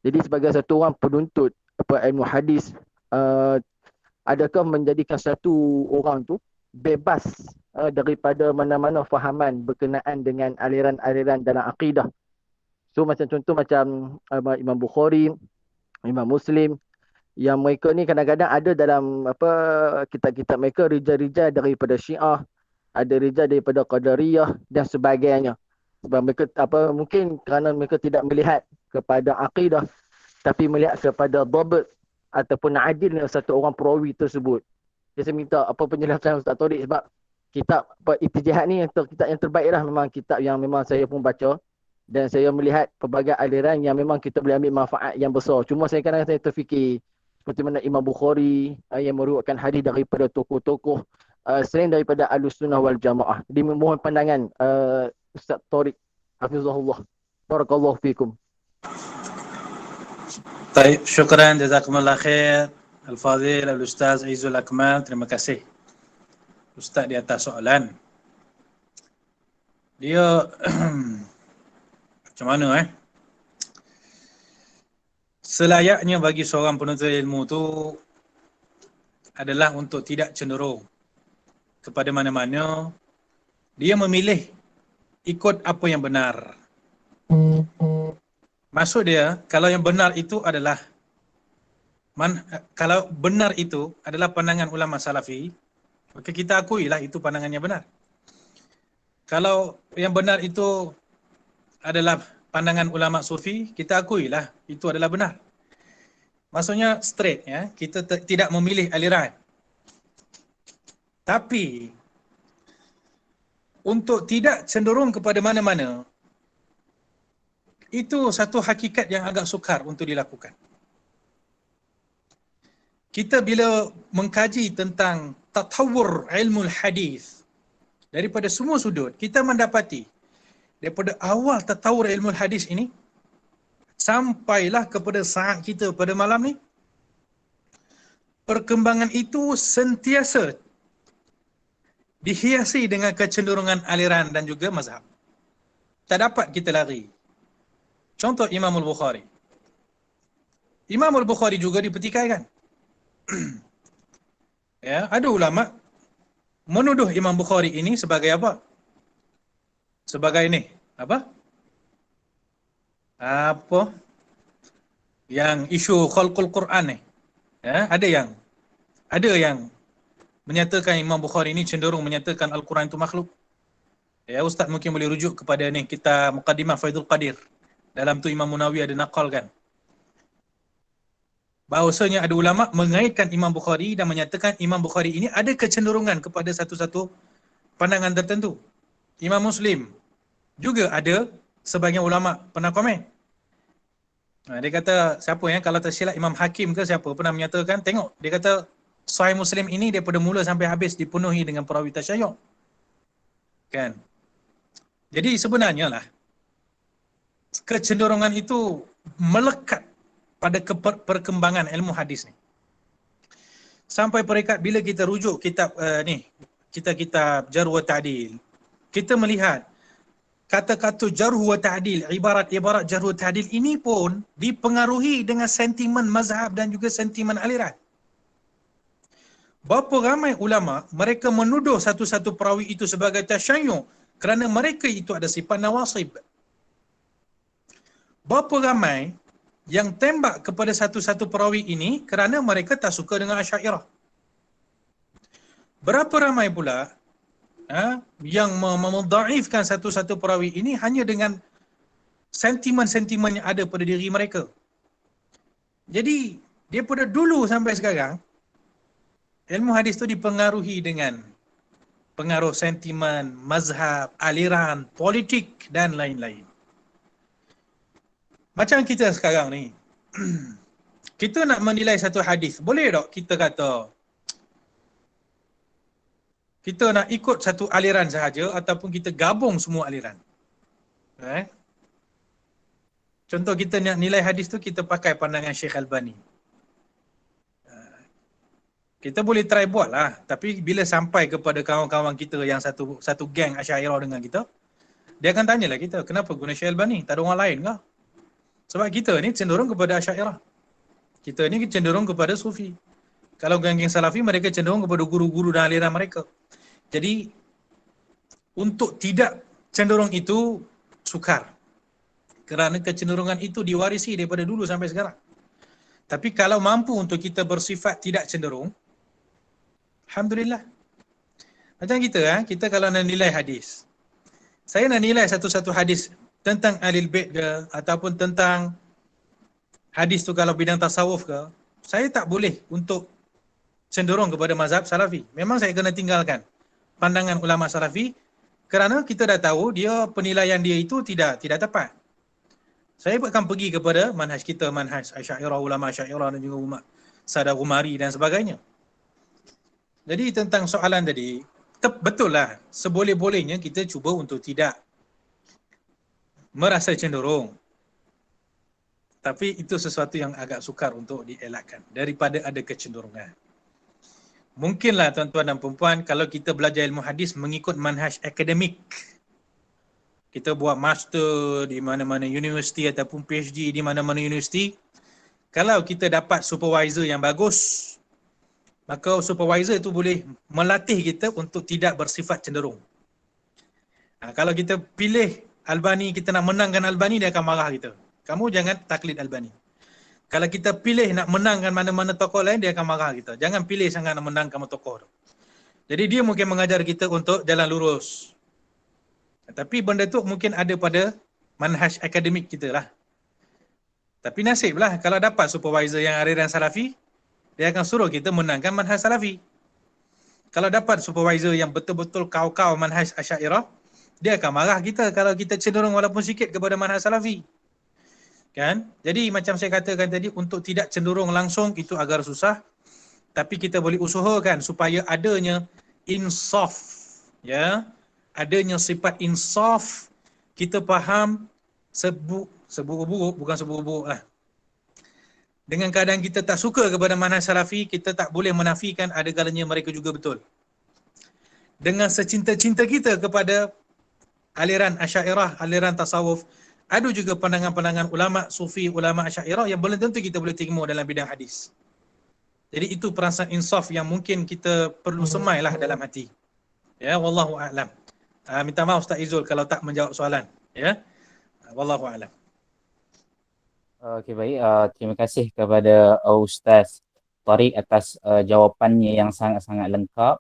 Jadi sebagai satu orang penuntut ilmu hadis, adakah menjadikan satu orang tu bebas daripada mana-mana fahaman berkenaan dengan aliran-aliran dalam akidah? So macam contoh macam Imam Bukhari, Imam Muslim, yang mereka ni kadang-kadang ada dalam kitab-kitab mereka rijal-rijal daripada Syiah, ada rijal daripada Qadariyah dan sebagainya. Sebab mereka mungkin kerana mereka tidak melihat kepada akidah, tapi melihat kepada dhabt ataupun adilnya satu orang perawi tersebut. Jadi saya minta penjelasan Ustaz Taurik, sebab kitab Ittijahad ni kitab yang terbaik lah, memang kitab yang memang saya pun baca dan saya melihat pelbagai aliran yang memang kita boleh ambil manfaat yang besar. Cuma saya kadang-kadang saya terfikir seperti mana Imam Bukhari yang meriwayatkan hadis daripada tokoh-tokoh selain daripada Ahlussunnah wal Jamaah. Jadi mohon pandangan Ustaz Taurik hafizahullah. Barakallahu fikum. Baik, syukran, jazakumullah khair. Al-Fadhil, Al-Ustaz Aizul Akmal, terima kasih Ustaz di atas soalan. Dia macam mana selayaknya bagi seorang penuntut ilmu tu adalah untuk tidak cenderung kepada mana-mana. Dia memilih ikut apa yang benar. Maksud dia, kalau yang benar itu adalah pandangan ulama salafi, maka kita akuilah itu pandangannya benar. Kalau yang benar itu adalah pandangan ulama sufi, kita akuilah itu adalah benar. Maksudnya straight ya, kita tidak memilih aliran. Tapi untuk tidak cenderung kepada mana-mana, itu satu hakikat yang agak sukar untuk dilakukan. Kita bila mengkaji tentang tatawur ilmu hadis daripada semua sudut, kita mendapati daripada awal tatawur ilmu hadis ini sampailah kepada saat kita pada malam ni, perkembangan itu sentiasa dihiasi dengan kecenderungan aliran dan juga mazhab. Tak dapat kita lari. Contoh Imam Al-Bukhari. Imam Al-Bukhari juga dipertikaikan. Ya, ada ulama menuduh Imam Bukhari ini sebagai apa? Sebagai ni, apa? Apa? Yang isu khalqul Quran ni. Ya, ada yang menyatakan Imam Bukhari ini cenderung menyatakan Al-Quran itu makhluk. Ya, Ustaz mungkin boleh rujuk kepada ni kita Muqaddimah Faidul Qadir. Dalam tu Imam Munawi ada naqalkan bahawasanya ada ulama mengaitkan Imam Bukhari dan menyatakan Imam Bukhari ini ada kecenderungan kepada satu-satu pandangan tertentu. Imam Muslim juga ada sebahagian ulama pernah komen. Dia kata siapa yang kalau tersilap Imam Hakim ke siapa pernah menyatakan, tengok dia kata Sahih Muslim ini daripada mula sampai habis dipenuhi dengan perawi tasyayyuh. Kan? Jadi sebenarnya lah kecenderungan itu melekat pada perkembangan ilmu hadis ni. Sampai peringkat bila kita rujuk kitab kitab Jarh wa Ta'dil, kita melihat kata-kata Jarh wa Ta'dil, ibarat-ibarat Jarh wa Ta'dil ini pun dipengaruhi dengan sentimen mazhab dan juga sentimen aliran. Berapa ramai ulama mereka menuduh satu-satu perawi itu sebagai tasyayyuh kerana mereka itu ada sifat nawasib. Berapa ramai yang tembak kepada satu-satu perawi ini kerana mereka tak suka dengan Asy'ariyah. Berapa ramai pula yang memdaifkan satu-satu perawi ini hanya dengan sentimen-sentimen yang ada pada diri mereka. Jadi, daripada dulu sampai sekarang, ilmu hadis itu dipengaruhi dengan pengaruh sentimen, mazhab, aliran, politik dan lain-lain. Macam kita sekarang ni, kita nak menilai satu hadis, boleh tak kita kata kita nak ikut satu aliran sahaja ataupun kita gabung semua aliran? Contoh kita nak nilai hadis tu kita pakai pandangan Syekh Albani. Kita boleh try buat lah, tapi bila sampai kepada kawan-kawan kita yang satu geng Asy'ariyah dengan kita, dia akan tanyalah kita, kenapa guna Syekh Albani? Tak ada orang lain ke? Sebab kita ni cenderung kepada Asy'ariyah. Kita ni cenderung kepada Sufi. Kalau geng-geng Salafi, mereka cenderung kepada guru-guru dan aliran mereka. Jadi, untuk tidak cenderung itu sukar. Kerana kecenderungan itu diwarisi daripada dulu sampai sekarang. Tapi kalau mampu untuk kita bersifat tidak cenderung, alhamdulillah. Macam kita kalau nak nilai hadis. Saya nak nilai satu-satu hadis tentang Ahlul Bait ke ataupun tentang hadis tu kalau bidang tasawuf ke, saya tak boleh untuk cenderung kepada mazhab Salafi. Memang saya kena tinggalkan pandangan ulama Salafi kerana kita dah tahu dia penilaian dia itu tidak tepat. Saya akan pergi kepada manhaj kita, manhaj Asy'ariyah, ulama Asy'ariyah dan juga ulama Sadar Umari dan sebagainya. Jadi tentang soalan tadi, betul lah, seboleh-bolehnya kita cuba untuk tidak merasa cenderung. Tapi itu sesuatu yang agak sukar untuk dielakkan daripada ada kecenderungan. Mungkinlah tuan-tuan dan puan-puan kalau kita belajar ilmu hadis mengikut manhaj akademik. Kita buat master di mana-mana universiti ataupun PhD di mana-mana universiti. Kalau kita dapat supervisor yang bagus, maka supervisor itu boleh melatih kita untuk tidak bersifat cenderung. Kalau kita pilih Albani, kita nak menangkan Albani, dia akan marah kita. Kamu jangan taklid Albani. Kalau kita pilih nak menangkan mana-mana tokoh lain, dia akan marah kita. Jangan pilih sangat nak menangkan tokoh tu. Jadi dia mungkin mengajar kita untuk jalan lurus. Tapi benda tu mungkin ada pada manhaj akademik kita lah. Tapi nasiblah kalau dapat supervisor yang aliran Salafi, dia akan suruh kita menangkan manhaj Salafi. Kalau dapat supervisor yang betul-betul kau-kau manhaj Asy'ariyah, dia akan marah kita kalau kita cenderung walaupun sikit kepada manhaj Salafi. Kan? Jadi macam saya katakan tadi, untuk tidak cenderung langsung itu agak susah. Tapi kita boleh usahakan supaya adanya insaf. Ya, adanya sifat insaf. kita faham seburuk-buruk, bukan seburuk-buruk lah. Dengan keadaan kita tak suka kepada manhaj salafi, kita tak boleh menafikan ada kalanya mereka juga betul. Dengan secinta-cinta kita kepada aliran Asy'ariyah, aliran tasawuf, ada juga pandangan-pandangan ulama sufi, ulama Asy'ariyah yang belum tentu kita boleh terima dalam bidang hadis. Jadi itu perasaan insaf yang mungkin kita perlu semailah dalam hati. Ya, wallahu a'lam. Minta maaf Ustaz Izul kalau tak menjawab soalan. Ya, wallahu a'lam. Okey, baik. Terima kasih kepada Ustaz Tariq atas jawapannya yang sangat-sangat lengkap.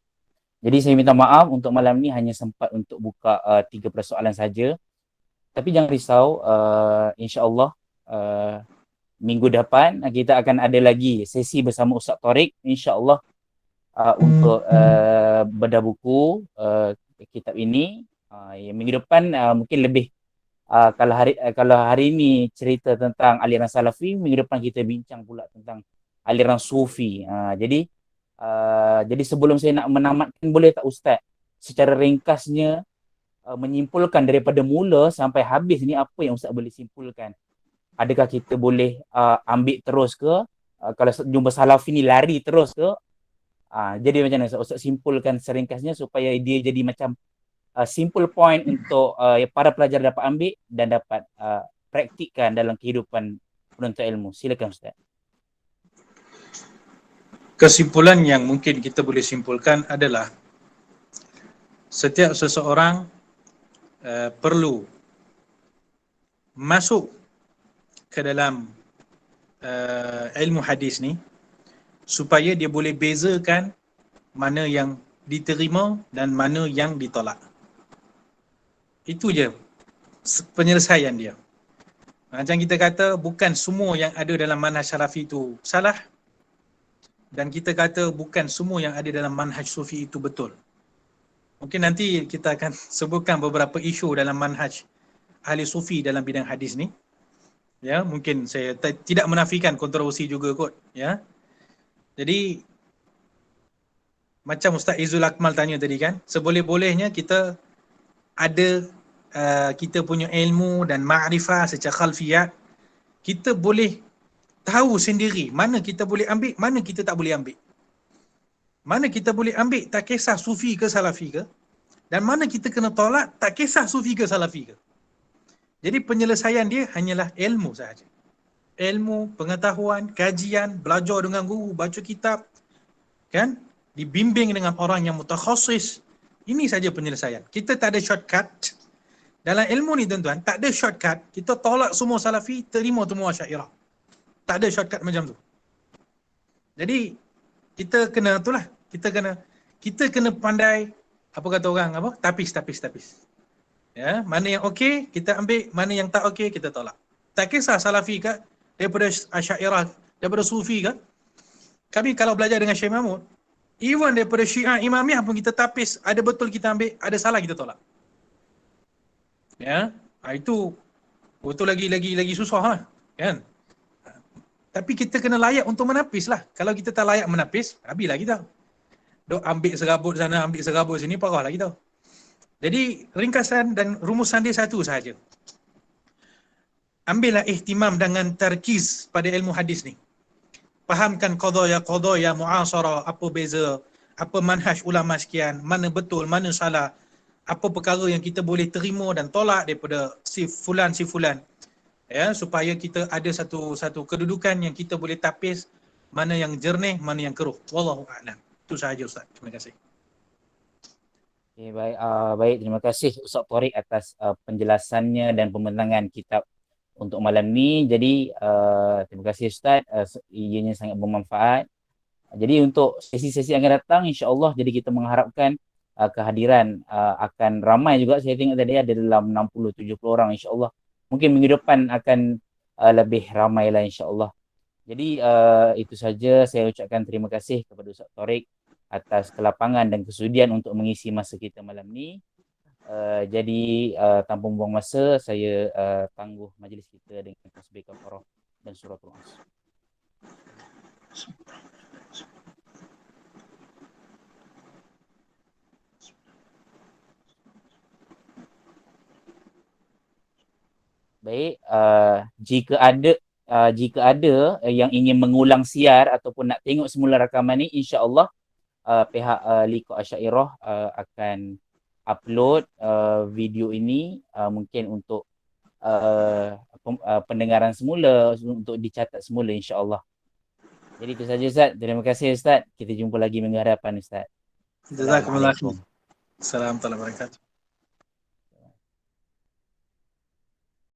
Jadi saya minta maaf untuk malam ni hanya sempat untuk buka 3 persoalan saja. Tapi jangan risau, insya-Allah minggu depan kita akan ada lagi sesi bersama Ustaz Tariq insya-Allah untuk bedah buku kitab ini. Minggu depan mungkin lebih kalau hari ini cerita tentang aliran salafi, minggu depan kita bincang pula tentang aliran sufi. Jadi sebelum saya nak menamatkan, boleh tak Ustaz secara ringkasnya menyimpulkan daripada mula sampai habis ni apa yang Ustaz boleh simpulkan? Adakah kita boleh ambil terus ke? Kalau jumpa salafi ni lari terus ke? Jadi macam mana Ustaz simpulkan seringkasnya supaya dia jadi macam simple point untuk para pelajar dapat ambil dan dapat praktikkan dalam kehidupan penuntut ilmu. Silakan Ustaz. Kesimpulan yang mungkin kita boleh simpulkan adalah setiap seseorang perlu masuk ke dalam ilmu hadis ni supaya dia boleh bezakan mana yang diterima dan mana yang ditolak. Itu je penyelesaian dia. Macam kita kata, bukan semua yang ada dalam manhaj salafi itu salah, dan kita kata bukan semua yang ada dalam manhaj sufi itu betul. Mungkin nanti kita akan sebutkan beberapa isu dalam manhaj ahli sufi dalam bidang hadis ni. Ya, mungkin saya tidak menafikan kontroversi juga kot, ya. Jadi macam Ustaz Izul Akmal tanya tadi kan, seboleh-bolehnya kita ada kita punya ilmu dan ma'rifah secara khalfiyat, kita boleh tahu sendiri mana kita boleh ambil, mana kita tak boleh ambil. Mana kita boleh ambil tak kisah sufi ke salafi ke, dan mana kita kena tolak tak kisah sufi ke salafi ke. Jadi penyelesaian dia hanyalah ilmu sahaja. Ilmu, pengetahuan, kajian, belajar dengan guru, baca kitab, kan? Dibimbing dengan orang yang mutakhasis. Ini saja penyelesaian. Kita tak ada shortcut. Dalam ilmu ni tuan-tuan, tak ada shortcut. Kita tolak semua salafi, terima semua Asy'ariyah. Tak ada shortcut macam tu. Jadi kita kena itulah, kita kena pandai, apa kata orang, apa? Tapis. Ya, mana yang okey kita ambil, mana yang tak okey kita tolak. Tak kisah salafi ke, daripada Asy'ariyah, daripada sufi ke. Kami kalau belajar dengan Syekh Mahmud, even daripada Syiah Imamiyah pun kita tapis, ada betul kita ambil, ada salah kita tolak. Ya, itu betul lagi susah lah, kan? Tapi kita kena layak untuk menapis lah. Kalau kita tak layak menapis, habislah kita. Dok ambil serabut sana, ambil serabut sini, parahlah kita. Jadi ringkasan dan rumusan dia satu sahaja. Ambillah ihtimam dengan tarkiz pada ilmu hadis ni. Fahamkan qadaya mu'asarah, apa beza, apa manhaj ulama sekian, mana betul, mana salah, apa perkara yang kita boleh terima dan tolak daripada si fulan. Ya, supaya kita ada satu kedudukan yang kita boleh tapis mana yang jernih, mana yang keruh. Wallahu a'lam. Itu sahaja Ustaz. Terima kasih. Okay, baik, terima kasih Ustaz Tariq atas penjelasannya dan pembentangan kitab untuk malam ni. Jadi terima kasih Ustaz, ianya sangat bermanfaat. Jadi untuk sesi-sesi yang akan datang, insya-Allah jadi kita mengharapkan kehadiran akan ramai juga. Saya tengok tadi ada dalam 60-70 orang insya-Allah. Mungkin minggu depan akan lebih ramai lah insya-Allah. Jadi itu saja, saya ucapkan terima kasih kepada Ustaz Tariq atas kelapangan dan kesudian untuk mengisi masa kita malam ni. Jadi tanpa membuang masa, saya tangguh majlis kita dengan tasbih kafarah dan suratul Asr. Baik, jika ada yang ingin mengulang siar ataupun nak tengok semula rakaman ni, insya-Allah pihak Liqah Asy'ariyah akan upload video ini mungkin untuk pendengaran semula, untuk dicatat semula, insya-Allah. Jadi itu saja Ustaz. Terima kasih Ustaz. Kita jumpa lagi minggu hadapan Ustaz. Jazakumullah Assalamualaikum. khair. Assalamualaikum warahmatullahi wabarakatuh.